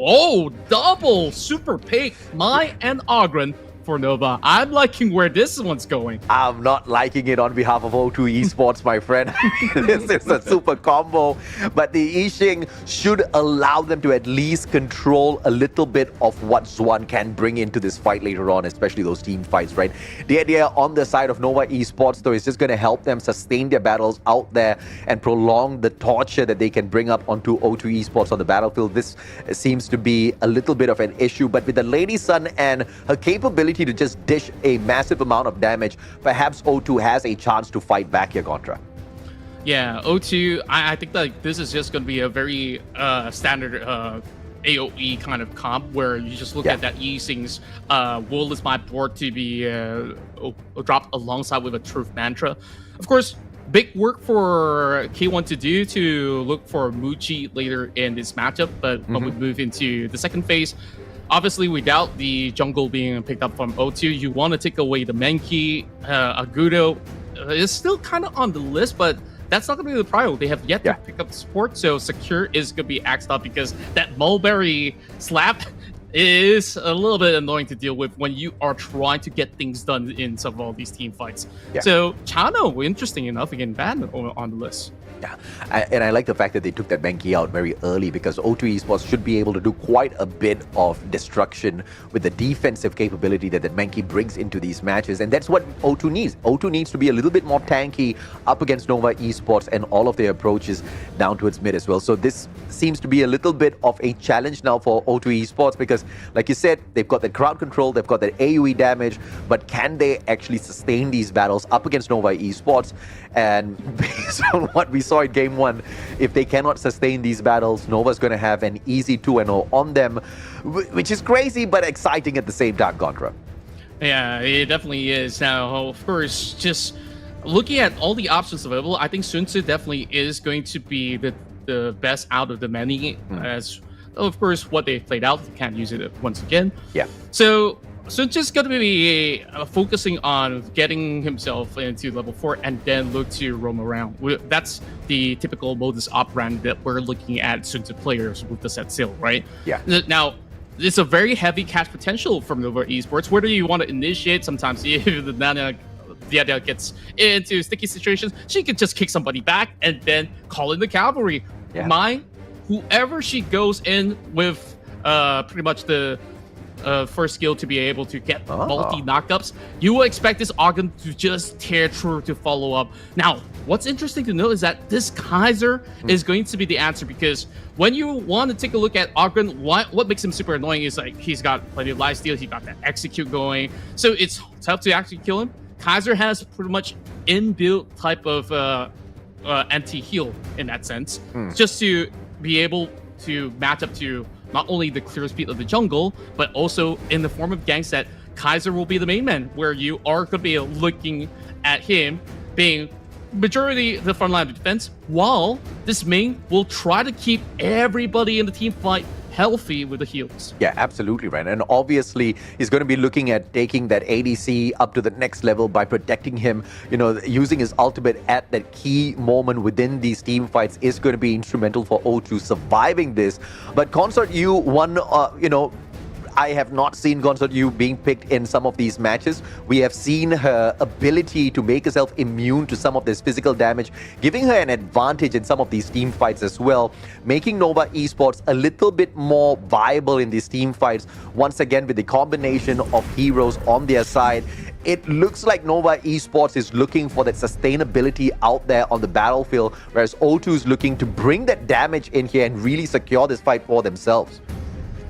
double super pick, Mai and Ogren for Nova. I'm liking where this one's going. I'm not liking it on behalf of O2 Esports, my friend. This is a super combo. But the Yixing should allow them to at least control a little bit of what Zwan can bring into this fight later on, especially those team fights, right? The idea on the side of Nova Esports, though, is just going to help them sustain their battles out there and prolong the torture that they can bring up onto O2 Esports on the battlefield. This seems to be a little bit of an issue, but with the Lady Sun and her capability to just dish a massive amount of damage, perhaps O2 has a chance to fight back here, Contra. Yeah, O2, I think that this is just going to be a very standard AoE kind of comp where you just look at that Yixing's will is my board to be dropped alongside with a truth mantra. Of course, big work for K1 to do to look for Muji later in this matchup, but when we move into the second phase, obviously, without the jungle being picked up from O2, you want to take away the Menki. Agudo is still kind of on the list, but that's not going to be the priority. They have yet to pick up support, so Secure is going to be axed up because that Mulberry slap is a little bit annoying to deal with when you are trying to get things done in some of all these team fights. So Chano, interesting enough, again, banned on the list. Yeah, and I like the fact that they took that Menki out very early because O2 Esports should be able to do quite a bit of destruction with the defensive capability that Menki brings into these matches, and that's what O2 needs. O2 needs to be a little bit more tanky up against Nova Esports and all of their approaches down towards mid as well. So this seems to be a little bit of a challenge now for O2 Esports because, like you said, they've got that crowd control, they've got that AoE damage, but can they actually sustain these battles up against Nova Esports? And based on what we saw in Game 1, if they cannot sustain these battles, Nova's going to have an easy 2-0 on them, which is crazy but exciting at the same time, Contra. Yeah, it definitely is. Now, of course, just looking at all the options available, I think Sun Tzu definitely is going to be the best out of the many, as, of course, what they've played out, they can't use it once again. Yeah. So just going to be focusing on getting himself into level 4 and then look to roam around. That's the typical modus operandi that we're looking at Sun Tzu players with the set sail, right? Yeah. Now, it's a very heavy cash potential from Nova Esports. Whether you want to initiate, sometimes the Vieta gets into sticky situations, she could just kick somebody back and then call in the cavalry. Whoever she goes in with pretty much the first skill to be able to get multi knockups, you will expect this Ogden to just tear through to follow up. Now, what's interesting to note is that this Kaiser is going to be the answer, because when you want to take a look at Ogden, what makes him super annoying is like he's got plenty of lifesteal, he got that execute going, so it's tough to actually kill him. Kaiser has pretty much inbuilt type of anti-heal in that sense, just to be able to match up to not only the clear speed of the jungle, but also in the form of ganks that Kaiser will be the main man, where you are going to be looking at him being majority the front line of defense, while this main will try to keep everybody in the team fight healthy with the heals. Yeah, absolutely, right. And obviously, he's going to be looking at taking that ADC up to the next level by protecting him. You know, using his ultimate at that key moment within these team fights is going to be instrumental for O2 surviving this. But Consort U, I have not seen Consort Yu being picked in some of these matches. We have seen her ability to make herself immune to some of this physical damage, giving her an advantage in some of these team fights as well, making Nova Esports a little bit more viable in these team fights. Once again, with the combination of heroes on their side, it looks like Nova Esports is looking for that sustainability out there on the battlefield, whereas O2 is looking to bring that damage in here and really secure this fight for themselves.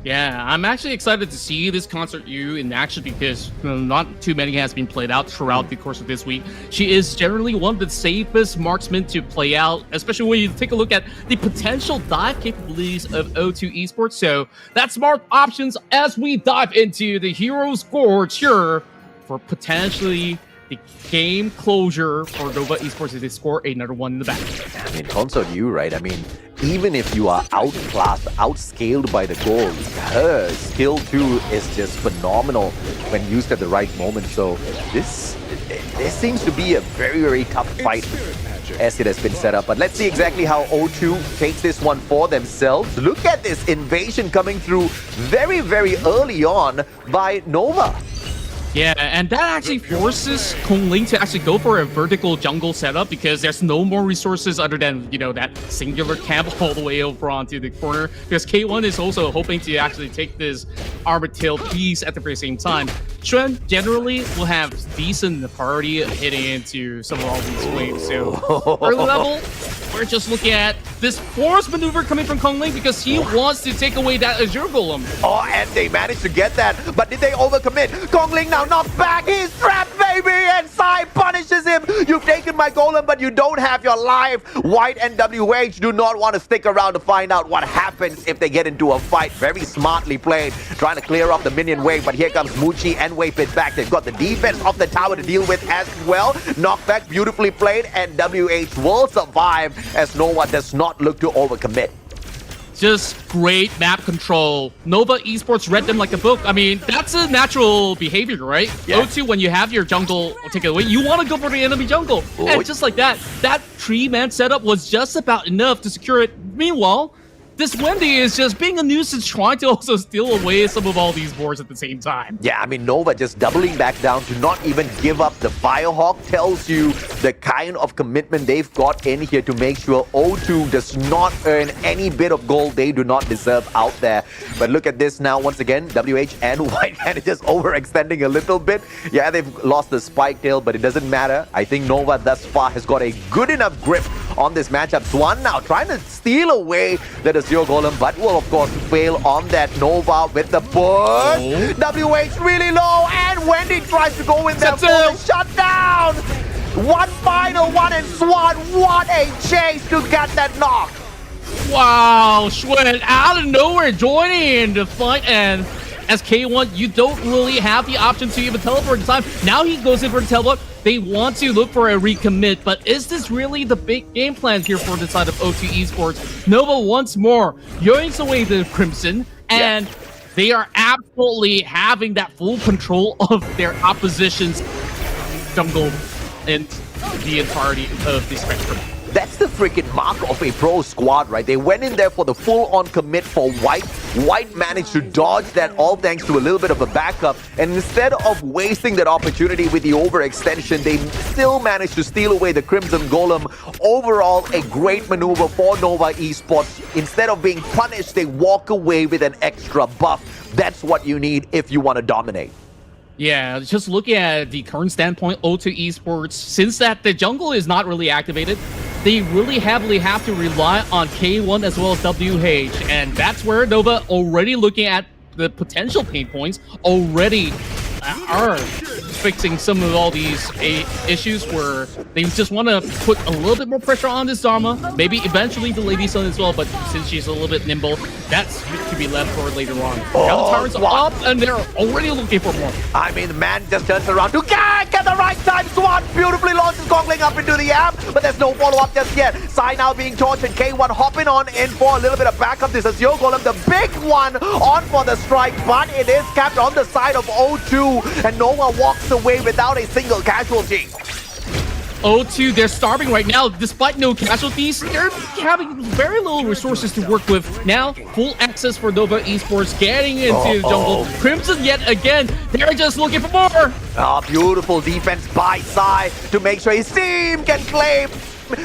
Yeah, I'm actually excited to see this Consort U in action, because not too many has been played out throughout the course of this week. She is generally one of the safest marksmen to play out, especially when you take a look at the potential dive capabilities of O2 Esports. So that's smart options as we dive into the Heroes Gorge here for potentially the game closure for Nova Esports if they score another one in the back. I mean, Consort U, right? I mean, even if you are outclassed, outscaled by the goal, her skill too is just phenomenal when used at the right moment. So this seems to be a very, very tough fight as it has been set up. But let's see exactly how O2 takes this one for themselves. Look at this invasion coming through very, very early on by Nova. Yeah, and that actually forces Kongling to actually go for a vertical jungle setup, because there's no more resources other than, that singular camp all the way over onto the corner. Because K1 is also hoping to actually take this armored tail piece at the very same time. Xuan generally will have decent priority hitting into some of all these waves. So early level, we're just looking at this force maneuver coming from Kongling, because he wants to take away that Azure Golem. Oh, and they managed to get that, but did they overcommit? Kongling now knocked back, he's trapped, baby, and Sai punishes him. You've taken my Golem, but you don't have your life. White and WH do not want to stick around to find out what happens if they get into a fight. Very smartly played, trying to clear off the minion wave, but here comes Muchi and Waypit back. They've got the defense of the tower to deal with as well. Knockback beautifully played, and WH will survive as Nova does not look to overcommit. Just great map control. Nova Esports read them like a book. I mean, that's a natural behavior, right? Yeah. O2, when you have your jungle taken away, you want to go for the enemy jungle. Oh. And just like that 3-man setup was just about enough to secure it. Meanwhile, this Wendy is just being a nuisance, trying to also steal away some of all these boards at the same time. Yeah, I mean, Nova just doubling back down to not even give up the Firehawk tells you the kind of commitment they've got in here to make sure O2 does not earn any bit of gold they do not deserve out there. But look at this now, once again, WH and White Hand just overextending a little bit. Yeah, they've lost the spike tail, but it doesn't matter. I think Nova thus far has got a good enough grip on this matchup. Swan now trying to steal away the Azure Golem, but will of course fail on that. Nova with the push. WH really low, and Wendy tries to go in there for the shutdown. One final one, and Swan, what a chase to get that knock. Wow, Xuan out of nowhere joining in the fight, and as K1, you don't really have the option to even teleport in time. Now he goes in for the teleport. They want to look for a recommit, but is this really the big game plan here for the side of O2 Esports? Nova once more yoinks away the Crimson, and they are absolutely having that full control of their opposition's jungle and the entirety of the spectrum. That's the freaking mark of a pro squad, right? They went in there for the full-on commit for White. White managed to dodge that all thanks to a little bit of a backup, and instead of wasting that opportunity with the overextension, they still managed to steal away the Crimson Golem. Overall, a great maneuver for Nova Esports. Instead of being punished, they walk away with an extra buff. That's what you need if you want to dominate. Yeah, just looking at the current standpoint, O2 Esports, since that the jungle is not really activated, they really heavily have to rely on K1 as well as WH, and that's where Nova already looking at the potential pain points already are fixing some of all these issues where they just want to put a little bit more pressure on this Dharma, maybe eventually the Lady Sun as well, but since she's a little bit nimble, that's to be left for later on. Now the Tyrants are up and they're already looking for more. I mean, the man just turns around to get the right time. Swan beautifully launches Gongling up into the air, but there's no follow-up just yet. Sai now being tortured. K1 hopping on in for a little bit of backup. This is Yo Golem, the big one, on for the strike, but it is capped on the side of O2, and Nova walks away without a single casualty. O2, they're starving right now. Despite no casualties, they're having very little resources to work with. Now, full access for Nova Esports getting into the jungle. Crimson yet again, they're just looking for more. Beautiful defense by Sai to make sure his team can claim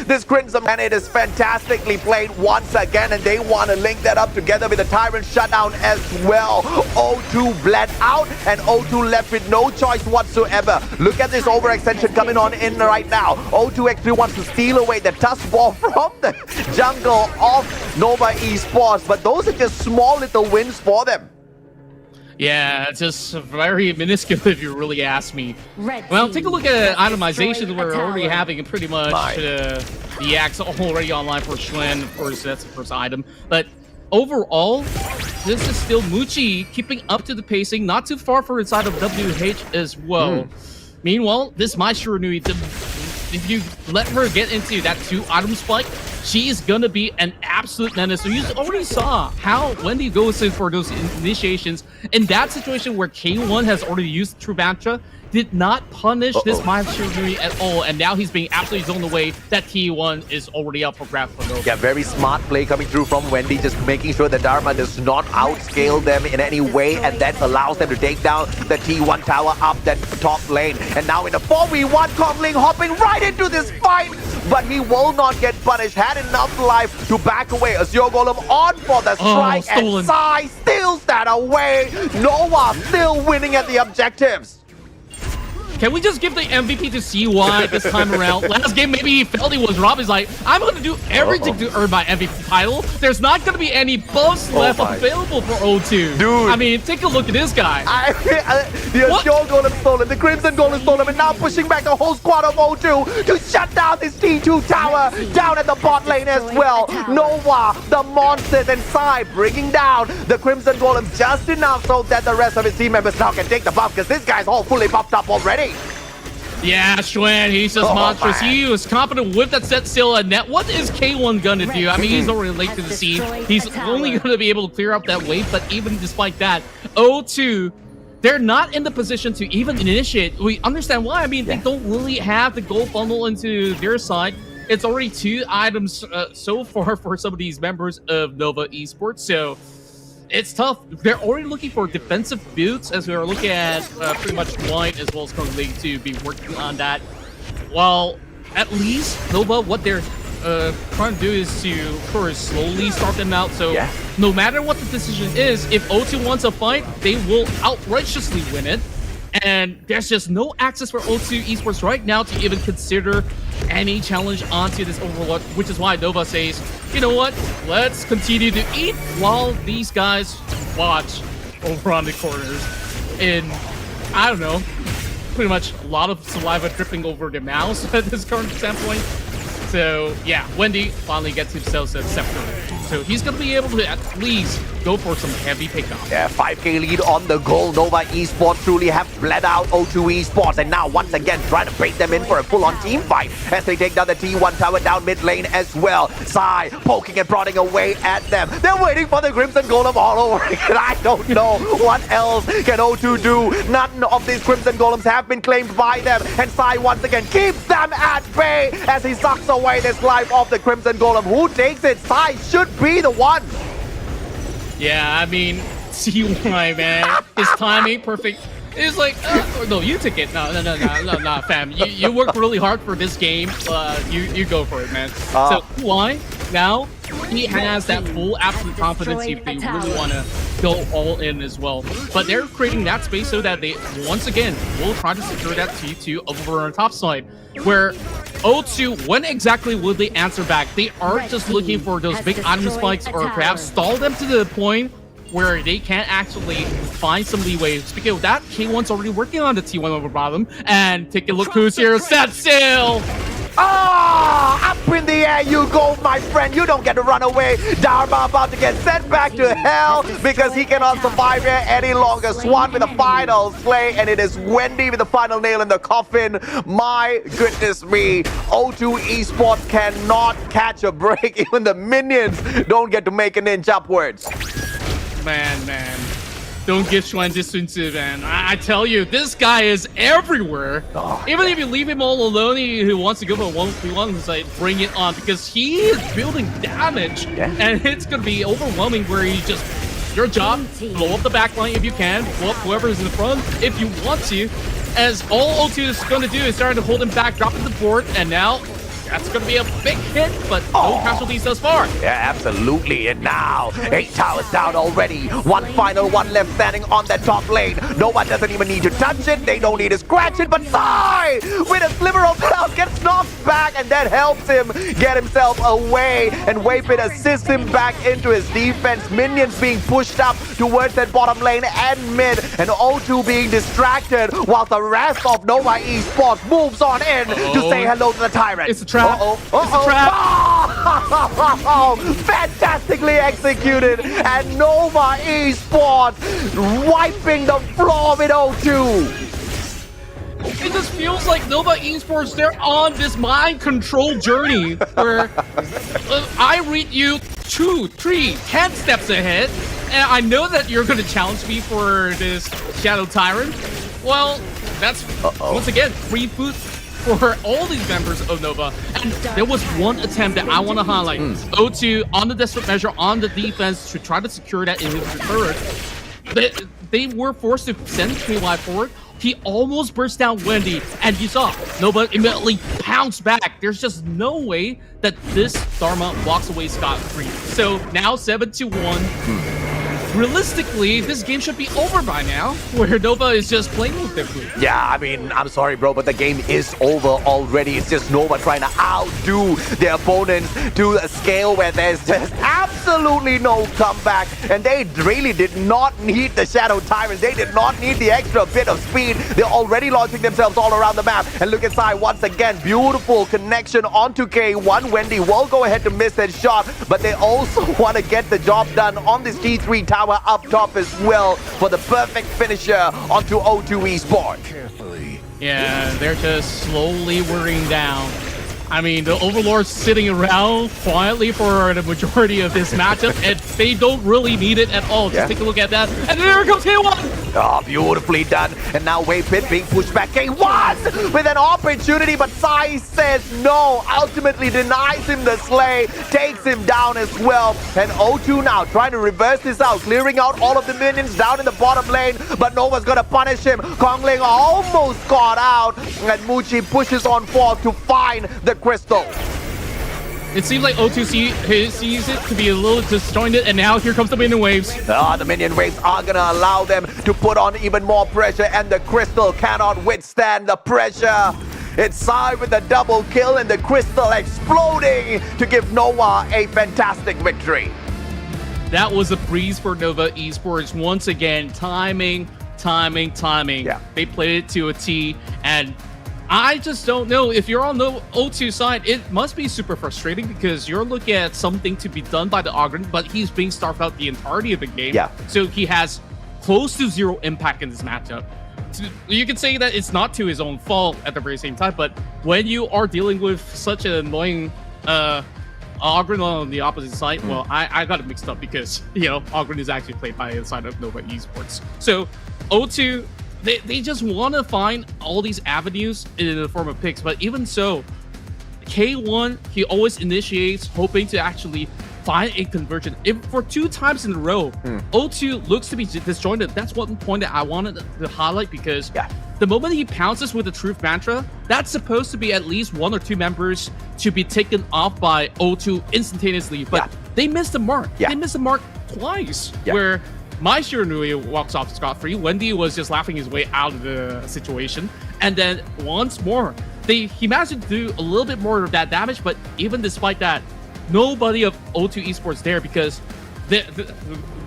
this Crimson, and it is fantastically played once again, and they want to link that up together with the Tyrant shutdown as well. O2 bled out, and O2 left with no choice whatsoever. Look at this overextension coming on in right now. O2 actually wants to steal away the Tusk Ball from the jungle of Nova Esports, but those are just small little wins for them. Yeah, it's just very minuscule if you really ask me. Well, take a look at itemization. We're already having pretty much the axe already online for Schwen. Of course, that's the first item. But overall, this is still Muchi keeping up to the pacing, not too far for inside of WH as well. Meanwhile, this Maestro Nui, if you let her get into that 2-item spike, she's gonna be an absolute menace. So you already saw how Wendy goes in for those initiations. In that situation where K1 has already used True Mantra, did not punish this Maestro Nui at all, and now he's being absolutely zoned away. That T1 is already up for grabs for Nova. Yeah, very smart play coming through from Wendy, just making sure that Dharma does not outscale them in any way, and that allows them to take down the T1 tower up that top lane. And now in a 4v1, Kongling hopping right into this fight, but he will not get punished. Had enough life to back away. As Yo Golem on for the strike, and Sai steals that away. Nova still winning at the objectives. Can we just give the MVP to CY this time around? Last game, maybe he felt he was robbed. He's like, I'm going to do everything to earn my MVP title. There's not going to be any buffs left available for O2. Dude. I mean, take a look at this guy. The Yo Golem stolen, the Crimson Golem stolen, and now pushing back the whole squad of O2 to shut down this T2 tower down at the bot lane as well. Nova, the monsters, and Sai bringing down the Crimson Golem just enough so that the rest of his team members now can take the buff, because this guy's all fully buffed up already. Yeah, Schwen, he's just monstrous. He was confident with that set still and net. What is K1 gonna do? I mean, he's already late to the scene. He's only gonna be able to clear up that wave, but even despite that, O2, they're not in the position to even initiate. We understand why. I mean, they don't really have the gold bundle into their side. It's already 2 items so far for some of these members of Nova Esports, so it's tough. They're already looking for defensive builds, as we are looking at pretty much White as well as Kong League to be working on that. Well, at least Nova, what they're trying to do is to, of course, slowly start them out. So no matter what the decision is, if O2 wants a fight, they will outrighteously win it. And there's just no access for O2 Esports right now to even consider any challenge onto this Overlord, which is why Nova says, you know what, let's continue to eat while these guys watch over on the corners. And I don't know, pretty much a lot of saliva dripping over their mouths at this current standpoint. So yeah, Wendy finally gets himself a scepter. So he's going to be able to at least go for some heavy pickup. Yeah, 5k lead on the goal. Nova Esports truly have bled out O2 Esports, and now once again trying to bait them in for a full-on team fight as they take down the T1 tower down mid lane as well. Sai poking and prodding away at them. They're waiting for the Crimson Golem all over again. I don't know what else can O2 do. None of these Crimson Golems have been claimed by them, and Sai once again keeps them at bay as he sucks away this life of the Crimson Golem. Who takes it? Sai should be the one. Yeah, I mean, CY, man. His timing perfect. It's like, no, you took it. No, fam. You worked really hard for this game. You go for it, man. So CY, now, he has that full absolute confidence if they really want to go all in as well. But they're creating that space so that they, once again, will try to secure that T2 over on top side. Where O2, when exactly would they answer back? They are just looking for those big item spikes or perhaps stall them to the point where they can't actually find some leeway. Speaking of that, K1's already working on the T1 over bottom. And take a look who's here. Set sail! Up in the air you go, my friend. You don't get to run away. Dharma about to get sent back to hell because he cannot survive here any longer. Swan with the final slay, and it is Wendy with the final nail in the coffin. My goodness me. O2 Esports cannot catch a break. Even the minions don't get to make an inch upwards. Man. Don't give Xuan distance, man. I tell you, this guy is everywhere. Even if you leave him all alone, he wants to go for a 1v1, it's like, bring it on, because he is building damage. And it's going to be overwhelming where he just, your job, blow up the backline if you can, blow up whoever is in the front if you want to. As all O2 is going to do is starting to hold him back, dropping the board, and now that's going to be a big hit, but no casualties thus far. Yeah, absolutely. And now, 8 towers down already. One final one left standing on the top lane. No one doesn't even need to touch it. They don't need to scratch it. But Sai, with a sliver of health, gets knocked back, and that helps him get himself away. And Waypit assists him back into his defense. Minions being pushed up towards that bottom lane and mid. And O2 being distracted while the rest of Nova Esports moves on in to say hello to the Tyrant. It's a trap. It's a trap. Fantastically executed, and Nova Esports wiping the floor with O2. It just feels like Nova Esports, they're on this mind control journey where I read you 2, 3, 10 steps ahead, and I know that you're going to challenge me for this Shadow Tyrant. Well, that's once again free food for all these members of Nova. And there was one attempt that I want to highlight. O2 on the desperate measure on the defense to try to secure that inhibitor turret. They were forced to send KY forward. He almost burst down Wendy, and you saw Nova immediately pounced back. There's just no way that this Dharma walks away scot-free. So now 7-1. Realistically, this game should be over by now, where Nova is just playing with their food. Yeah, I mean, I'm sorry, bro, but the game is over already. It's just Nova trying to outdo their opponents to a scale where there's just absolutely no comeback. And they really did not need the Shadow Tyrants. They did not need the extra bit of speed. They're already launching themselves all around the map. And look at Sai once again. Beautiful connection onto K1. Wendy will go ahead to miss that shot, but they also want to get the job done on this T3 tower up top as well for the perfect finisher onto O2 Esport. Yeah, they're just slowly wearing down. I mean, the Overlord's sitting around quietly for the majority of this matchup, and they don't really need it at all. Just take a look at that. And there comes K1! Oh, beautifully done. And now Waypit being pushed back. K1 with an opportunity, but Sai says no. Ultimately denies him the slay, takes him down as well. And O2 now trying to reverse this out, clearing out all of the minions down in the bottom lane, but Nova's gonna punish him. Kongling almost got out, and Muchi pushes on forward to find the crystal. It seems like O2 sees it to be a little disjointed, and now here comes the minion waves. The minion waves are gonna allow them to put on even more pressure, and the crystal cannot withstand the pressure. It's Sai with a double kill, and the crystal exploding to give Nova a fantastic victory. That was a breeze for Nova Esports. Once again, timing. Yeah. They played it to a T, and I just don't know. If you're on the O2 side, it must be super frustrating because you're looking at something to be done by the Ogren, but he's being starved out the entirety of the game. Yeah. So he has close to zero impact in this matchup. You can say that it's not to his own fault at the very same time, but when you are dealing with such an annoying Ogren on the opposite side, well, I got it mixed up because, you know, Ogren is actually played by the side of Nova Esports. So O2, they just want to find all these avenues in the form of picks, but even so, K1, he always initiates, hoping to actually find a conversion. If for 2 times in a row, O2 looks to be disjointed. That's one point that I wanted to highlight, because the moment he pounces with the truth mantra, that's supposed to be at least 1 or 2 members to be taken off by O2 instantaneously. But they missed the mark. They missed the mark twice, where my Shiranui walks off scot-free. Wendy was just laughing his way out of the situation. And then once more, he managed to do a little bit more of that damage, but even despite that, nobody of O2 Esports there, because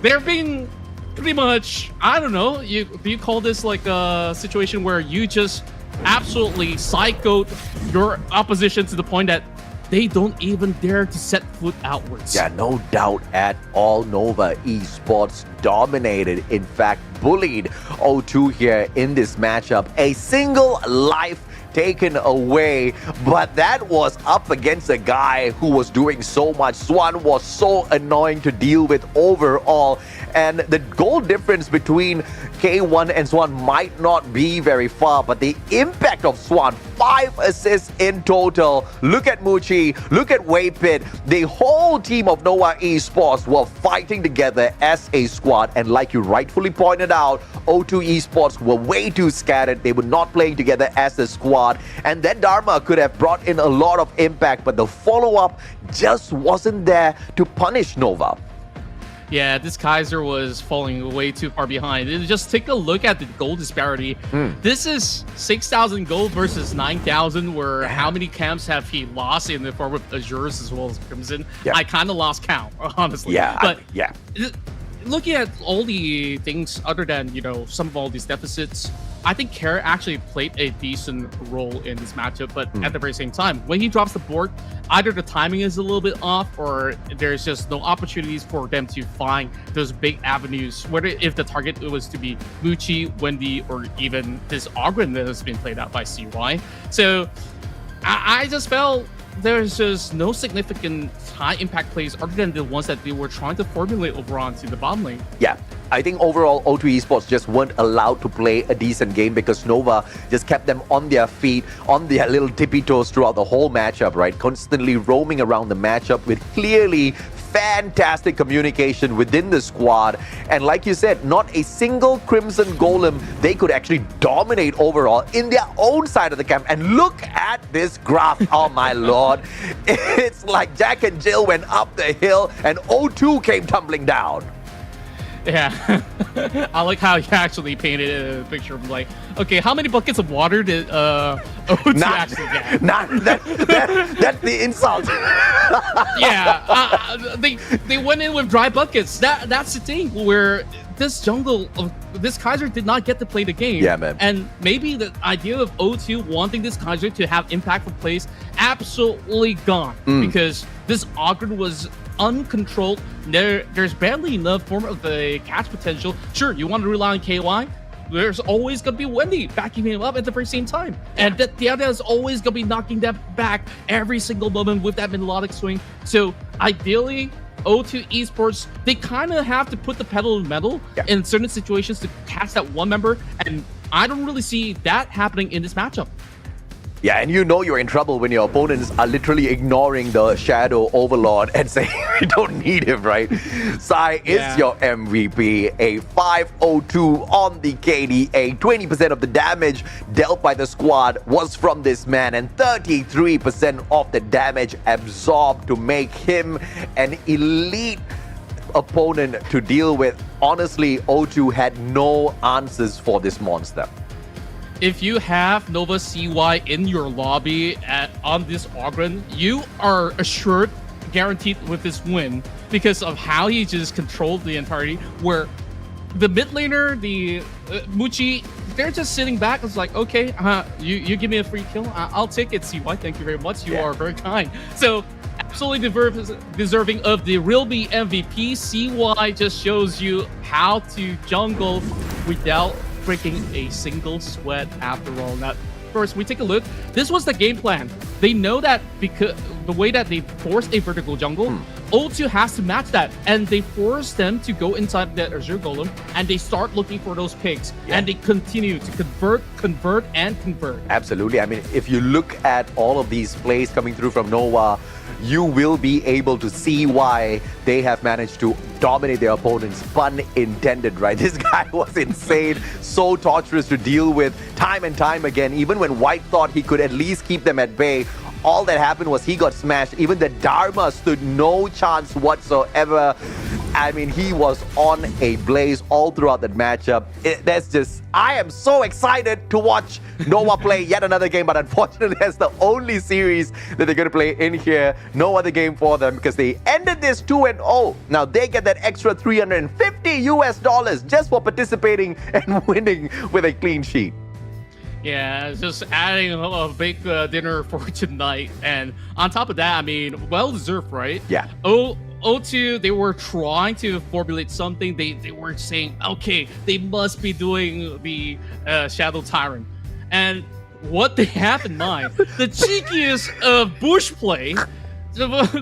they're being pretty much, I don't know, do you call this like a situation where you just absolutely psychoed your opposition to the point that they don't even dare to set foot outwards? Yeah, no doubt at all. Nova Esports dominated, in fact, bullied O2 here in this matchup. A single life taken away, but that was up against a guy who was doing so much. Swan was so annoying to deal with overall, and the goal difference between K1 and Swan might not be very far, but the impact of Swan, 5 assists in total. Look at Muchi, look at Waypit. The whole team of Nova Esports were fighting together as a squad, and like you rightfully pointed out, O2 Esports were way too scattered. They were not playing together as a squad, and that Dharma could have brought in a lot of impact, but the follow-up just wasn't there to punish Nova. Yeah, this Kaiser was falling way too far behind. Just take a look at the gold disparity. This is 6,000 gold versus 9,000, where how many camps have he lost in the form of Azures as well as Crimson? I kind of lost count, honestly. But looking at all the things other than, you know, some of all these deficits, I think Carrot actually played a decent role in this matchup, but at the very same time, when he drops the board, either the timing is a little bit off, or there's just no opportunities for them to find those big avenues, whether if the target was to be Muchi, Wendy, or even this Ogren that has been played out by CY. So I just felt there's just no significant high impact plays other than the ones that they were trying to formulate over onto the bottom lane. I think overall O2 Esports just weren't allowed to play a decent game because Nova just kept them on their feet, on their little tippy toes throughout the whole matchup, right? Constantly roaming around the matchup with clearly fantastic communication within the squad. And like you said, not a single Crimson Golem they could actually dominate overall in their own side of the camp. And look at this graph. Oh my lord. It's like Jack and Jill went up the hill and O2 came tumbling down. Yeah, I like how he actually painted a picture of like, okay, how many buckets of water did O2 actually get? That's the insult. They went in with dry buckets. That's the thing where this jungle, this Kaiser did not get to play the game. Yeah, man. And maybe the idea of O2 wanting this Kaiser to have impactful plays absolutely gone because this Ogren was uncontrolled. There's barely enough form of the catch potential. Sure, you want to rely on KY. There's always gonna be Wendy backing him up at the very same time, and that the other is always gonna be knocking that back every single moment with that melodic swing. So ideally, O2 Esports, they kind of have to put the pedal to the metal in certain situations to catch that one member, and I don't really see that happening in this matchup. Yeah, and you know you're in trouble when your opponents are literally ignoring the Shadow Overlord and saying, we don't need him, right? Sai is your MVP. A 502 on the KDA. 20% of the damage dealt by the squad was from this man, and 33% of the damage absorbed to make him an elite opponent to deal with. Honestly, O2 had no answers for this monster. If you have Nova CY in your lobby on this Ogren, you are assured, guaranteed with this win because of how he just controlled the entirety, where the mid laner, the Muchi, they're just sitting back. It's like, okay, you give me a free kill, I'll take it, CY, thank you very much, you are very kind. So absolutely deserving of the Realme MVP. CY just shows you how to jungle without breaking a single sweat after all. Now, first, we take a look. This was the game plan. They know that because the way that they forced a vertical jungle, O2 has to match that, and they force them to go inside that Azure Golem, and they start looking for those picks, and they continue to convert. Absolutely. I mean, if you look at all of these plays coming through from Nova, you will be able to see why they have managed to dominate their opponents. Pun intended, right? This guy was insane, so torturous to deal with time and time again. Even when White thought he could at least keep them at bay, all that happened was he got smashed. Even the Dharma stood no chance whatsoever. I mean, he was on a blaze all throughout that matchup. I am so excited to watch Nova play yet another game, but unfortunately, that's the only series that they're going to play in here. No other game for them because they ended this 2-0. Now they get that extra $350 just for participating and winning with a clean sheet. Yeah, just adding a big dinner for tonight. And on top of that, I mean, well-deserved, right? Yeah. O2, they were trying to formulate something. They were saying, okay, they must be doing the Shadow Tyrant. And what they have in mind, the cheekiest bush play,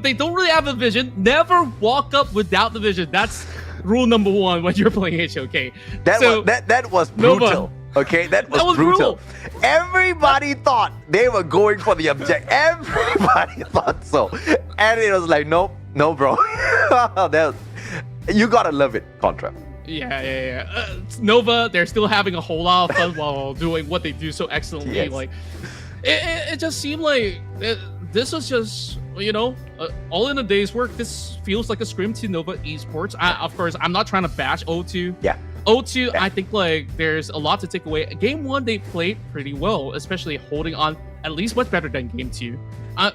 they don't really have a vision. Never walk up without the vision. That's rule number one when you're playing HOK. That was brutal. Nova. Okay, that was brutal. Everybody thought they were going for the object. Everybody thought so. And it was like, no, bro. You gotta love it, Contra. Yeah. Nova, they're still having a whole lot of fun while doing what they do so excellently. Yes. Like, it just seemed like this was just, all in a day's work. This feels like a scrim to Nova Esports. Of course, I'm not trying to bash O2. Yeah. O2, I think there's a lot to take away. Game 1, they played pretty well, especially holding on at least much better than Game 2.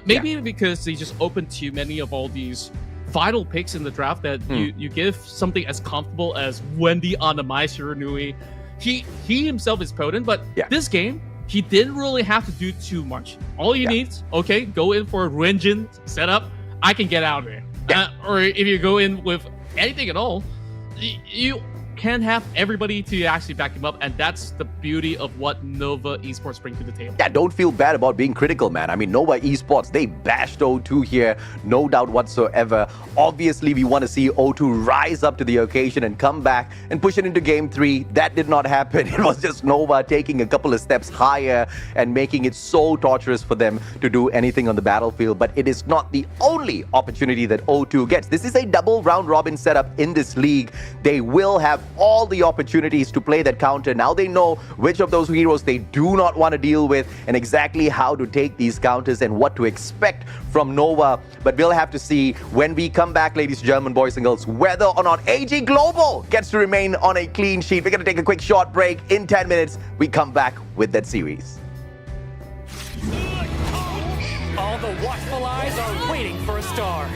Maybe because they just opened too many of all these vital picks in the draft that you give something as comfortable as Wendy on the My Shiranui. He himself is potent, but this game, he didn't really have to do too much. All you need, go in for a Renjin setup, I can get out of there. Or if you go in with anything at all, you can have everybody to actually back him up, and that's the beauty of what Nova Esports bring to the table. Yeah, don't feel bad about being critical, man. I mean, Nova Esports, they bashed O2 here, no doubt whatsoever. Obviously, we want to see O2 rise up to the occasion and come back and push it into Game 3. That did not happen. It was just Nova taking a couple of steps higher and making it so torturous for them to do anything on the battlefield. But it is not the only opportunity that O2 gets. This is a double round-robin setup in this league. They will have all the opportunities to play that counter. Now they know which of those heroes they do not want to deal with and exactly how to take these counters and what to expect from Nova. But we'll have to see when we come back, ladies and gentlemen, boys and girls, whether or not AG Global gets to remain on a clean sheet. We're going to take a quick short break. In 10 minutes, we come back with that series. All the watchful eyes are waiting for a star.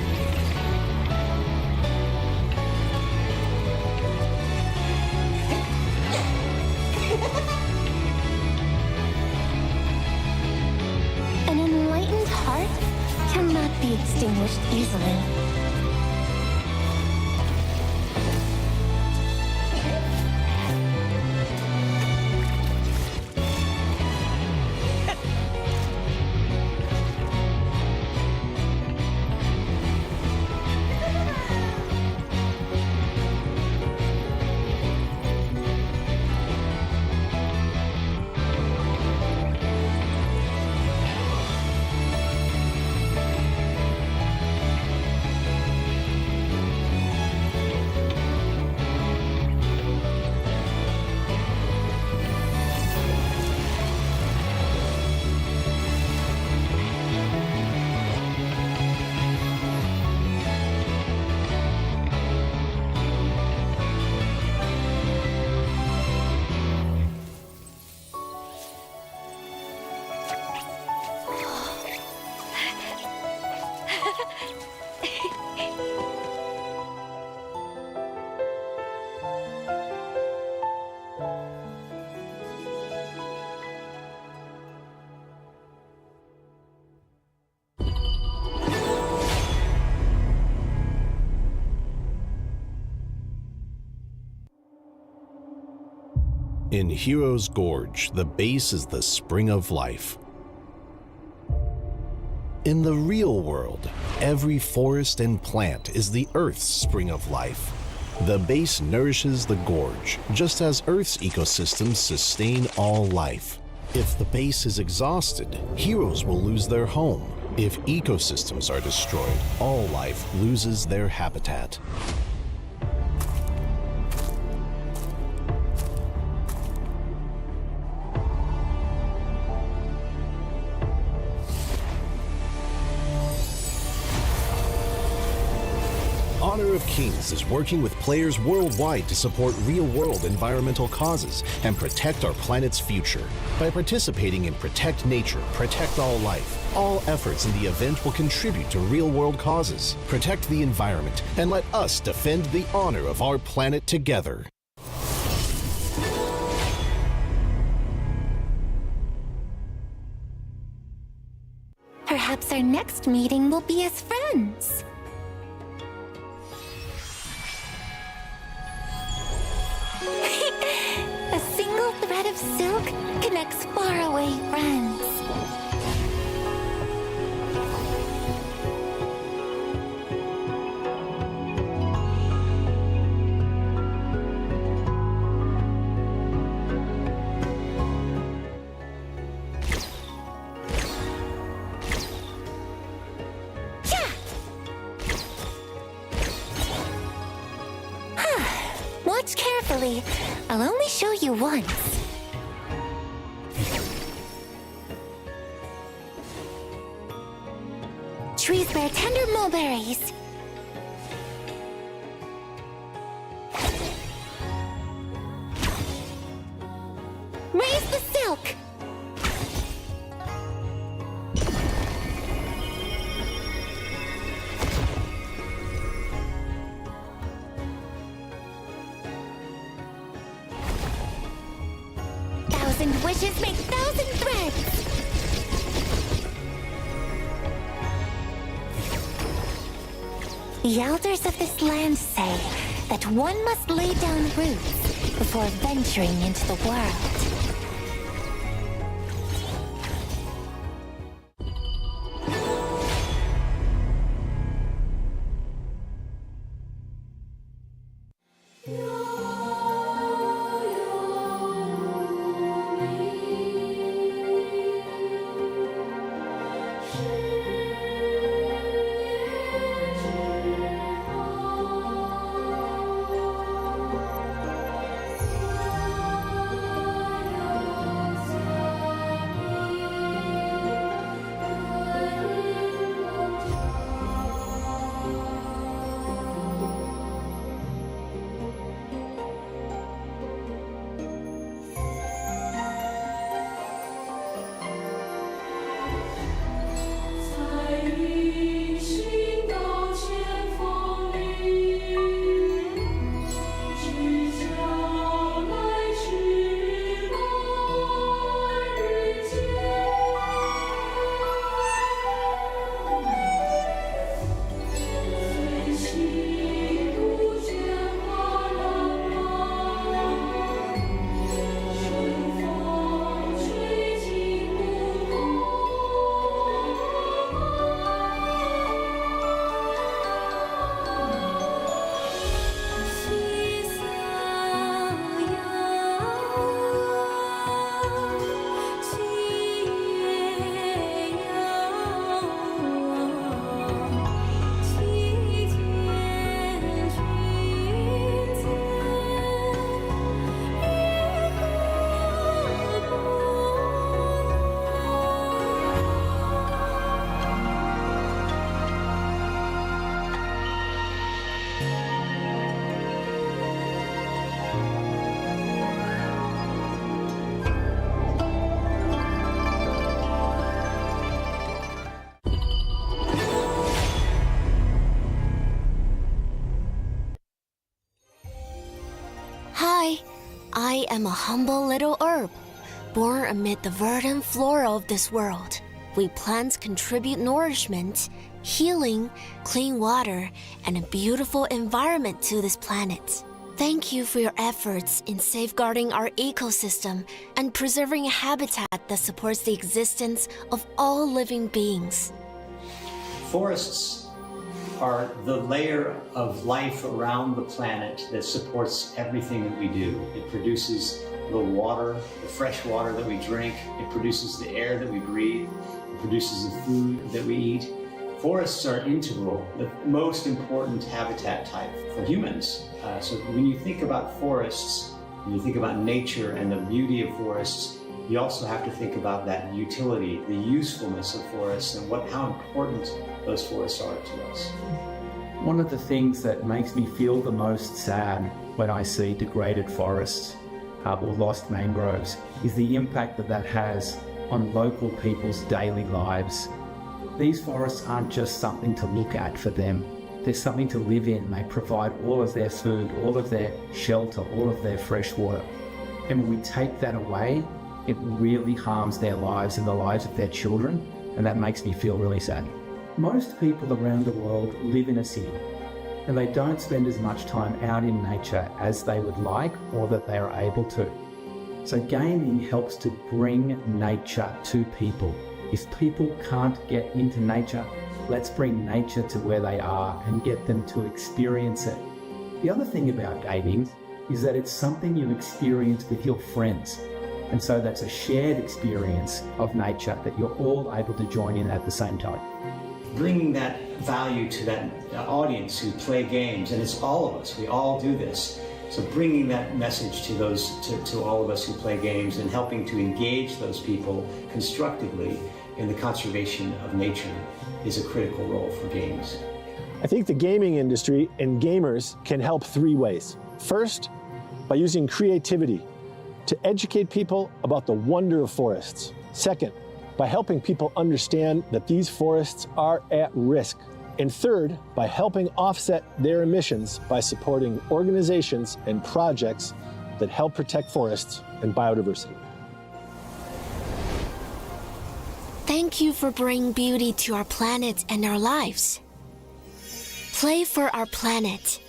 An enlightened heart cannot be extinguished easily. In Hero's Gorge, the base is the spring of life. In the real world, every forest and plant is the Earth's spring of life. The base nourishes the gorge, just as Earth's ecosystems sustain all life. If the base is exhausted, heroes will lose their home, If ecosystems are destroyed, all life loses their habitat. Honor of Kings is working with players worldwide to support real-world environmental causes and protect our planet's future. By participating in Protect Nature, Protect All Life, all efforts in the event will contribute to real-world causes, protect the environment, and let us defend the honor of our planet together. Perhaps our next meeting will be as friends. A single thread of silk connects faraway friends. Watch carefully. I'll only show you once. Trees bear tender mulberries. Raise the silk. Thousand wishes make thousand threads. The elders of this land say that one must lay down roots before venturing into the world. Hi, I am a humble little herb, born amid the verdant flora of this world. We plants contribute nourishment, healing, clean water, and a beautiful environment to this planet. Thank you for your efforts in safeguarding our ecosystem and preserving a habitat that supports the existence of all living beings. Forests are the layer of life around the planet that supports everything that we do. It produces the water, the fresh water that we drink. It produces the air that we breathe. It produces the food that we eat. Forests are integral, the most important habitat type for humans. So when you think about forests, when you think about nature and the beauty of forests, you also have to think about that utility, the usefulness of forests, and how important those forests are to us. One of the things that makes me feel the most sad when I see degraded forests or lost mangroves is the impact that has on local people's daily lives. These forests aren't just something to look at for them. They're something to live in. They provide all of their food, all of their shelter, all of their fresh water. And when we take that away, it really harms their lives and the lives of their children, and that makes me feel really sad. Most people around the world live in a city, and they don't spend as much time out in nature as they would like or that they are able to. So gaming helps to bring nature to people. If people can't get into nature, let's bring nature to where they are and get them to experience it. The other thing about gaming is that it's something you experience with your friends. And so that's a shared experience of nature that you're all able to join in at the same time. Bringing that value to that audience who play games, and it's all of us, we all do this. So bringing that message to all of us who play games and helping to engage those people constructively in the conservation of nature is a critical role for games. I think the gaming industry and gamers can help three ways. First, by using creativity to educate people about the wonder of forests. Second, by helping people understand that these forests are at risk. And third, by helping offset their emissions by supporting organizations and projects that help protect forests and biodiversity. Thank you for bringing beauty to our planet and our lives. Play for our planet.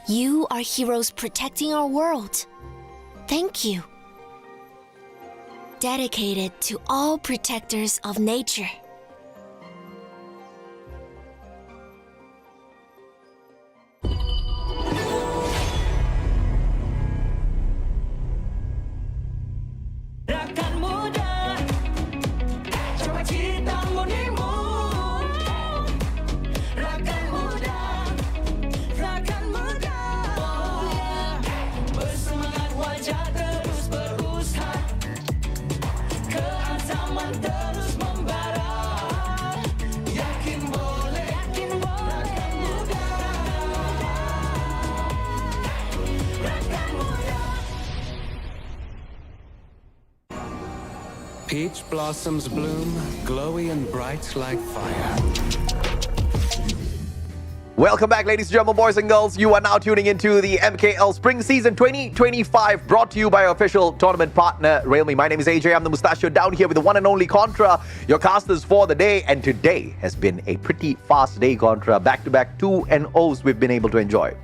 You are heroes protecting our world. Thank you. Dedicated to all protectors of nature. Peach blossoms bloom, glowy and bright like fire. Welcome back, ladies and gentlemen, boys and girls. You are now tuning into the MKL Spring Season 2025, brought to you by our official tournament partner, Realme. My name is AJ. I'm the mustachio down here with the one and only Contra, your casters for the day. And today has been a pretty fast day, Contra. Back-to-back 2-0s we've been able to enjoy.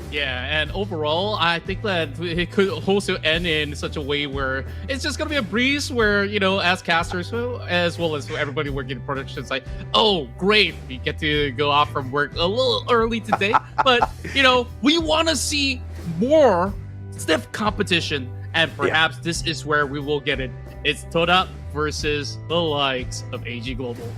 Yeah, and overall, I think that it could also end in such a way where it's just going to be a breeze where, you know, as casters, as well as everybody working in production, it's like, oh, great, we get to go off from work a little early today. But, you know, we want to see more stiff competition, and perhaps this is where we will get it. It's Todak versus the likes of ENG Global.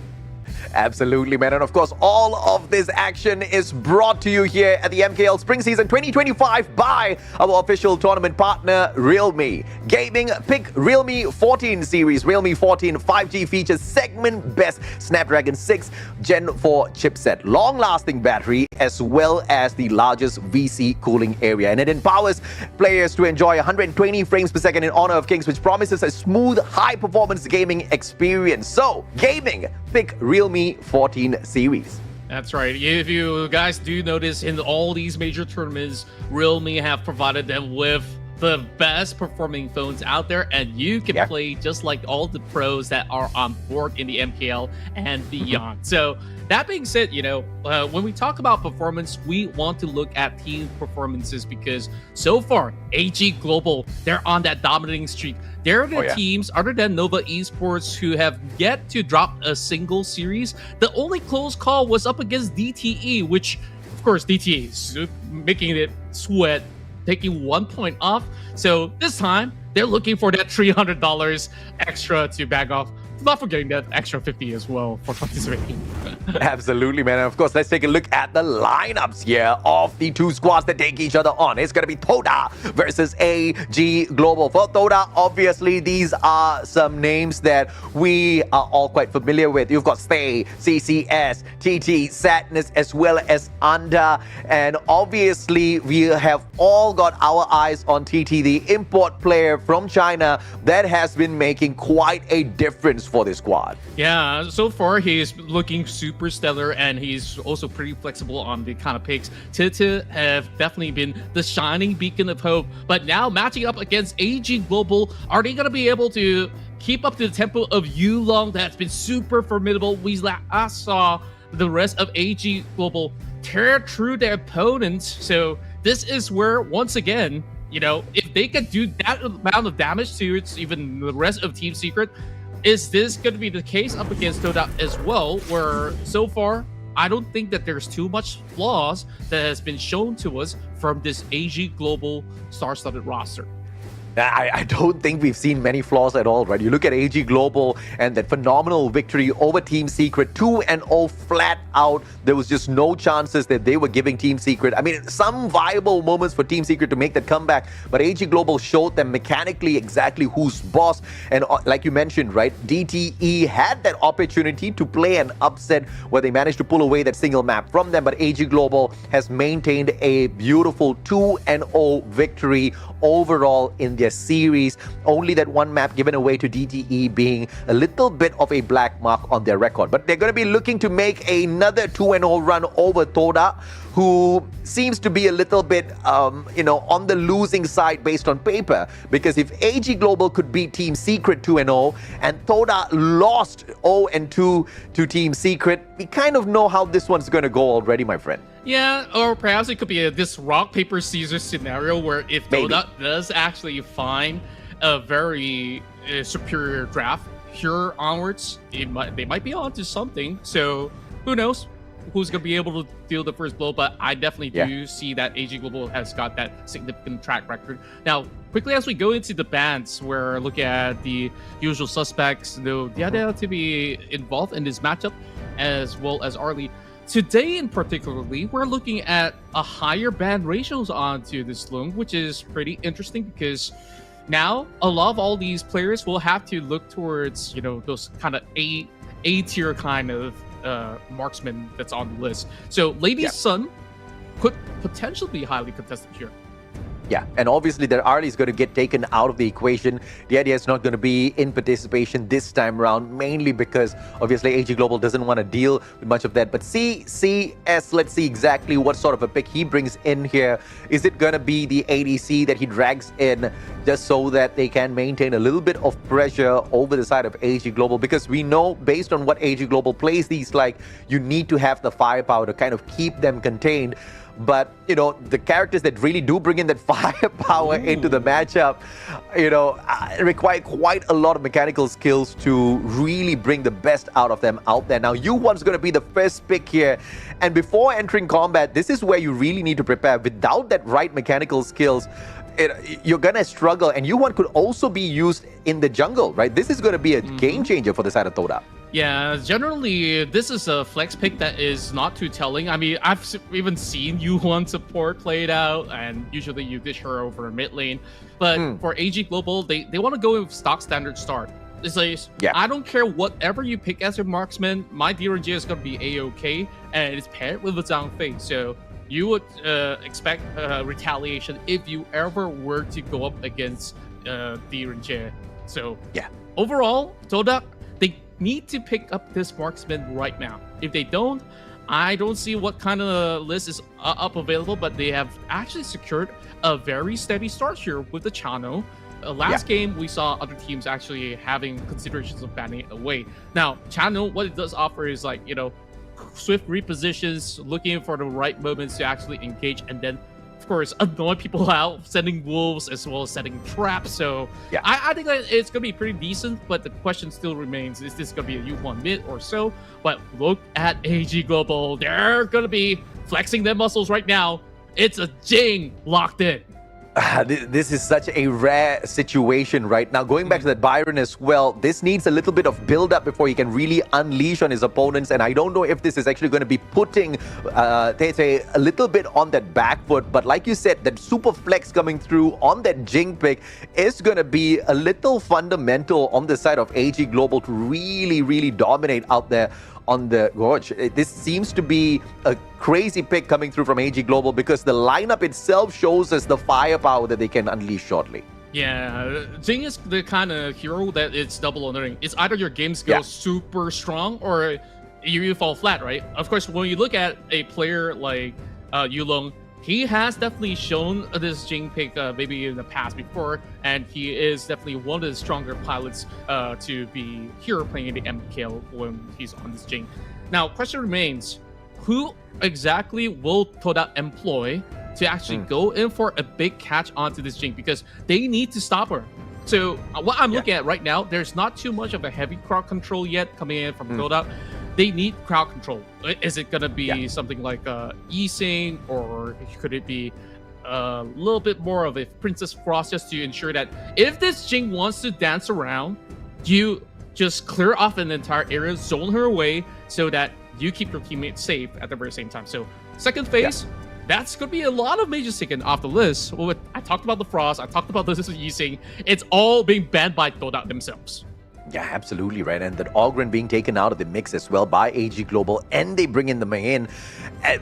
Absolutely, man. And of course, all of this action is brought to you here at the MKL Spring Season 2025 by our official tournament partner, Realme. Gaming, pick Realme 14 series. Realme 14 5G features segment best Snapdragon 6 Gen 4 chipset, long-lasting battery, as well as the largest VC cooling area. And it empowers players to enjoy 120 frames per second in Honor of Kings, which promises a smooth, high-performance gaming experience. So, gaming, pick Realme 14 series. That's right. If you guys do notice, in all these major tournaments, Realme have provided them with the best performing phones out there, and you can play just like all the pros that are on board in the MKL and beyond. So that being said, you know, when we talk about performance, we want to look at team performances, because so far, ENG Global, they're on that dominating streak. They're the teams, other than Nova Esports, who have yet to drop a single series. The only close call was up against DTE, which, of course, DTE is making it sweat taking 1 point off. So this time, they're looking for that $300 extra to bag off. Not forgetting that extra 50 as well for participating. Absolutely, man. And of course, let's take a look at the lineups here of the two squads that take each other on. It's going to be Todak versus AG Global. For Todak, obviously, these are some names that we are all quite familiar with. You've got Stay, CCS, TT, Sadness, as well as Under. And obviously, we have all got our eyes on TT, the import player from China that has been making quite a difference for this squad. Yeah, so far he's looking super stellar, and he's also pretty flexible on the kind of picks. TT have definitely been the shining beacon of hope, but now matching up against AG Global, are they going to be able to keep up to the tempo of Yulong that's been super formidable? We last saw the rest of AG Global tear through their opponents, so this is where, once again, you know, if they could do that amount of damage to even the rest of Team Secret, is this going to be the case up against Todak as well, where so far, I don't think that there's too much flaws that has been shown to us from this AG Global star-studded roster. I don't think we've seen many flaws at all, right? You look at AG Global and that phenomenal victory over Team Secret, 2-0 flat out. There was just no chances that they were giving Team Secret. I mean, some viable moments for Team Secret to make that comeback, but AG Global showed them mechanically exactly who's boss. And like you mentioned, right, DTE had that opportunity to play an upset where they managed to pull away that single map from them, but AG Global has maintained a beautiful 2-0 victory overall in their series. Only that one map given away to DTE being a little bit of a black mark on their record. But they're going to be looking to make another 2-0 run over Todak, who seems to be a little bit, on the losing side based on paper. Because if AG Global could beat Team Secret 2-0 and Todak lost 0-2 to Team Secret, we kind of know how this one's going to go already, my friend. Yeah, or perhaps it could be this rock, paper, scissors scenario where if Todak does actually find a very superior draft here onwards, they might be onto something. So who knows who's going to be able to deal the first blow, but I definitely do see that AG Global has got that significant track record. Now, quickly as we go into the bans, we're looking at the usual suspects, though they are to be involved in this matchup, as well as Arlie. Today in particularly, we're looking at a higher ban ratios onto this Lung, which is pretty interesting because now a lot of all these players will have to look towards, those kind of A tier kind of marksman that's on the list. So Lady's Son could potentially be highly contested here. Yeah, and obviously that Arlie is going to get taken out of the equation. The idea is not going to be in participation this time around, mainly because obviously AG Global doesn't want to deal with much of that. But CCS, let's see exactly what sort of a pick he brings in here. Is it going to be the ADC that he drags in just so that they can maintain a little bit of pressure over the side of AG Global? Because we know, based on what AG Global plays these like, you need to have the firepower to kind of keep them contained. But, the characters that really do bring in that firepower into the matchup, require quite a lot of mechanical skills to really bring the best out of them out there. Now, U1's going to be the first pick here. And before entering combat, this is where you really need to prepare. Without that right mechanical skills, you're going to struggle. And U1 could also be used in the jungle, right? This is going to be a game changer for the side of Todak. Yeah, generally, this is a flex pick that is not too telling. I mean, I've even seen U1 support played out, and usually you dish her over a mid lane. But for AG Global, they want to go with stock standard start. It's like, I don't care whatever you pick as your marksman, my DRNG is going to be A-OK, and it's paired with a Zhang Fei. So you would expect retaliation if you ever were to go up against DRNG. So overall, Todak, they need to pick up this marksman right now. If they don't, I don't see what kind of list is up available, but they have actually secured a very steady start here with the Chano. Last game, we saw other teams actually having considerations of banning it away. Now, Chano, what it does offer is like, swift repositions, looking for the right moments to actually engage, and then of course annoy people out, sending wolves as well as setting traps. So I think that it's gonna be pretty decent, but the question still remains, is this gonna be a U1 mid or so? But look at AG Global, they're gonna be flexing their muscles right now. It's a Jing locked in. This is such a rare situation right now. Going back to that Byron as well, this needs a little bit of build-up before he can really unleash on his opponents. And I don't know if this is actually going to be putting Tete a little bit on that back foot. But like you said, that super flex coming through on that Jing pick is going to be a little fundamental on the side of AG Global to really, really dominate out there on the gorge. This seems to be a crazy pick coming through from AG Global because the lineup itself shows us the firepower that they can unleash shortly. Yeah, Jing is the kind of hero that it's double honoring. It's either your game skill super strong or you fall flat, right? Of course, when you look at a player like Yulong, he has definitely shown this Jing pick maybe in the past before, and he is definitely one of the stronger pilots to be here playing in the MKL when he's on this Jing. Now, question remains, who exactly will Todak employ to actually go in for a big catch onto this Jing? Because they need to stop her. So what I'm looking at right now, there's not too much of a heavy crowd control yet coming in from Todak. They need crowd control. Is it going to be something like Yixing, or could it be a little bit more of a Princess Frost just to ensure that if this Jing wants to dance around, you just clear off an entire area, zone her away so that you keep your teammates safe at the very same time. So second phase, that's going to be a lot of mages taken off the list. Well, I talked about the Frost, I talked about this is Yixing. It's all being banned by Todak themselves. Yeah, absolutely right. And that Ogren being taken out of the mix as well by AG Global, and they bring in the Mayin.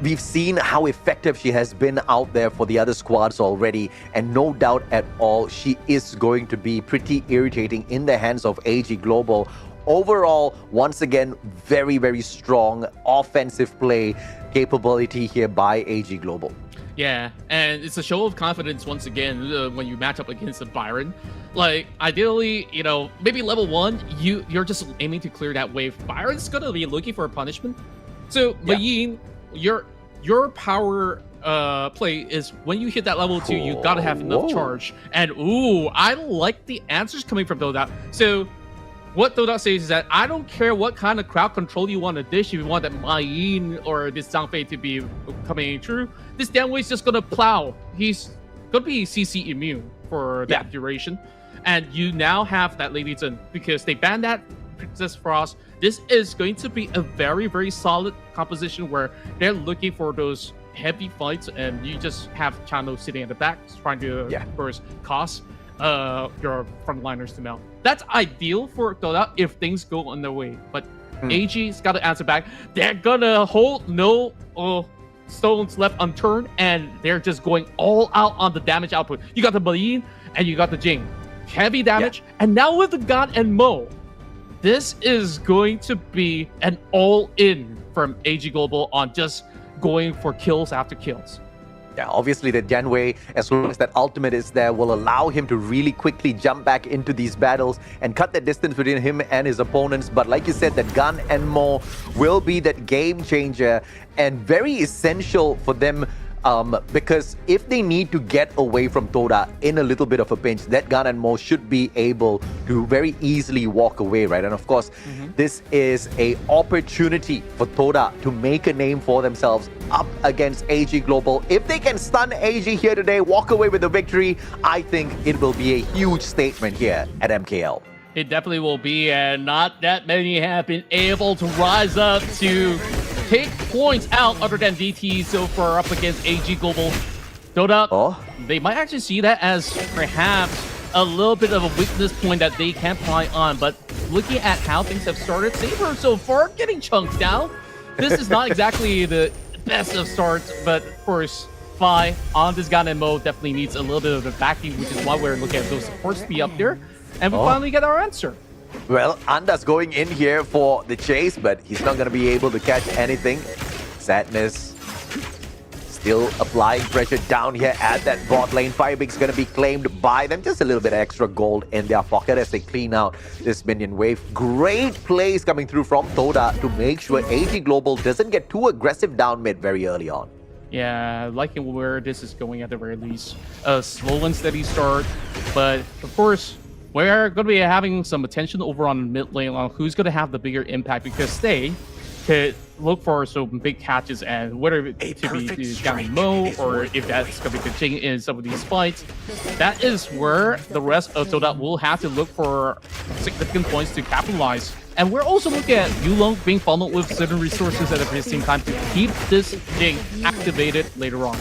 We've seen how effective she has been out there for the other squads already, and no doubt at all, she is going to be pretty irritating in the hands of AG Global. Overall, once again, very, very strong offensive play capability here by AG Global. Yeah, and it's a show of confidence once again when you match up against the Byron. Like, ideally, you know, maybe level 1, you're just aiming to clear that wave. Byron's gonna be looking for a punishment. So, Mayin, your power play is when you hit that level 2, you gotta have enough charge. And ooh, I like the answers coming from Todak. So, what Todak says is that I don't care what kind of crowd control you want to dish. If you want that Mayin or this Zhangfei to be coming through, this Danwei is just gonna plow. He's gonna be CC immune for that duration. And you now have that Lady Zhen because they banned that Princess Frost. This is going to be a very, very solid composition where they're looking for those heavy fights, and you just have Chano sitting at the back trying to, of course, cause your frontliners to melt. That's ideal for Todak if things go on their way. But AG's got to answer back. They're gonna hold no stones left unturned, and they're just going all out on the damage output. You got the Mayin and you got the Jing. Heavy damage, and now with the Gan and Mo, this is going to be an all-in from AG Global on just going for kills after kills. Yeah, obviously the Danwei, as long as that ultimate is there, will allow him to really quickly jump back into these battles and cut the distance between him and his opponents. But like you said, that Gan and Mo will be that game changer and very essential for them. Because if they need to get away from Todak in a little bit of a pinch, that Gan and Mo should be able to very easily walk away, right? And of course, this is a opportunity for Todak to make a name for themselves up against AG Global. If they can stun AG here today, walk away with the victory, I think it will be a huge statement here at MKL. It definitely will be, and not that many have been able to rise up to take points out other than DT so far up against AG Global. Todak, they might actually see that as perhaps a little bit of a weakness point that they can't rely on, but looking at how things have started, Saber so far getting chunked down. This is not exactly the best of starts, but of course, Fi on this Gan and Mo definitely needs a little bit of the backing, which is why we're looking at those supports to be up there, and we finally get our answer. Well, Anda's going in here for the chase, but he's not going to be able to catch anything. Sadness still applying pressure down here at that bot lane. Firebig's going to be claimed by them. Just a little bit of extra gold in their pocket as they clean out this minion wave. Great plays coming through from Todak to make sure AG Global doesn't get too aggressive down mid very early on. Yeah, liking where this is going at the very least. A slow and steady start, but of course, we're going to be having some attention over on mid lane on who's going to have the bigger impact, because could look for some big catches, and whether it to be Gami Mo or if that's going to be continuing in some of these fights, that is where the rest of Todak will have to look for significant points to capitalize. And we're also looking at Yulong being funneled with certain resources at the same time to keep this thing activated later on.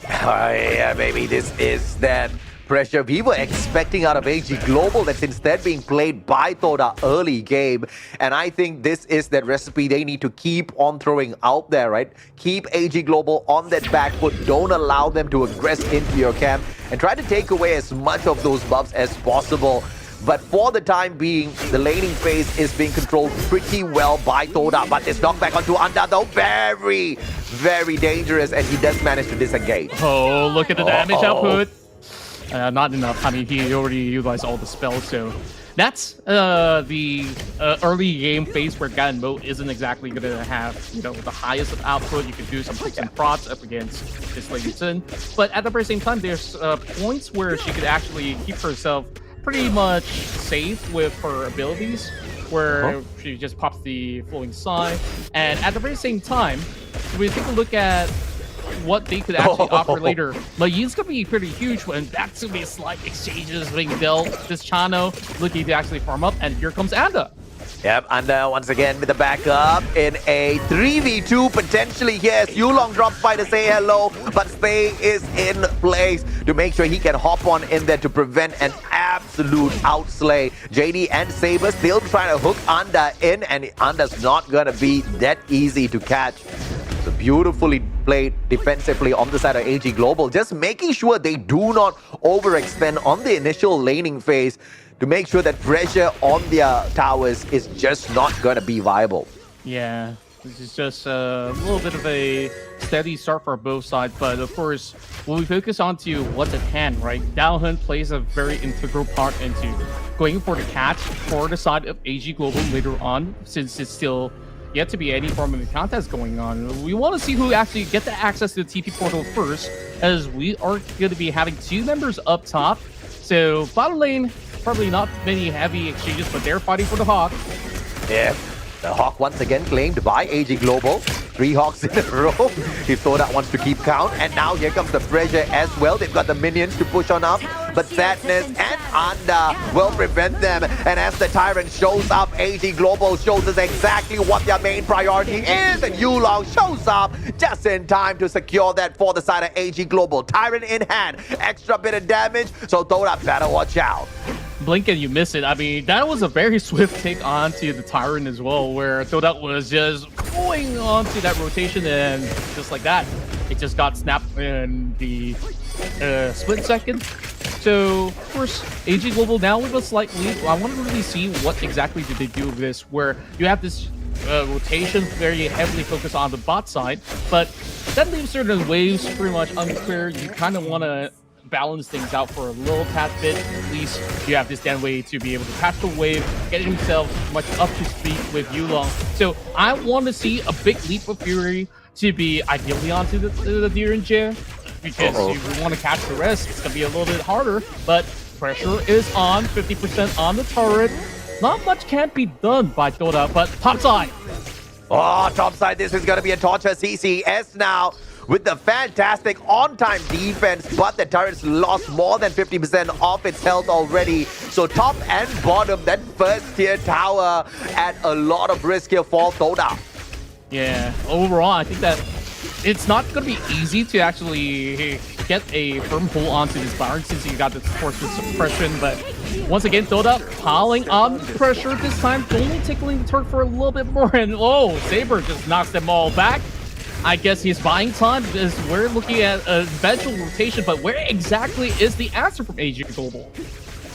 Yeah, maybe this is that pressure we were expecting out of AG Global that's instead being played by Todak early game. And I think this is that recipe they need to keep on throwing out there, right? Keep AG Global on that back foot. Don't allow them to aggress into your camp and try to take away as much of those buffs as possible. But for the time being, the laning phase is being controlled pretty well by Todak. But this knockback onto Anda, though, very, very dangerous. And he does manage to disengage. Oh, look at the damage output. Not enough. I mean, he already utilized all the spells, so that's the early game phase where Gan Mo isn't exactly going to have, you know, the highest of output. You could do some picks and prods up against this Lady Sin, but at the very same time, there's points where she could actually keep herself pretty much safe with her abilities, where she just pops the flowing sign, and at the very same time, if we take a look at what they could actually offer later, Mayin's gonna be pretty huge, and that's gonna be a slight exchanges being dealt. This Chano looking to actually farm up, and here comes Anda. Yep, Anda once again with the backup in a 3v2 potentially here as Yulong drops by to say hello, but Stay is in place to make sure he can hop on in there to prevent an absolute outslay. JD and Saber still trying to hook Anda in, and Anda's not gonna be that easy to catch. So beautifully played defensively on the side of AG Global, just making sure they do not overextend on the initial laning phase to make sure that pressure on their towers is just not going to be viable. Yeah, this is just a little bit of a steady start for both sides, but of course, when we focus on to what's at hand, right, Dalhun plays a very integral part into going for the catch for the side of AG Global later on, since it's still yet to be any form of contest going on. We want to see who actually get the access to the TP portal first, as we are going to be having two members up top. So bottom lane, probably not many heavy exchanges, but they're fighting for the Hawk. Yeah, the Hawk once again claimed by AG Global. 3 Hawks in a row if Todak wants to keep count. And now here comes the pressure as well. They've got the minions to push on up, but Sadness and Anda will prevent them. And as the Tyrant shows up, AG Global shows us exactly what their main priority is. And Yulong shows up just in time to secure that for the side of AG Global. Tyrant in hand, extra bit of damage, so Todak better watch out. Blink and you miss it. I mean, that was a very swift take onto the Tyrant as well, where Todak was just going onto that rotation, and just like that, it just got snapped in the split second. So, of course, AG Global now with a slight lead. I want to really see what exactly did they do with this, where you have this rotation very heavily focused on the bot side, but that leaves certain waves pretty much unclear. You kind of want to balance things out for a little tad bit. At least you have this Dan way to be able to catch the wave, get himself much up to speed with Yulong. So I want to see a big leap of fury to be ideally onto the Deer and Jay, because you want to catch the rest. It's going to be a little bit harder, but pressure is on, 50% on the turret. Not much can't be done by Todak, but topside. Oh, topside, this is going to be a torture. CCS now with the fantastic on-time defense, but the turret's lost more than 50% of its health already. So top and bottom, that first tier tower at a lot of risk here for Todak. Yeah, overall, I think that it's not going to be easy to actually get a firm hold onto this Baron, since you got the force with suppression. But once again, Todak piling on pressure this time, only tickling the turret for a little bit more. And oh, Saber just knocks them all back. I guess he's buying time because we're looking at a eventual rotation, but where exactly is the answer from AG Global?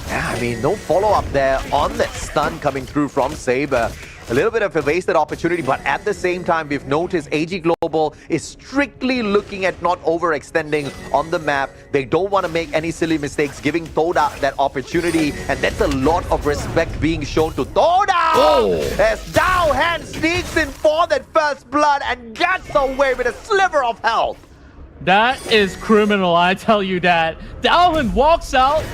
Yeah, I mean, no follow-up there on that stun coming through from Saber. A little bit of a wasted opportunity, but at the same time, we've noticed AG Global is strictly looking at not overextending on the map. They don't want to make any silly mistakes, giving Todak that opportunity, and that's a lot of respect being shown to Todak! As Dowhan sneaks in for that first blood and gets away with a sliver of health. That is criminal, I tell you that. Dowhan walks out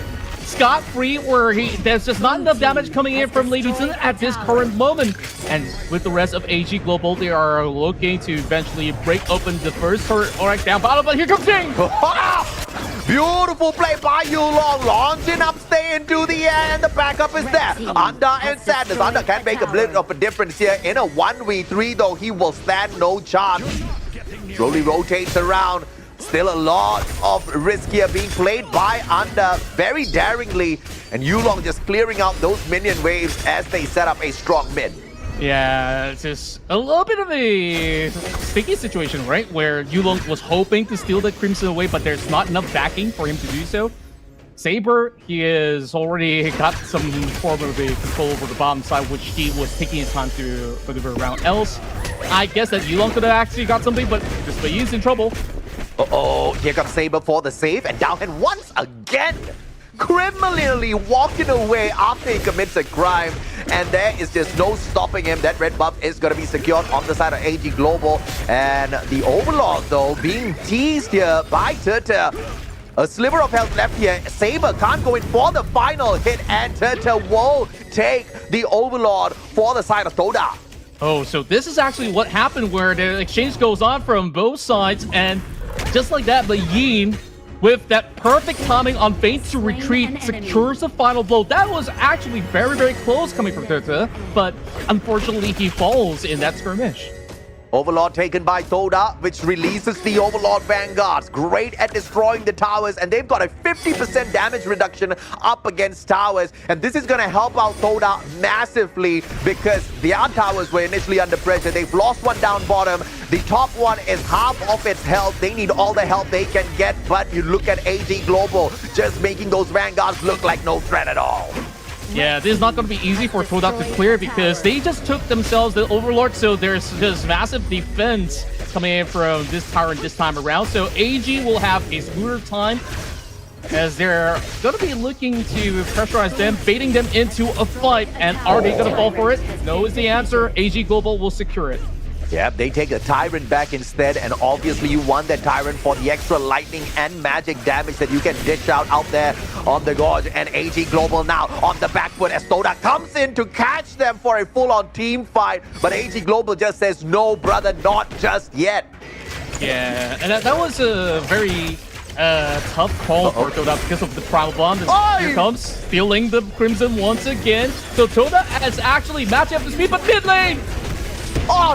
scot-free, where there's just not enough damage coming in from Lady Sun at this current moment. And with the rest of AG Global, they are looking to eventually break open the first turret down bottom, but here comes Jing! Beautiful play by Yulong, launching up, stay into the air, and the backup is there. Under and Sadness. Under can make a bit of a difference here. In a 1v3 though, he will stand no chance. Slowly rotates around. Still a lot of risk here being played by Under very daringly. And Yulong just clearing out those minion waves as they set up a strong mid. Yeah, it's just a little bit of a sticky situation, right? Where Yulong was hoping to steal the Crimson away, but there's not enough backing for him to do so. Saber, he has already got some form of a control over the bottom side, which he was taking his time to maneuver around. Else, I guess that Yulong could have actually got something, but this way he's in trouble. Uh-oh, here comes Saber for the save, and Dowhan once again criminally walking away after he commits a crime, and there is just no stopping him. That red buff is going to be secured on the side of AG Global, and the Overlord though being teased here by Turtle. A sliver of health left here. Saber can't go in for the final hit, and Turtle will take the Overlord for the side of Todak. Oh, so this is actually what happened, where the exchange goes on from both sides, and just like that, the Yin, with that perfect timing on Feint to retreat, secures the final blow. That was actually very, very close coming from Turtle, but unfortunately he falls in that skirmish. Overlord taken by Toda, which releases the Overlord Vanguards. Great at destroying the towers, and they've got a 50% damage reduction up against towers. And this is going to help out Toda massively because their towers were initially under pressure. They've lost one down bottom. The top one is half of its health. They need all the help they can get, but you look at AG Global just making those Vanguards look like no threat at all. Yeah, this is not going to be easy for Todak to clear because they just took themselves the Overlord, so there's just massive defense coming in from this Tyrant this time around. So AG will have a smoother time as they're going to be looking to pressurize them, baiting them into a fight. And are they going to fall for it? No is the answer. AG Global will secure it. Yeah, they take a Tyrant back instead, and obviously you want that Tyrant for the extra lightning and magic damage that you can dish out there on the Gorge. And AG Global now on the back foot as Todak comes in to catch them for a full-on team fight. But AG Global just says, no, brother, not just yet. Yeah, and that was a very tough call for Todak because of the Primal Bomb. Here comes, stealing the Crimson once again. So Todak has actually matched up the speed, but mid lane! Oh,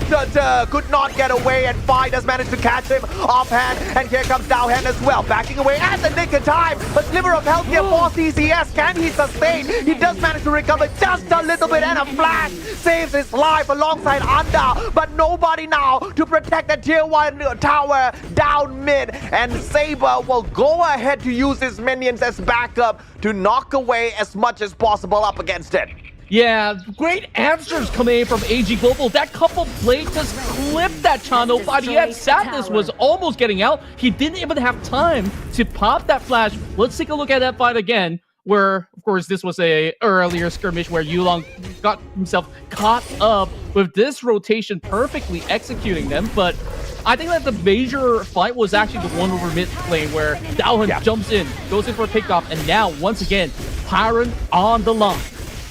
could not get away, and Fi does manage to catch him offhand, and here comes Dowhan as well, backing away at the nick of time. A sliver of health here for CCS. Can he sustain? He does manage to recover just a little bit, and a flash saves his life alongside Anda, but nobody now to protect the tier 1 tower down mid, and Saber will go ahead to use his minions as backup to knock away as much as possible up against it. Yeah, great answers coming in from AG Global. That couple play just clipped that channel, but yet Sadness was almost getting out. He didn't even have time to pop that flash. Let's take a look at that fight again, where, of course, this was a earlier skirmish where Yulong got himself caught up with this rotation, perfectly executing them. But I think that the major fight was actually the one over mid lane where Dowhan jumps in, goes in for a pickoff, and now, once again, Tyrant on the line.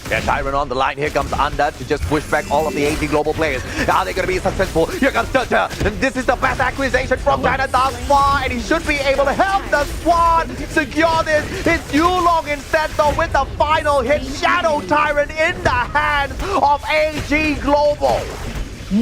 Yeah, Tyrant on the line. Here comes Anda to just push back all of the AG Global players. Are they going to be successful? Here comes Turtle. And this is the best acquisition from China thus far. And he should be able to help the squad secure this. It's Yulong instead, though, with the final hit. Shadow Tyrant in the hands of AG Global.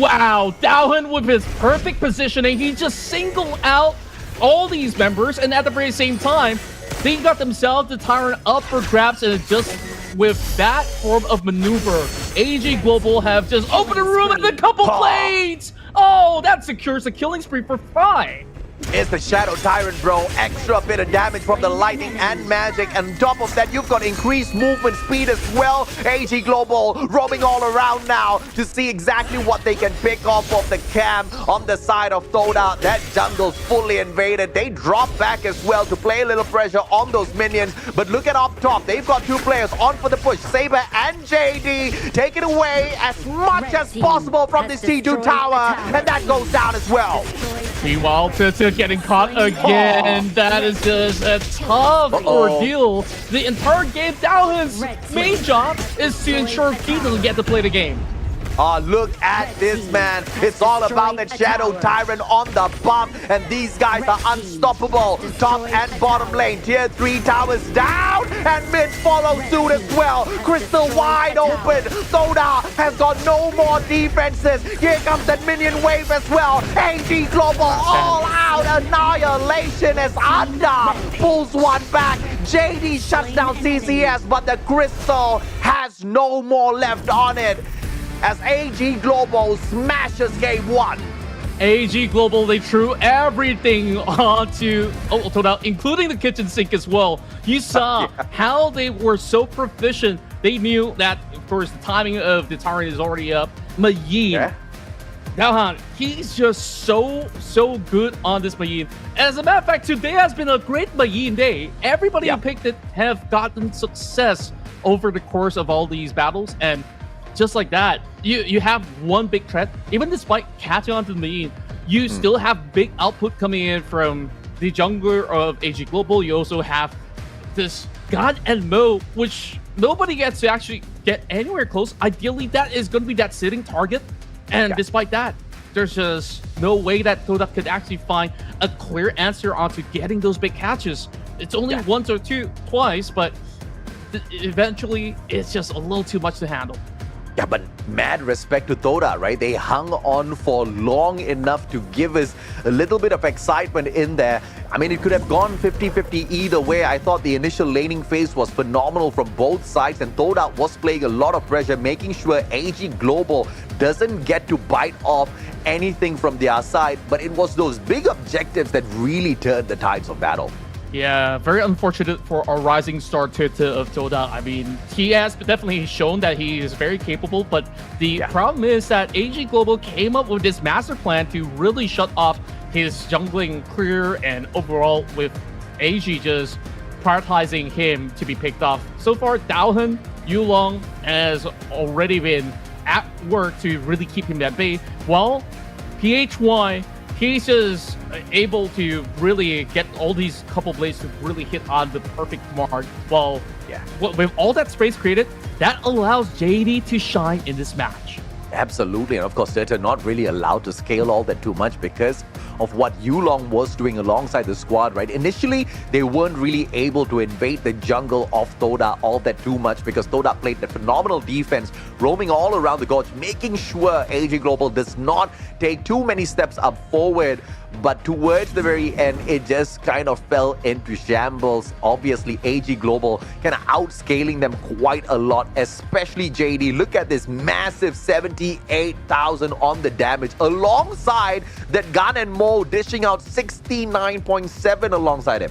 Wow, Dowhan with his perfect positioning. He just singled out all these members. And at the very same time, they got themselves the Tyrant up for grabs, and just with that form of maneuver, AG Global have just opened a room and a couple blades! Oh, that secures a killing spree for Fi. It's the Shadow Tyrant, bro. Extra bit of damage from the lightning and magic. And on top of that, you've got increased movement speed as well. AG Global roaming all around now to see exactly what they can pick off of the camp on the side of Toda. That jungle's fully invaded. They drop back as well to play a little pressure on those minions. But look at up top. They've got 2 players on for the push. Saber and JD taking away as much as possible from this T2 tower. And that goes down as well. Meanwhile, to get getting caught again. That is just a tough ordeal. The entire game, Dowhan's main job is to ensure he doesn't get to play the game. Look at this, man. It's all about that Shadow Tyrant on the bump, and these guys are unstoppable. Top and bottom lane, tier 3 towers down, and mid follows suit as well. Crystal wide open. Todak has got no more defenses. Here comes that minion wave as well. ENG Global all out. Annihilation as Anda pulls one back. JD shuts down CCS, but the Crystal has no more left on it, as ENG Global smashes game 1. ENG Global, they threw everything onto Todak, including the kitchen sink as well. You saw how they were so proficient. They knew that, of course, the timing of the Tyrant is already up. Mayin, Dowhan, he's just so good on this Mayin. As a matter of fact, today has been a great Mayin day. Everybody who picked it have gotten success over the course of all these battles, and just like that, you have one big threat. Even despite catching on to the Mayin, you still have big output coming in from the jungler of ENG Global. You also have this God and Mo, which nobody gets to actually get anywhere close. Ideally, that is going to be that sitting target. And despite that, there's just no way that Todak could actually find a clear answer onto getting those big catches. It's only once or twice, but eventually it's just a little too much to handle. Yeah, but mad respect to Todak, right? They hung on for long enough to give us a little bit of excitement in there. I mean, it could have gone 50-50 either way. I thought the initial laning phase was phenomenal from both sides, and Todak was playing a lot of pressure, making sure ENG Global doesn't get to bite off anything from their side. But it was those big objectives that really turned the tides of battle. Yeah, very unfortunate for our rising star Twitter of Todak. I mean, he has definitely shown that he is very capable, but the problem is that ENG Global came up with this master plan to really shut off his jungling career, and overall with ENG just prioritizing him to be picked off. So far, Dowhan, Yulong has already been at work to really keep him at bay, while PHY, he's just able to really get all these couple blades to really hit on the perfect mark. Well, with all that space created, that allows JD to shine in this match. Absolutely, and of course, they're not really allowed to scale all that too much because of what Yulong was doing alongside the squad, right? Initially, they weren't really able to invade the jungle of Todak all that too much because Todak played that phenomenal defense, roaming all around the gorge, making sure ENG Global does not take too many steps up forward. But towards the very end, it just kind of fell into shambles. Obviously, ENG Global kind of outscaling them quite a lot, especially JD. Look at this massive 78,000 on the damage, alongside that Gun and Mo dishing out 69.7 alongside him.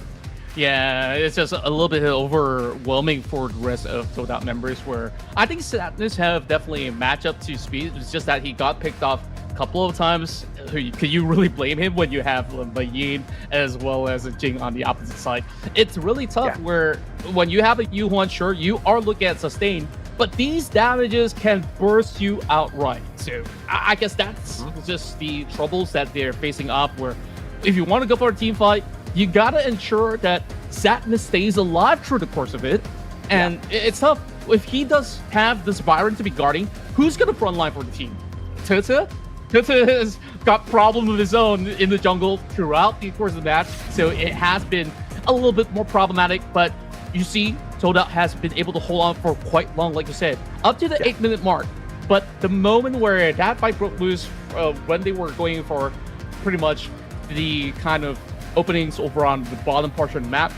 Yeah, it's just a little bit overwhelming for the rest of Todak members, where I think Sadness have definitely matched up to speed. It's just that he got picked off couple of times. Can you really blame him when you have Mayin as well as a Jing on the opposite side? It's really tough where when you have a Yuhuan, sure, you are looking at sustain, but these damages can burst you outright. So I guess that's just the troubles that they're facing up, where if you want to go for a team fight, you gotta ensure that Sadness stays alive through the course of it. And it's tough. If he does have this Byron to be guarding, who's gonna frontline for the team? Tata has got problems of his own in the jungle throughout the course of the match, so it has been a little bit more problematic, but you see Todak has been able to hold on for quite long, like you said, up to the 8-minute mark. But the moment where that fight broke loose, when they were going for pretty much the kind of openings over on the bottom portion of the map,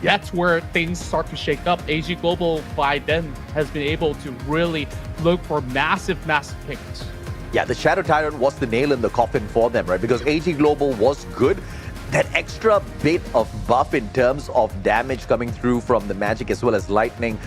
that's where things start to shake up. ENG Global by then has been able to really look for massive picks. Yeah, the Shadow Tyrant was the nail in the coffin for them, right? Because ENG Global was good. That extra bit of buff in terms of damage coming through from the magic as well as lightning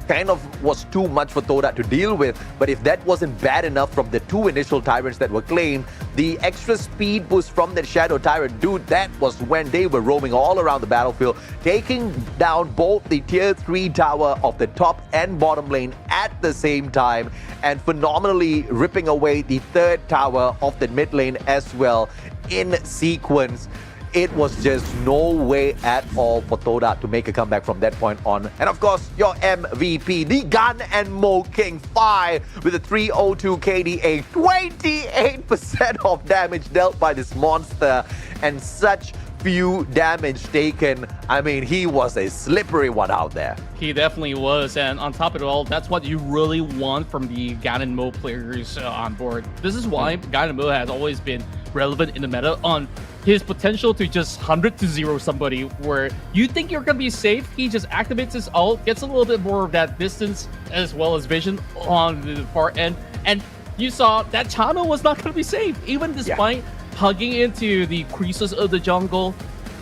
kind of was too much for Todak to deal with. But if that wasn't bad enough from the two initial Tyrants that were claimed, the extra speed boost from that Shadow Tyrant, dude, that was when they were roaming all around the battlefield, taking down both the tier 3 tower of the top and bottom lane at the same time, and phenomenally ripping away the third tower of the mid lane as well in sequence. it was just no way at all for Todak to make a comeback from that point on. And of course, your MVP, the Gun and Mo King 5 with a 302 KDA, 28% of damage dealt by this monster, and such few damage taken. I mean, he was a slippery one out there. He definitely was, and on top of it all, that's what you really want from the Gan Mo players on board. This is why Gan Mo has always been relevant in the meta on his potential to just 100-0 somebody where you think you're going to be safe. He just activates his ult, gets a little bit more of that distance as well as vision on the far end, and you saw that Chano was not going to be safe, even despite hugging into the creases of the jungle.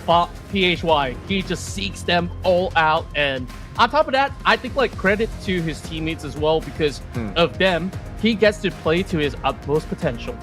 PHY, he just seeks them all out, and on top of that, I think like credit to his teammates as well, because of them, he gets to play to his utmost potential.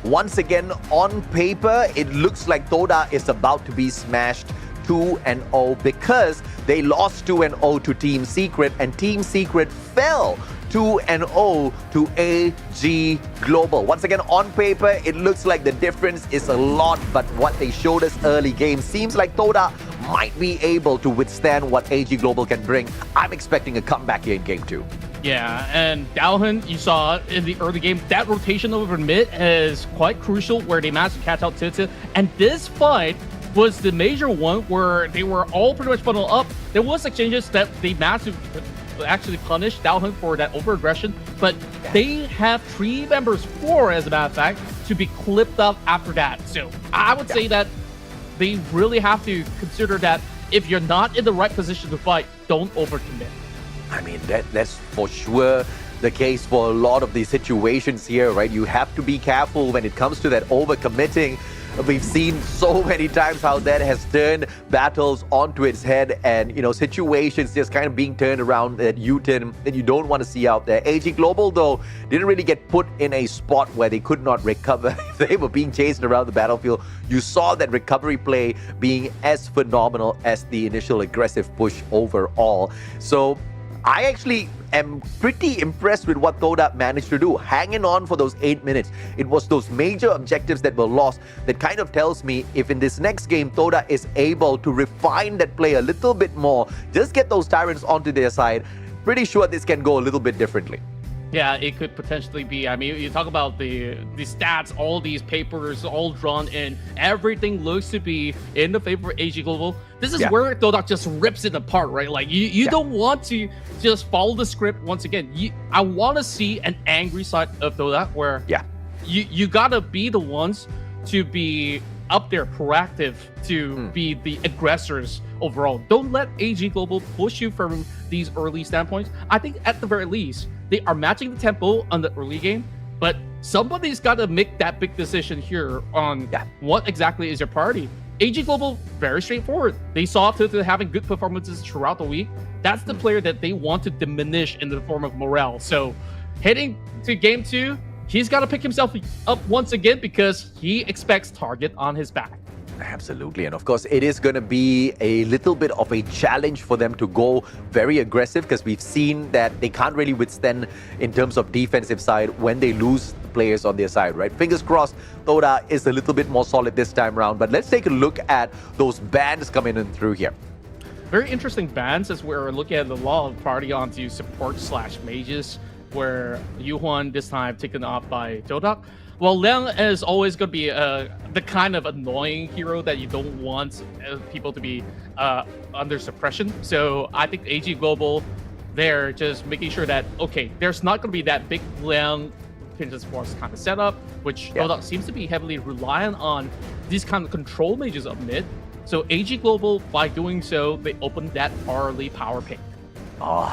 Once again, on paper, it looks like Todak is about to be smashed 2-0 because they lost 2-0 to Team Secret, and Team Secret fell 2-0 to AG Global. Once again, on paper, it looks like the difference is a lot, but what they showed us early game seems like Todak might be able to withstand what AG Global can bring. I'm expecting a comeback here in Game 2. Yeah, and Dalhun, you saw in the early game, that rotation over mid is quite crucial where they managed to catch out Tita. And this fight was the major one where they were all pretty much funneled up. There was exchanges that they managed to actually punish Dalhun for that over-aggression, but they have 3 members, 4 as a matter of fact, to be clipped up after that. So I would say that they really have to consider that if you're not in the right position to fight, don't overcommit. I mean, that's for sure the case for a lot of these situations here, right? You have to be careful when it comes to that overcommitting. We've seen so many times how that has turned battles onto its head, and, you know, situations just kind of being turned around that you don't want to see out there. AG Global, though, didn't really get put in a spot where they could not recover. They were being chased around the battlefield. You saw that recovery play being as phenomenal as the initial aggressive push overall. So I actually am pretty impressed with what Todak managed to do, hanging on for those 8 minutes. It was those major objectives that were lost that kind of tells me if in this next game Todak is able to refine that play a little bit more, just get those tyrants onto their side, pretty sure this can go a little bit differently. Yeah, it could potentially be. I mean, you talk about the stats, all these papers all drawn in, everything looks to be in the favor of AG Global. This is where Todak just rips it apart, right? Like, you don't want to just follow the script once again. I want to see an angry side of Todak where you gotta be the ones to be up there, proactive, to be the aggressors overall. Don't let AG Global push you from these early standpoints. I think at the very least, they are matching the tempo on the early game, but somebody's got to make that big decision here on what exactly is your priority. AG Global, very straightforward. They saw to having good performances throughout the week. That's the player that they want to diminish in the form of morale. So heading to game 2, he's got to pick himself up once again because he expects target on his back. Absolutely. And of course, it is going to be a little bit of a challenge for them to go very aggressive because we've seen that they can't really withstand in terms of defensive side when they lose players on their side, right? Fingers crossed, Todak is a little bit more solid this time around. But let's take a look at those bans coming in through here. Very interesting bans as we're looking at the law of priority onto support / mages, where Yuhuan this time taken off by Todak. Well, Liang is always going to be the kind of annoying hero that you don't want people to be under suppression. So I think AG Global, they're just making sure that, okay, there's not going to be that big Liang Princess Force kind of setup, which Todak seems to be heavily reliant on these kind of control mages up mid. So AG Global, by doing so, they opened that early power pick. Oh,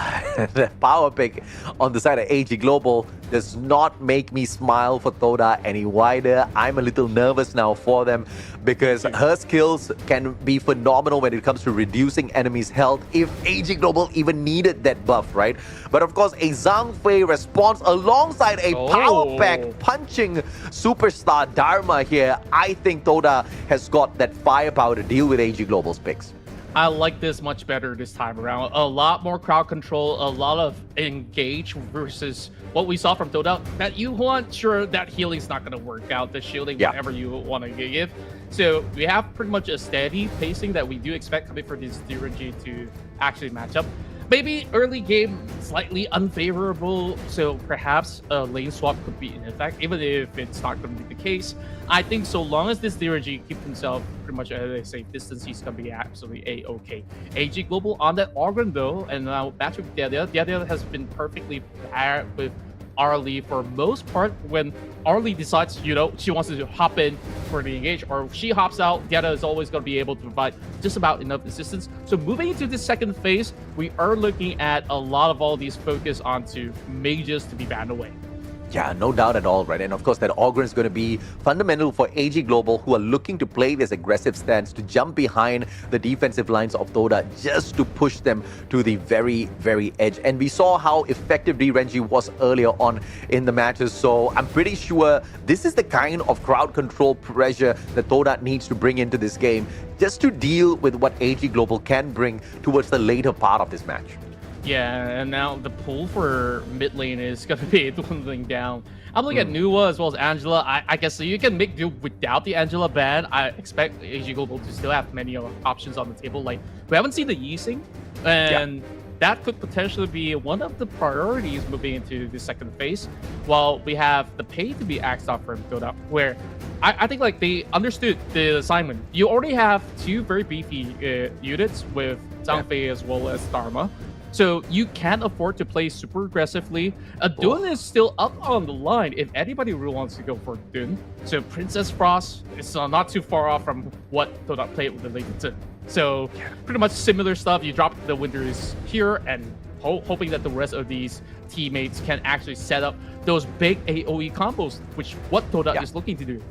the power pick on the side of AG Global does not make me smile for Todak any wider. I'm a little nervous now for them because her skills can be phenomenal when it comes to reducing enemies' health if AG Global even needed that buff, right? But of course, a Zhang Fei response alongside a power pack punching superstar Dharma here. I think Todak has got that firepower to deal with AG Global's picks. I like this much better this time around. A lot more crowd control, a lot of engage versus what we saw from Todak. That you want, sure, that healing's not going to work out, the shielding, whatever you want to give. So we have pretty much a steady pacing that we do expect coming for this DRNG to actually match up. Maybe early game slightly unfavorable, so perhaps a lane swap could be in effect, even if it's not going to be the case. I think so long as this DRNG keeps himself pretty much at a safe distance, he's going to be absolutely A-okay. AG Global on that Organ though, and now match with Dada. Dada has been perfectly paired with Arlie for most part. When Arlie decides, she wants to hop in for the engage, or she hops out, Dada is always going to be able to provide just about enough assistance. So moving into this second phase, we are looking at a lot of all these focus onto mages to be banned away. Yeah, no doubt at all, right? And of course, that Augur is going to be fundamental for AG Global, who are looking to play this aggressive stance, to jump behind the defensive lines of Todak, just to push them to the very, very edge. And we saw how effective DRNG was earlier on in the matches, so I'm pretty sure this is the kind of crowd control pressure that Todak needs to bring into this game, just to deal with what AG Global can bring towards the later part of this match. Yeah, and now the pull for mid lane is going to be dwindling down. I'm looking at Nuwa as well as Angela. I guess so you can make do without the Angela ban. I expect AG Global to still have many options on the table. Like, we haven't seen the Yixing, and that could potentially be one of the priorities moving into the second phase. While we have the pay to be axed off from Todak, where I think like they understood the assignment. You already have two very beefy units with Zhangfei as well as Dharma. So you can't afford to play super aggressively. Dun is still up on the line if anybody really wants to go for Dun. So Princess Frost is not too far off from what Todak played with the Layton. So pretty much similar stuff. You drop the Winters here and hoping that the rest of these teammates can actually set up those big AoE combos, which what Todak is looking to do.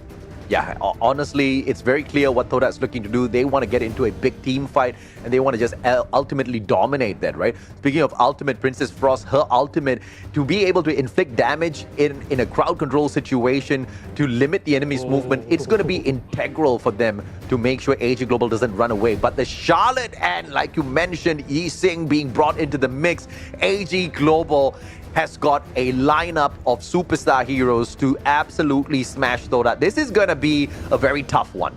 Yeah, honestly, it's very clear what Todak's looking to do. They want to get into a big team fight, and they want to just ultimately dominate that, right? Speaking of ultimate, Princess Frost, her ultimate, to be able to inflict damage in a crowd control situation, to limit the enemy's movement, it's going to be integral for them to make sure AG Global doesn't run away. But the Charlotte and, like you mentioned, Yixing being brought into the mix, AG Global has got a lineup of superstar heroes to absolutely smash Todak. This is going to be a very tough one.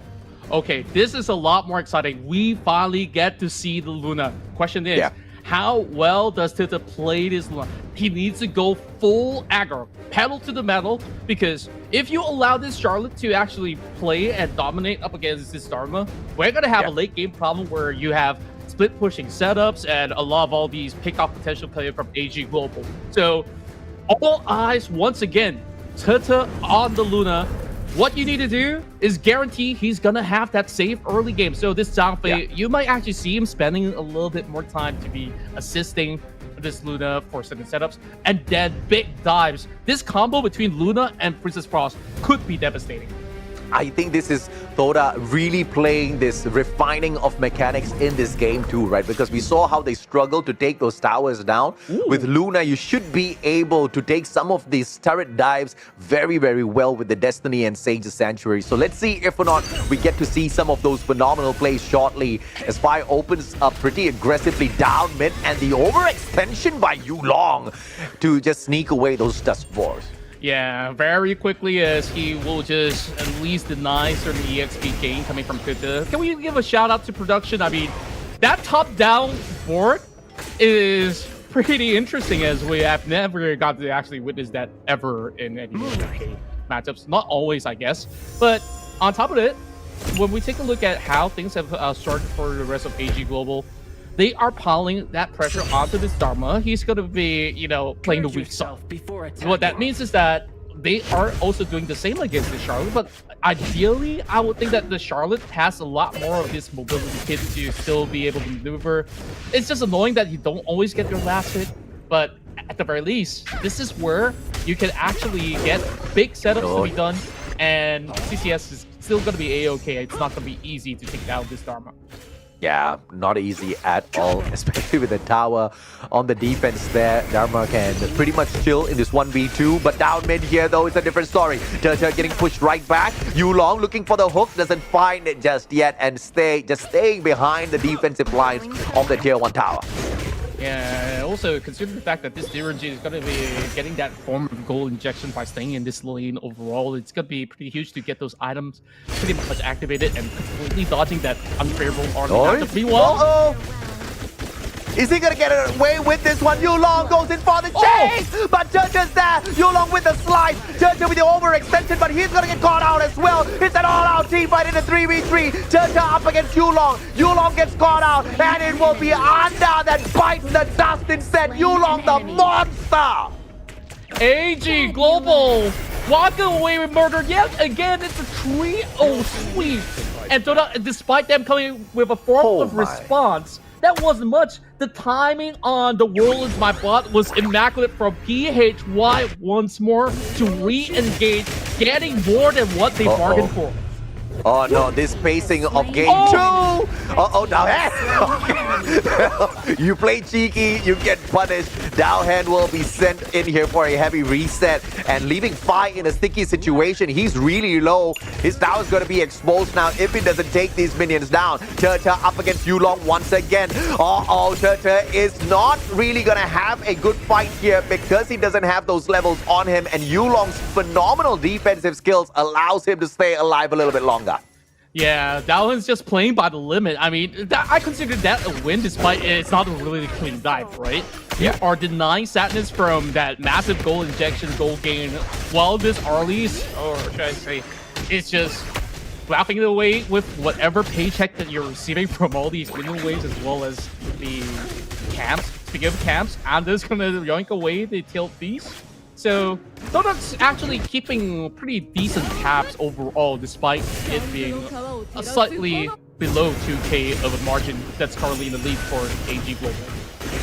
Okay, this is a lot more exciting. We finally get to see the Luna. Question is, how well does Tita play this Luna? He needs to go full aggro, pedal to the metal, because if you allow this Charlotte to actually play and dominate up against this Dharma, we're going to have a late game problem where you have split pushing setups and a lot of all these pick off potential player from AG Global. So all eyes once again, Tata on the Luna. What you need to do is guarantee he's gonna have that safe early game. So this Zhangfei, you might actually see him spending a little bit more time to be assisting this Luna for certain setups, and then big dives. This combo between Luna and Princess Frost could be devastating. I think this is Todak really playing this refining of mechanics in this game too, right? Because we saw how they struggled to take those towers down. With Luna, you should be able to take some of these turret dives very, very well with the Destiny and Sage's Sanctuary. So let's see if or not we get to see some of those phenomenal plays shortly, as Fai opens up pretty aggressively down mid, and the overextension by Yulong to just sneak away those Dusk Boars. Yeah, very quickly as he will just at least deny certain EXP gain coming from Tita. Can we give a shout out to production? I mean, that top-down board is pretty interesting, as we have never got to actually witness that ever in any matchups. Not always, I guess. But on top of it, when we take a look at how things have started for the rest of AG Global, they are piling that pressure onto this Dharma. He's going to be, playing the weak side. What that means is that they are also doing the same against the Charlotte, but ideally, I would think that the Charlotte has a lot more of this mobility kit to still be able to maneuver. It's just annoying that you don't always get your last hit, but at the very least, this is where you can actually get big setups to be done, and CCS is still going to be A-okay. It's not going to be easy to take down this Dharma. Yeah, not easy at all, especially with the tower on the defense there. Dharma can pretty much chill in this 1v2, but down mid here though is a different story. Todak getting pushed right back. Yulong looking for the hook, doesn't find it just yet, and staying behind the defensive lines of the tier 1 tower. Yeah, also considering the fact that this DRNG is going to be getting that form of gold injection by staying in this lane overall, it's going to be pretty huge to get those items pretty much activated and completely dodging that unfavorable army after 3-1. Uh-oh! Is he gonna get away with this one? Yulong goes in for the chase! But Turtle's there! Yulong with the slide! Turtle with the overextension, but he's gonna get caught out as well! It's an all-out team fight in a 3v3! Turtle up against Yulong! Yulong gets caught out, and it will be Anda that bites the dust instead! Yulong the monster! AG Global walking away with murder yet again. It's a trio sweep. And Todak, despite them coming with a form of response, that wasn't much. The timing on the World is My Bot was immaculate from PHY once more to re-engage, getting more than what they bargained for. Oh no, this pacing of game 2! Now you play cheeky, you get punished. Dowhand will be sent in here for a heavy reset and leaving Phi in a sticky situation. He's really low. His tower is going to be exposed now if he doesn't take these minions down. Turtle up against Yulong once again. Turtle is not really going to have a good fight here because he doesn't have those levels on him, and Yulong's phenomenal defensive skills allows him to stay alive a little bit longer. Yeah, Dowland's just playing by the limit. I mean, I consider that a win despite it's not a really clean dive, right? You are denying Sadness from that massive gold injection, gold gain, while this Arlies, or should I say, it's just laughing it away with whatever paycheck that you're receiving from all these minion waves as well as the camps. Speaking of camps, Anda's gonna yoink away the tail feast. So, Todak's actually keeping pretty decent caps overall, despite it being a slightly below 2k of a margin that's currently in the lead for AG Global.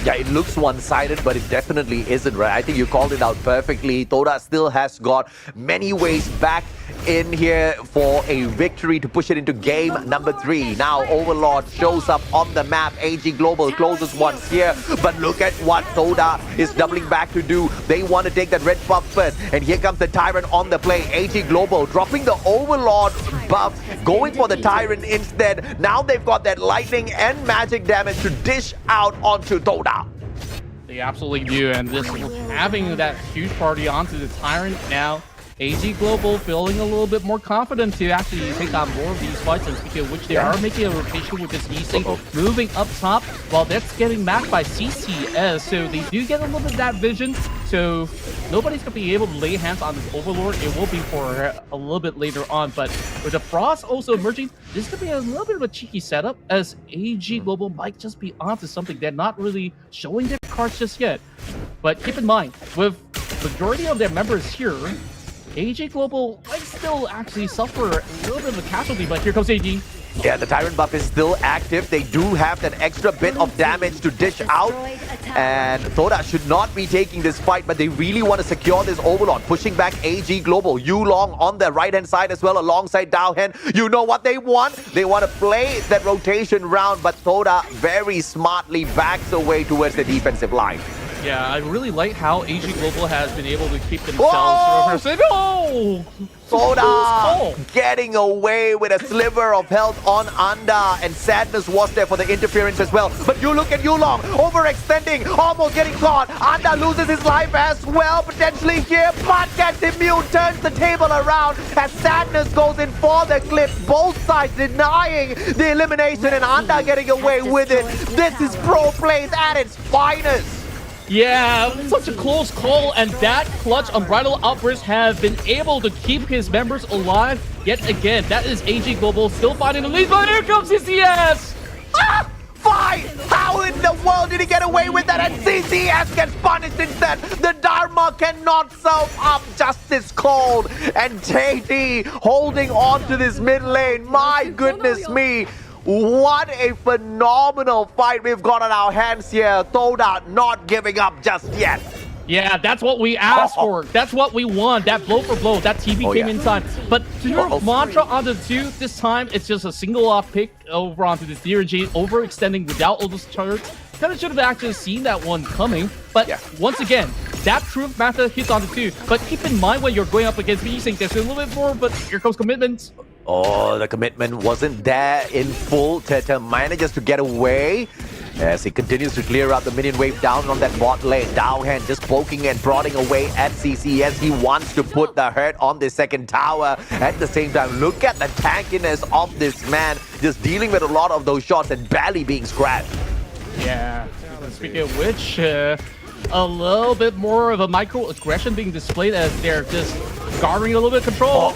Yeah, it looks one-sided, but it definitely isn't, right? I think you called it out perfectly. Todak still has got many ways back in here for a victory to push it into game number 3. Now Overlord shows up on the map. AG Global closes once here, but look at what Todak is doubling back to do. They want to take that red buff first, and here comes the Tyrant on the play. AG Global dropping the Overlord buff, going for the Tyrant instead. Now they've got that lightning and magic damage to dish out onto Todak. They absolutely do, and this having that huge party onto the Tyrant now. AG Global feeling a little bit more confident to actually take on more of these fights, and speaking of which, they are making a rotation with this EC moving up top, while that's getting matched by CCS, so they do get a little bit of that vision, so nobody's going to be able to lay hands on this Overlord. It will be for a little bit later on, but with the Frost also emerging, this could be a little bit of a cheeky setup, as AG Global might just be onto something. They're not really showing their cards just yet, but keep in mind, with majority of their members here, AG Global might still actually suffer a little bit of a casualty, but here comes AG. Yeah, the Tyrant buff is still active. They do have that extra bit of damage to dish out. And Todak should not be taking this fight, but they really want to secure this Overlord. Pushing back AG Global. Yulong on the right-hand side as well, alongside Dowhen. You know what they want? They want to play that rotation round, but Todak very smartly backs away towards the defensive line. Yeah, I really like how AG Global has been able to keep themselves over. Oh! Todak getting away with a sliver of health on Anda, and Sadness was there for the interference as well. But you look at Yulong, overextending, almost getting caught. Anda loses his life as well, potentially here, but gets immune, turns the table around as Sadness goes in for the clip. Both sides denying the elimination, and Anda getting away with it. This is pro plays at its finest. Yeah, such a close call, and that clutch Unbridled Outburst have been able to keep his members alive yet again. That is AG Global still fighting the lead, but here comes CCS! Fine! How in the world did he get away with that? And CCS gets punished instead. The Dharma cannot serve up justice cold. And JD holding on to this mid lane. My goodness me. What a phenomenal fight we've got on our hands here. Todak not giving up just yet. Yeah, that's what we asked for. That's what we want. That blow for blow. That TV came in time. But to your mantra onto the 2, this time it's just a single off pick over onto the ENG, overextending without all those turrets. Kind of should have actually seen that one coming. But once again, that truth matter hits on the 2. But keep in mind when you're going up against me, you think there's a little bit more, but here comes commitment. Oh, the commitment wasn't there in full. Teta manages to get away as he continues to clear out the minion wave down on that bot lane. Dowhand just poking and prodding away at CCS. He wants to put the hurt on the second tower. At the same time, look at the tankiness of this man, just dealing with a lot of those shots and barely being scratched. Yeah, speaking of which, a little bit more of a microaggression being displayed as they're just garnering a little bit of control.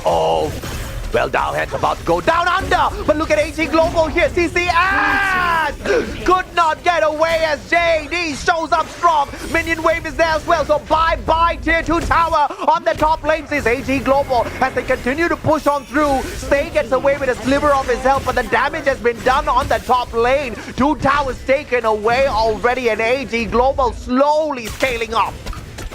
Well, Dowhand's about to go down under, but look at AG Global here. CCS could not get away as JD shows up strong. Minion wave is there as well, so bye-bye tier 2 tower on the top lanes is AG Global as they continue to push on through. Stay gets away with a sliver of his health, but the damage has been done on the top lane. 2 towers taken away already, and AG Global slowly scaling up.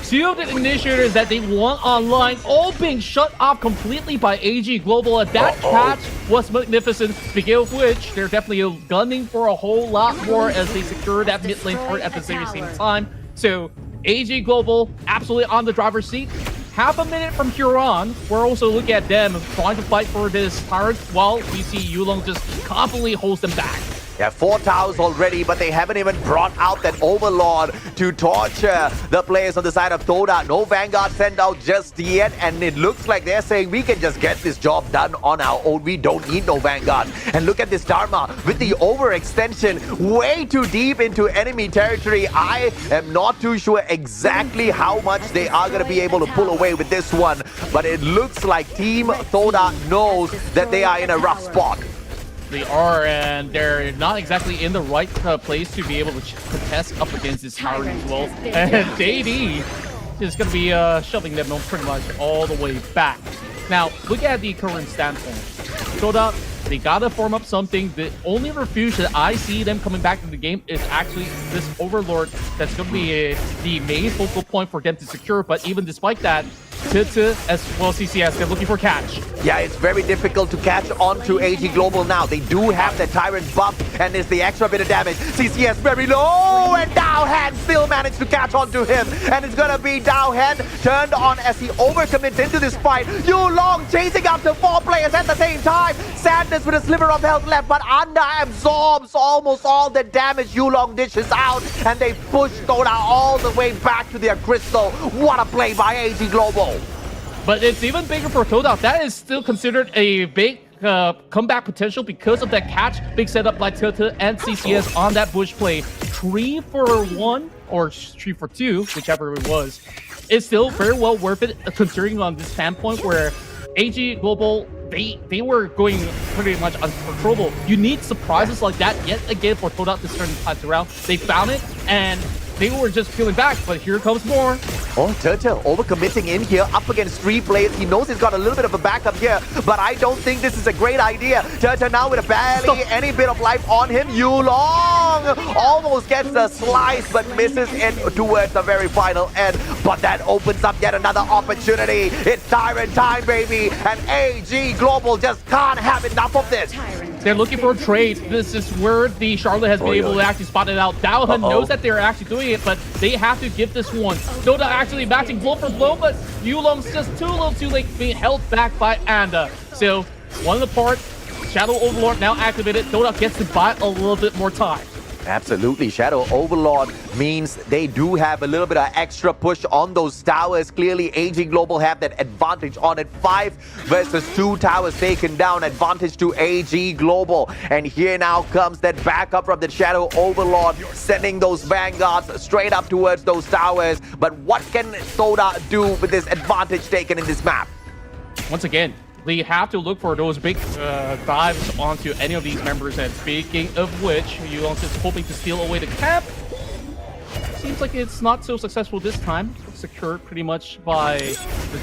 2 of the initiators that they want online all being shut off completely by AG Global. And that catch was magnificent. Speaking of which, they're definitely gunning for a whole lot more as they secure that mid lane port at the very same time. So AG Global absolutely on the driver's seat. Half a minute from here on, we're also looking at them trying to fight for this turret while we see Yulong just confidently holds them back. Yeah, 4 towers already, but they haven't even brought out that Overlord to torture the players on the side of Todak. No Vanguard sent out just yet, and it looks like they're saying we can just get this job done on our own. We don't need no Vanguard. And look at this Dharma with the overextension way too deep into enemy territory. I am not too sure exactly how much they are going to be able to pull away with this one, but it looks like Team Todak knows that they are in a rough spot. They are, and they're not exactly in the right place to be able to contest up against this tower as well. And JD is going to be shoving them pretty much all the way back. Now, look at the current standpoint. Todak, they got to form up something. The only refuge that I see them coming back in the game is actually this Overlord that's going to be the main focal point for them to secure. But even despite that, Tita as well CCS, they're looking for catch. Yeah, it's very difficult to catch on to AG Global now. They do have the Tyrant buff, and there's the extra bit of damage. CCS very low, and Dowhand still managed to catch on to him. And it's gonna be Dowhand turned on as he overcommits into this fight. Yulong chasing after 4 players at the same time. Sadness with a sliver of health left, but under absorbs almost all the damage Yulong dishes out, and they push Todak all the way back to their crystal. What a play by AG Global. But it's even bigger for Todak. That is still considered a big comeback potential because of that catch. Big setup by Tita and CCS on that bush play. 3 for 1 or 3 for 2, whichever it was. It's still very well worth it considering on this standpoint where AG Global, they were going pretty much uncontrollable. You need surprises like that yet again for Todak to turn the around. They found it, and they were just peeling back, but here comes more. Oh, Turtle overcommitting in here up against 3 players. He knows he's got a little bit of a backup here, but I don't think this is a great idea. Turtle now with a barely any bit of life on him. Yulong almost gets a slice, but misses it towards the very final end. But that opens up yet another opportunity. It's Tyrant time, baby, and AG Global just can't have enough of this. They're looking for a trade. This is where the Charlotte has been able to actually spot it out. Dowhan knows that they're actually doing it, but they have to give this one. Todak actually matching blow for blow, but Yulong's just too little too late, being held back by Anda. So, 1 apart, Shadow Overlord now activated. Todak gets to buy a little bit more time. Absolutely. Shadow Overlord means they do have a little bit of extra push on those towers. Clearly, AG Global have that advantage on it. 5 versus 2 towers taken down. Advantage to AG Global. And here now comes that backup from the Shadow Overlord, sending those Vanguards straight up towards those towers. But what can Todak do with this advantage taken in this map? Once again, they have to look for those big dives onto any of these members. And speaking of which, Yulong is hoping to steal away the cap. Seems like it's not so successful this time. Secured pretty much by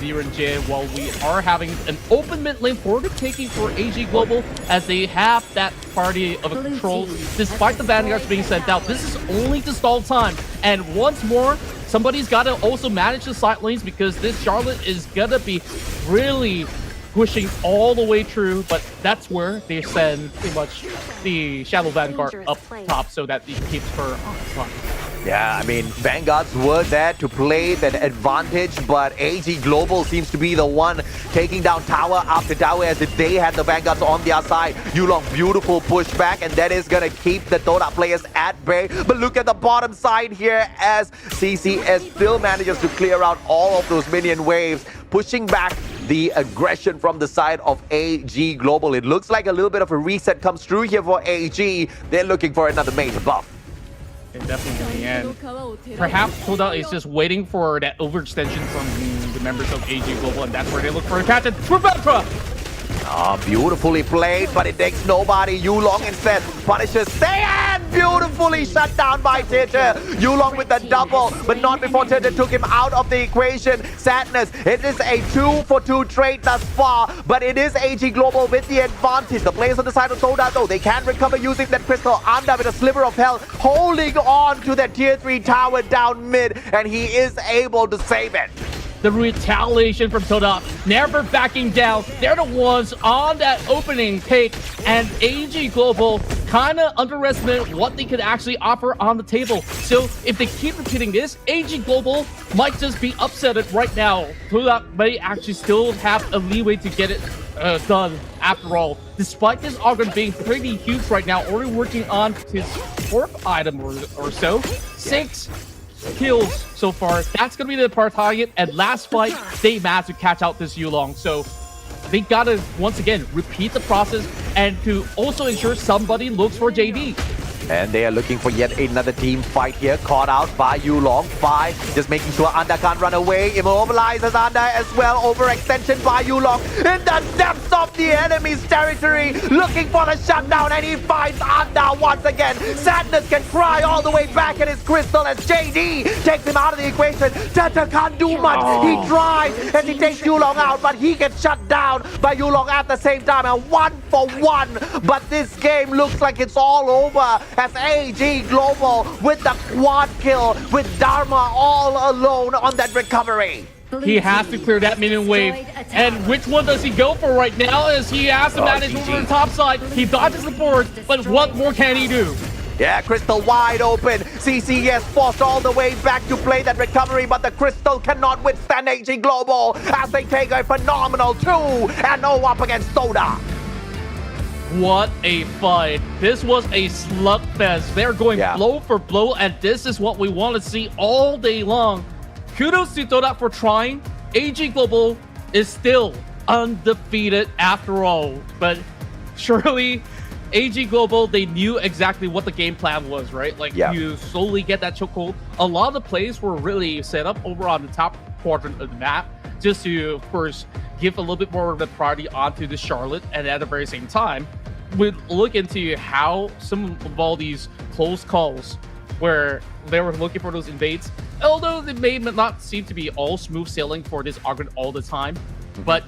the ENG, while we are having an open mid lane forward taking for AG Global as they have that party of control. Despite the Vanguards being sent out, this is only to stall time. And once more, somebody's got to also manage the side lanes because this Charlotte is gonna be really pushing all the way through, but that's where they send pretty much the Shadow Vanguard up top so that it keeps her on top. Yeah, I mean, Vanguards were there to play that advantage, but AG Global seems to be the one taking down tower after tower as if they had the Vanguards on their side. Yulong, beautiful pushback, and that is going to keep the Todak players at bay. But look at the bottom side here as CCS still manages to clear out all of those minion waves, pushing back the aggression from the side of AG Global. It looks like a little bit of a reset comes through here for AG. They're looking for another major buff. Definitely, and perhaps Todak is just waiting for that overextension from the members of AG Global, and that's where they look for a catch. And Oh, beautifully played, but it takes nobody. Yulong instead punishes Saiyan. Beautifully shut down by Teter. Yulong with the double, but not before Teter took him out of the equation. Sadness. It is a 2-for-2 trade thus far, but it is AG Global with the advantage. The players on the side of Todak, though, they can recover using that crystal. Anda with a sliver of health, holding on to that tier 3 tower down mid, and he is able to save it. The retaliation from Todak, never backing down. They're the ones on that opening take, and AG Global kind of underestimated what they could actually offer on the table. So if they keep repeating this, AG Global might just be upset right now. Todak may actually still have a leeway to get it done after all. Despite this Ogren being pretty huge right now, already working on his 4th item or so. 6 kills so far. That's gonna be the target, and last fight they managed to catch out this Yulong. So they gotta once again repeat the process and to also ensure somebody looks for JD. And they are looking for yet another team fight here. Caught out by Yulong. 5, just making sure Anda can't run away. Immobilizes Anda as well. Overextension by Yulong in the depths of the enemy's territory. Looking for the shutdown, and he finds Anda once again. Sadness can cry all the way back at his crystal as JD takes him out of the equation. Tata can't do much. He tries as he takes Yulong out, but he gets shut down by Yulong at the same time. A 1-for-1. But this game looks like it's all over as AG Global with the quad kill with Dharma all alone on that recovery. He has to clear that minion wave. And which one does he go for right now as he has to manage over the top side? He dodges the board, but what more can he do? Yeah, Crystal wide open. CCS forced all the way back to play that recovery, but the Crystal cannot withstand AG Global as they take a phenomenal 2-0 up against Todak. What a fight. This was a slugfest. They're going blow for blow, and this is what we want to see all day long. Kudos to Todak for trying. AG Global is still undefeated after all. But surely, AG Global, they knew exactly what the game plan was, right? Like, you slowly get that chokehold. A lot of the plays were really set up over on the top quadrant of the map, just to, of course, give a little bit more of the priority onto the Charlotte, and at the very same time, we'd look into how some of all these close calls where they were looking for those invades, although they may not seem to be all smooth sailing for this Ogren all the time. But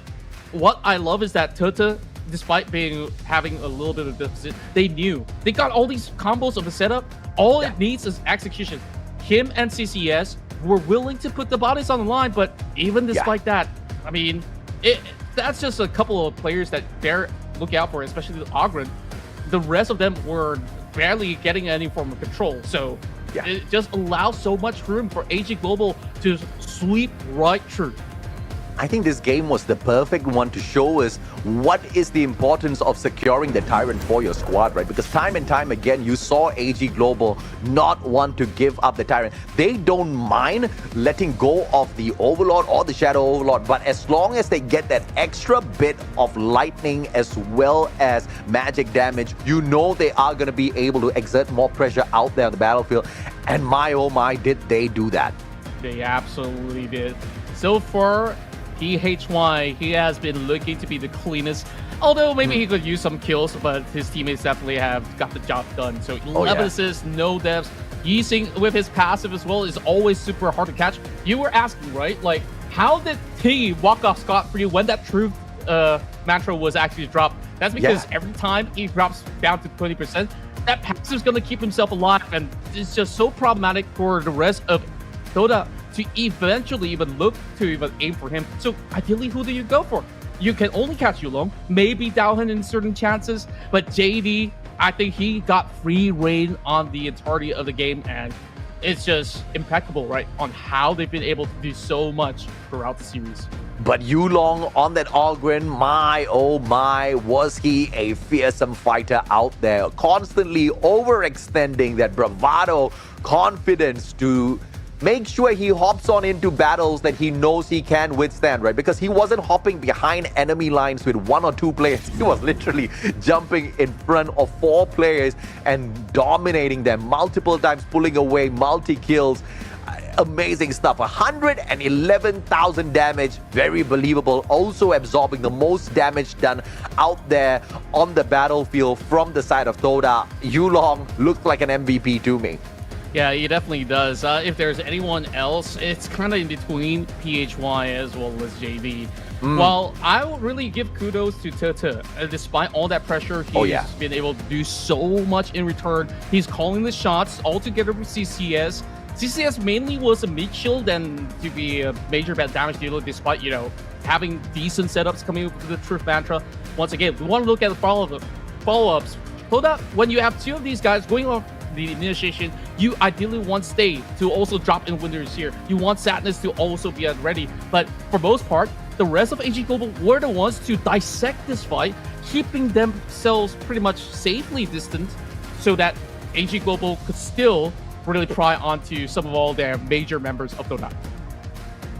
what I love is that Tota, despite having a little bit of deficit, they knew. They got all these combos of a setup. All it needs is execution. Him and CCS were willing to put the bodies on the line, but even despite that, I mean, that's just a couple of players that they're looking out for, especially the Ogren. The rest of them were barely getting any form of control. So it just allows so much room for AG Global to sweep right through. I think this game was the perfect one to show us what is the importance of securing the Tyrant for your squad, right? Because time and time again, you saw AG Global not want to give up the Tyrant. They don't mind letting go of the Overlord or the Shadow Overlord, but as long as they get that extra bit of lightning as well as magic damage, you know they are going to be able to exert more pressure out there on the battlefield. And my oh my, did they do that. They absolutely did. So far, PHY, he has been looking to be the cleanest. Although maybe he could use some kills, but his teammates definitely have got the job done. So 11 assists, no deaths. Yixing with his passive as well is always super hard to catch. You were asking, right? Like, how did he walk off scot-free when that truth mantra was actually dropped? That's because every time he drops down to 20%, that passive is going to keep himself alive. And it's just so problematic for the rest of Todak. to eventually even look to even aim for him. So ideally, who do you go for? You can only catch Yulong, maybe Daohan in certain chances, but JD, I think he got free reign on the entirety of the game, and it's just impeccable, right, on how they've been able to do so much throughout the series. But Yulong on that Algren, my oh my, was he a fearsome fighter out there, constantly overextending that bravado, confidence to make sure he hops on into battles that he knows he can withstand, right? Because he wasn't hopping behind enemy lines with 1 or 2 players. He was literally jumping in front of 4 players and dominating them multiple times, pulling away multi-kills. Amazing stuff. 111,000 damage, very believable. Also absorbing the most damage done out there on the battlefield from the side of Todak. Yulong looked like an MVP to me. Yeah, he definitely does. If there's anyone else, it's kind of in between PHY as well as JV. Well, I would really give kudos to Tete. Despite all that pressure, he's been able to do so much in return. He's calling the shots all together with CCS. CCS mainly was a mid shield and to be a major bad damage dealer, despite, you know, having decent setups coming up with the Truth Mantra. Once again, we want to look at the follow-ups. Todak, when you have 2 of these guys going off the initiation, you ideally want Stay to also drop in Winters here. You want Sadness to also be at ready. But for most part, the rest of AG Global were the ones to dissect this fight, keeping themselves pretty much safely distant so that AG Global could still really pry onto some of all their major members of Todak.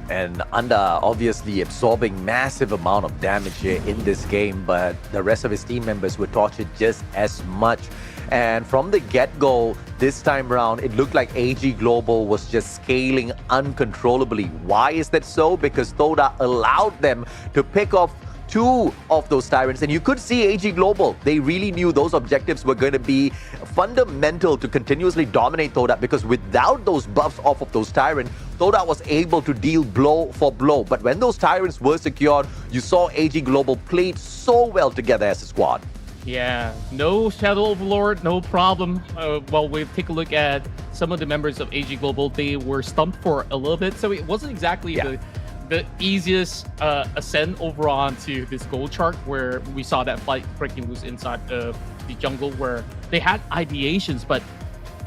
And under obviously absorbing massive amount of damage here in this game, but the rest of his team members were tortured just as much. And from the get-go, this time around, it looked like AG Global was just scaling uncontrollably. Why is that so? Because Todak allowed them to pick off 2 of those tyrants, and you could see AG Global, they really knew those objectives were going to be fundamental to continuously dominate Todak, because without those buffs off of those tyrants, Todak was able to deal blow for blow. But when those tyrants were secured, you saw AG Global played so well together as a squad. Yeah, no Shadow Overlord, no problem. Well, we take a look at some of the members of AG Global. They were stumped for a little bit, so it wasn't exactly the easiest ascent over onto this gold chart, where we saw that fight breaking loose inside of the jungle, where they had ideations. But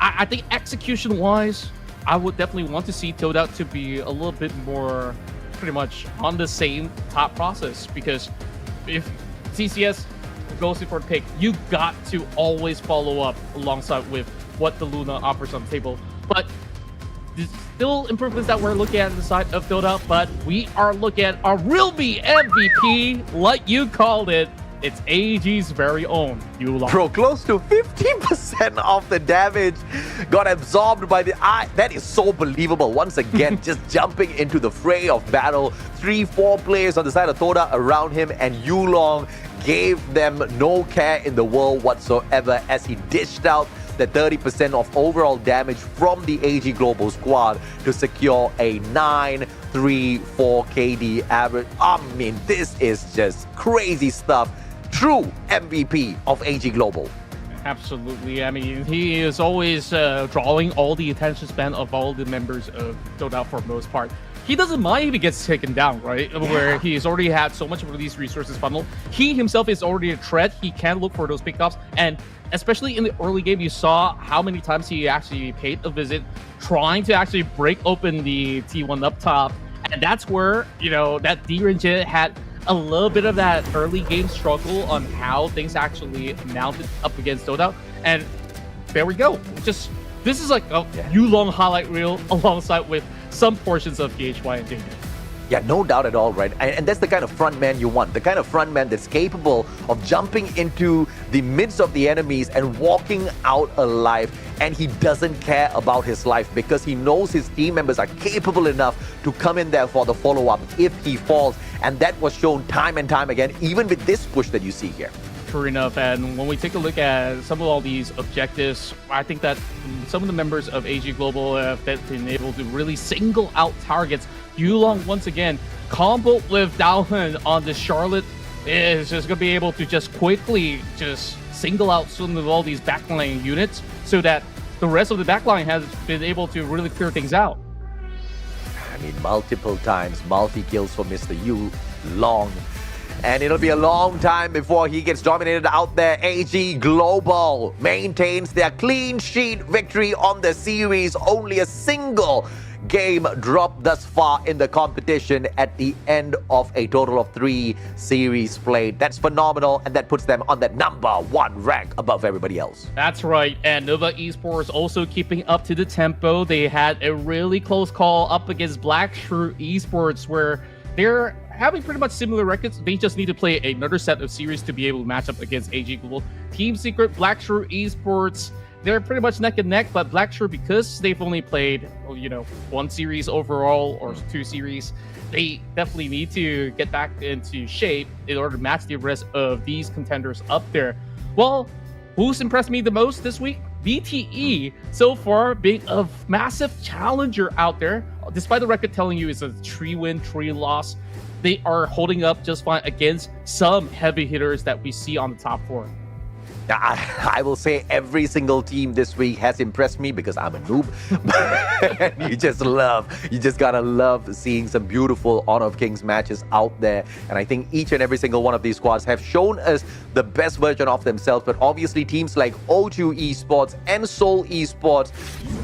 I think execution-wise, I would definitely want to see Todak to be a little bit more pretty much on the same top process, because if CCS goes in for the pick, you got to always follow up alongside with what the Luna offers on the table. But there's still improvements that we're looking at the side of Todak, but we are looking at our real MVP, like you called it. It's AG's very own Yulong. Bro, close to 50% of the damage got absorbed by the eye. That is so believable. Once again, just jumping into the fray of battle. 3-4 players on the side of Todak around him, and Yulong gave them no care in the world whatsoever as he dished out the 30% of overall damage from the AG Global squad to secure a 9-3-4 KD average. I mean, this is just crazy stuff. True MVP of AG Global. Absolutely. I mean, he is always drawing all the attention span of all the members of Todak for the most part. He doesn't mind if he gets taken down, right? Where he's already had so much of these resources funneled. He himself is already a threat. He can look for those pickups. And especially in the early game, you saw how many times he actually paid a visit, trying to actually break open the T1 up top. And that's where, you know, that D-Ranger had a little bit of that early game struggle on how things actually mounted up against Todak. And there we go. This is like a Yulong highlight reel alongside with some portions of PHY and JD. Yeah, no doubt at all, right? And that's the kind of front man you want. The kind of front man that's capable of jumping into the midst of the enemies and walking out alive. And he doesn't care about his life because he knows his team members are capable enough to come in there for the follow-up if he falls. And that was shown time and time again, even with this push that you see here. True enough, and when we take a look at some of all these objectives, I think that some of the members of AG Global have been able to really single out targets. Yulong, once again, combo with Daohan on the Charlotte is just going to be able to just quickly just single out some of all these backline units so that the rest of the backline has been able to really clear things out. mean, multiple times, multi-kills for Mr. Yu. Long. And it'll be a long time before he gets dominated out there. AG Global maintains their clean sheet victory on the series. Only a single game dropped thus far in the competition at the end of a total of 3 series played. That's phenomenal, and that puts them on that #1 rank above everybody else. That's right, and Nova Esports also keeping up to the tempo. They had a really close call up against Black Shrew Esports, where they're having pretty much similar records. They just need to play another set of series to be able to match up against AG Global. Team Secret, Black Shrew Esports, they're pretty much neck and neck, but Black Shrew, because they've only played, 1 series overall or 2 series, they definitely need to get back into shape in order to match the rest of these contenders up there. Well, who's impressed me the most this week? BTE, so far being a massive challenger out there. Despite the record telling you it's a 3-win, 3-loss, they are holding up just fine against some heavy hitters that we see on the top 4. I will say every single team this week has impressed me because I'm a noob. you just gotta love seeing some beautiful Honor of Kings matches out there. And I think each and every single one of these squads have shown us the best version of themselves. But obviously teams like O2 Esports and Seoul Esports,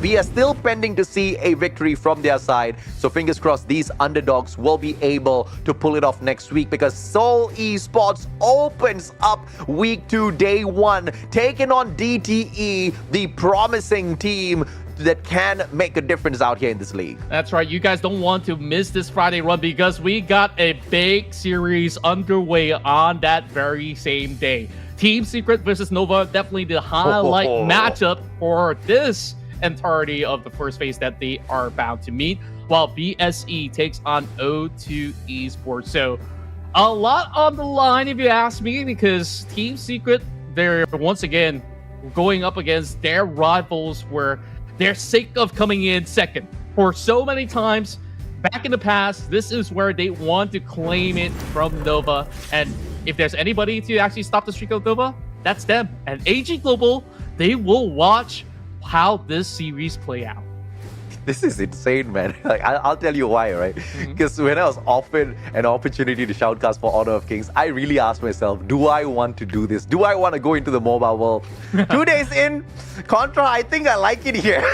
we are still pending to see a victory from their side. So fingers crossed these underdogs will be able to pull it off next week, because Seoul Esports opens up week 2, day 1, taking on DTE, the promising team that can make a difference out here in this league. That's right. You guys don't want to miss this Friday run, because we got a big series underway on that very same day. Team Secret versus Nova, definitely the highlight matchup for this entirety of the first phase that they are bound to meet, while BSE takes on O2 Esports. So a lot on the line, if you ask me, because Team Secret, they're once again going up against their rivals, where they're sick of coming in second for so many times back in the past. This is where they want to claim it from Nova, and if there's anybody to actually stop the streak of Nova, that's them. And AG Global, they will watch how this series play out. This is insane, man. Like, I'll tell you why, right? Because when I was offered an opportunity to shoutcast for Honor of Kings, I really asked myself, do I want to do this? Do I want to go into the mobile world? 2 days in, Contra, I think I like it here.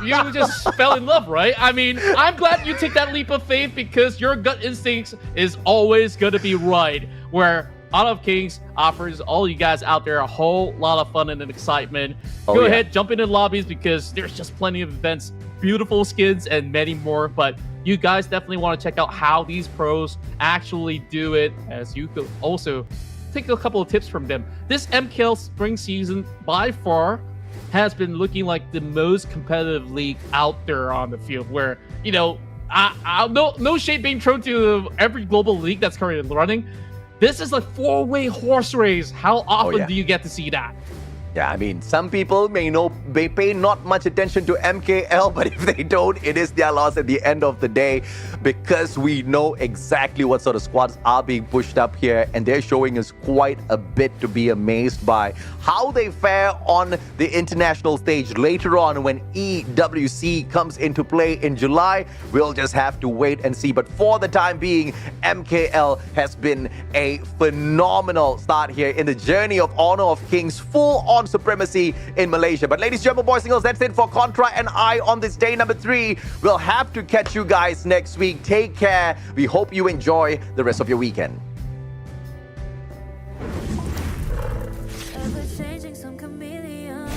you just fell in love, right? I mean, I'm glad you take that leap of faith, because your gut instincts is always going to be right. Where Honor of Kings offers all you guys out there a whole lot of fun and excitement. Go ahead, jump into lobbies, because there's just plenty of events, beautiful skins, and many more. But you guys definitely want to check out how these pros actually do it, as you could also take a couple of tips from them. This MKL spring season, by far, has been looking like the most competitive league out there on the field, where, no shade being thrown to every global league that's currently running. This is a 4-way horse race. How often do you get to see that? Yeah, I mean, some people may pay not much attention to MKL, but if they don't, it is their loss at the end of the day, because we know exactly what sort of squads are being pushed up here, and they're showing us quite a bit to be amazed by. How they fare on the international stage later on when EWC comes into play in July, we'll just have to wait and see. But for the time being, MKL has been a phenomenal start here in the journey of Honor of Kings, full-on supremacy in Malaysia. But ladies, gentlemen, boys and girls, that's it for Contra and I on this day number 3. We'll have to catch you guys next week. Take care. We hope you enjoy the rest of your weekend. Ever-changing, some chameleon.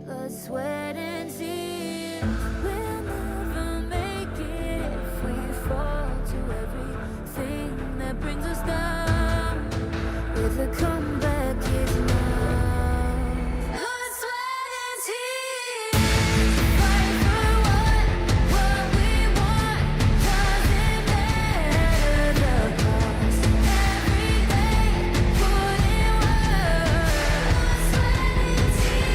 Blood, sweat, and tears. We'll never make it if we fall to everything that brings us down. With a comeback is now. Blood, sweat, and tears. Fight for what we want. Doesn't matter the cost. Every day, put in work. Blood, sweat, and tears.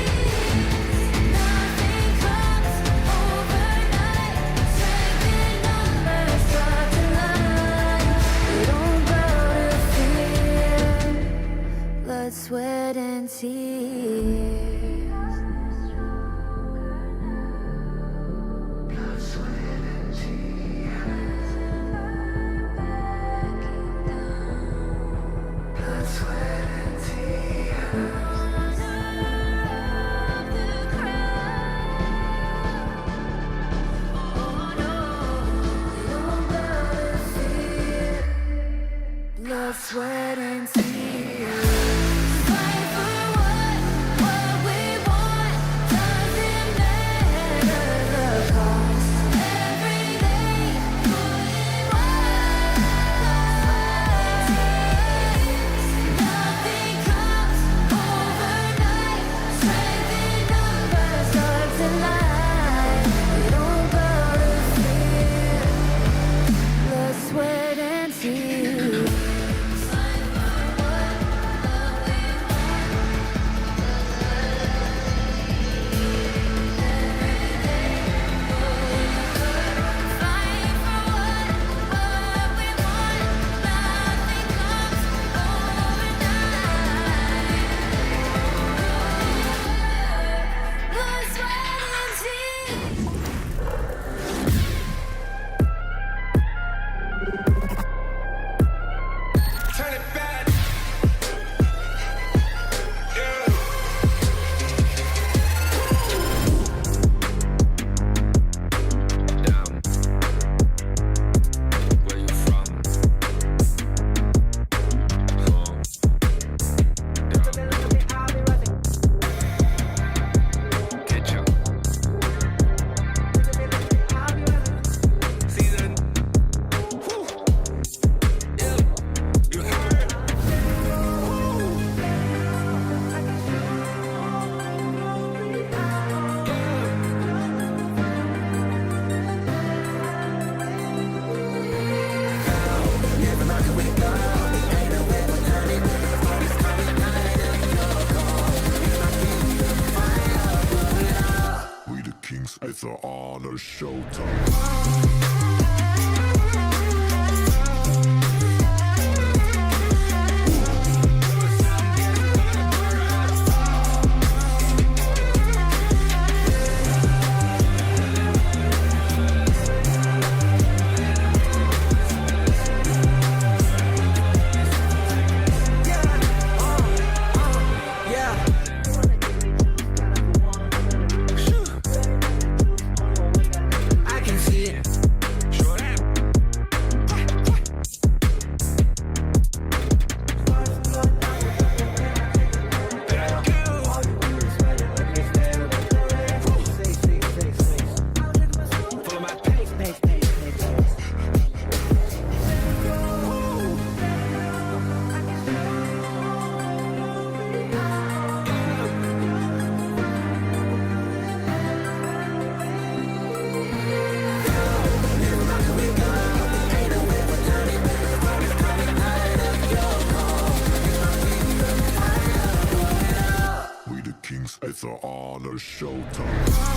Nothing comes overnight. Strength in numbers start to line. We don't bow to fear. Blood, sweat, and tears. Blood, sweat, blood, sweat, and tears. Fight for what we want. Doesn't matter the cost. Every day, putting one nothing comes overnight. Strength in numbers starts to lie. We don't gotta fear blood, sweat, and tears. Blood, sweat, and tears. Turn it back. Down. Where you from? Home. Down. Ketchup. Season. Woo. Yeah. You heard? We the kings, it's an honor showtime. I can see it. We the kings, it's an honor showtime.